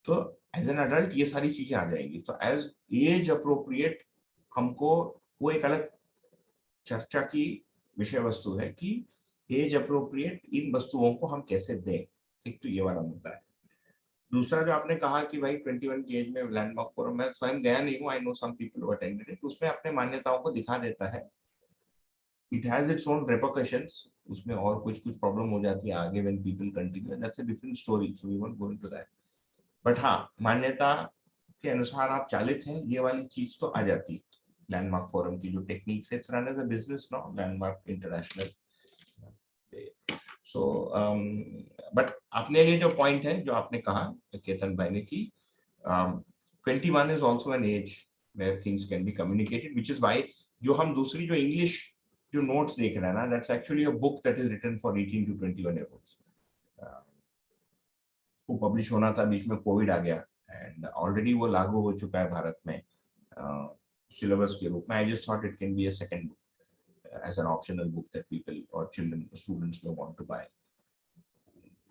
S1: तो एज एन अडल्ट ये सारी चीजें आ जाएंगी। तो एज एज अप्रोप्रिएट हमको वो एक अलग चर्चा की विषय वस्तु है कि एज अप्रोप्रिएट इन वस्तुओं को हम कैसे दें। एक तो ये वाला मुद्दा है। दूसरा जो आपने कहा कि भाई 21 की एज में लैंडमार्क फोरम, मैं स्वयं गया नहीं हूँ, I know some people who attended it, उसमें अपने मान्यताओं को दिखा देता है। It has its own repercussions, उसमें और कुछ प्रॉब्लम हो जाती है आगे when people continue, that's a different story, so we won't go into that. But हाँ, मान्यता के अनुसार आप चालित हैं, ये वाली चीज तो आ जाती है। लैंडमार्क फोरम की जो टेक्निक्स है, it's run as a business now, Landmark International. So but आपने ये जो पॉइंट है जो आपने कहा केतन भाई ने कि 21 is also an age where things can be communicated, which is why जो हम दूसरी जो इंग्लिश जो नोट्स देख रहे हैं ना, that's actually a book that is written for 18 to 21 year olds। वो पब्लिश होना था, बीच में कोविड आ गया एंड ऑलरेडी वो लागू हो चुका है भारत में सिलेबस के रूप में। I just thought it can be a second book as an optional book that people or children, students may want to buy।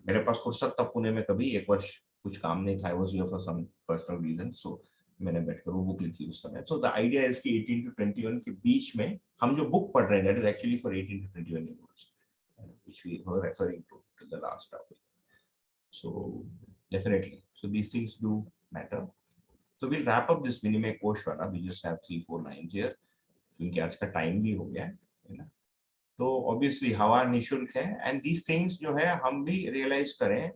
S1: मेरे पास फुर्सत था पुणे में, कभी एक वर्ष कुछ काम नहीं था, I was here for some personal reason, so मैंने बैठकर वो बुक लिखी उस समय। So the idea is कि 18 to 21 के बीच में हम जो बुक पढ़ रहे हैं, that is actually for 18 to 21 year olds, which we were referring to the last topic। So definitely, so these things do matter। So we'll wrap up this विनिमय कोश वाला, we just have 3-4 lines here क्योंकि आज का time भी हो गया है ना। तो ऑब्वियसली हवा निशुल्क है एंड दीज थिंग्स जो है हम भी रियलाइज करें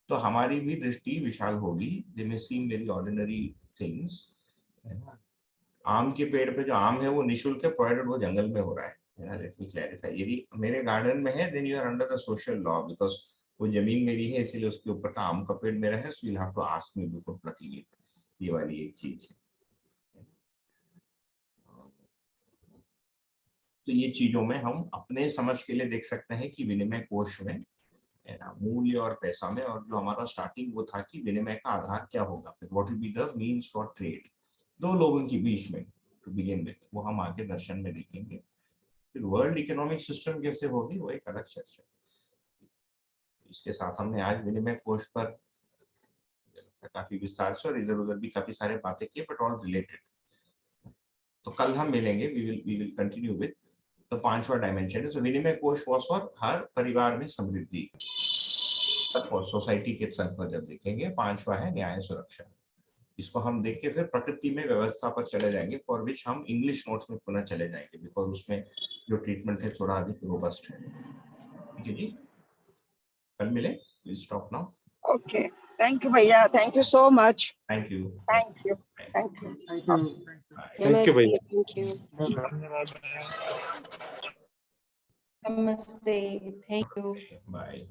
S1: तो हमारी भी दृष्टि विशाल होगी। दे मे सीम वेरी ऑर्डिनरी थिंग्स, है ना। आम के पेड़ पे जो आम है वो निशुल्क है, प्रोवाइडेड वो जंगल में हो रहा है। लेट मी क्लैरिफाई, यदि मेरे गार्डन में है then you are under the social law, because वो जमीन मेरी है इसीलिए उसके ऊपर का आम का पेड़ मेरा है, so you have to ask me before plucking it. ये वाली एक चीज है। तो ये चीजों में हम अपने समझ के लिए देख सकते हैं कि विनिमय कोश में, है ना, मूल्य और पैसा में, और जो हमारा स्टार्टिंग वो था कि विनिमय का आधार क्या होगा, फिर what will be the means for trade दो लोगों के बीच में टू बिगिन विद, वो हम आगे दर्शन में देखेंगे। फिर वर्ल्ड इकोनॉमिक सिस्टम कैसे होगी वो एक अलग चर्चा है। इसके साथ हमने आज विनिमय कोश पर काफी विस्तार से और इधर उधर भी काफी सारे बातें की, बट ऑल रिलेटेड। तो कल हम मिलेंगे, वी विल कंटिन्यू विद तो 5वां डायमेंशन है। तो विनिमय कोश वॉस फॉर हर परिवार में समृद्धि और सोसाइटी के स्तर पर जब देखेंगे। 5वां है न्याय सुरक्षा। इसको हम देख के फिर प्रकृति में व्यवस्था पर चले जाएंगे, फॉर विच हम इंग्लिश नोट्स में पुनः चले जाएंगे, बिकॉज उसमें जो ट्रीटमेंट है थोड़ा अधिक रोबस्ट है। ठीक है जी, कल मिले। Will stop now.
S8: Okay, thank you भैया, thank you so much.
S1: Thank you.
S8: Thank you, thank you.
S3: Thank you.
S6: नमस्ते, थैंक यू।
S5: नमस्ते, थैंक यू।
S1: बाय।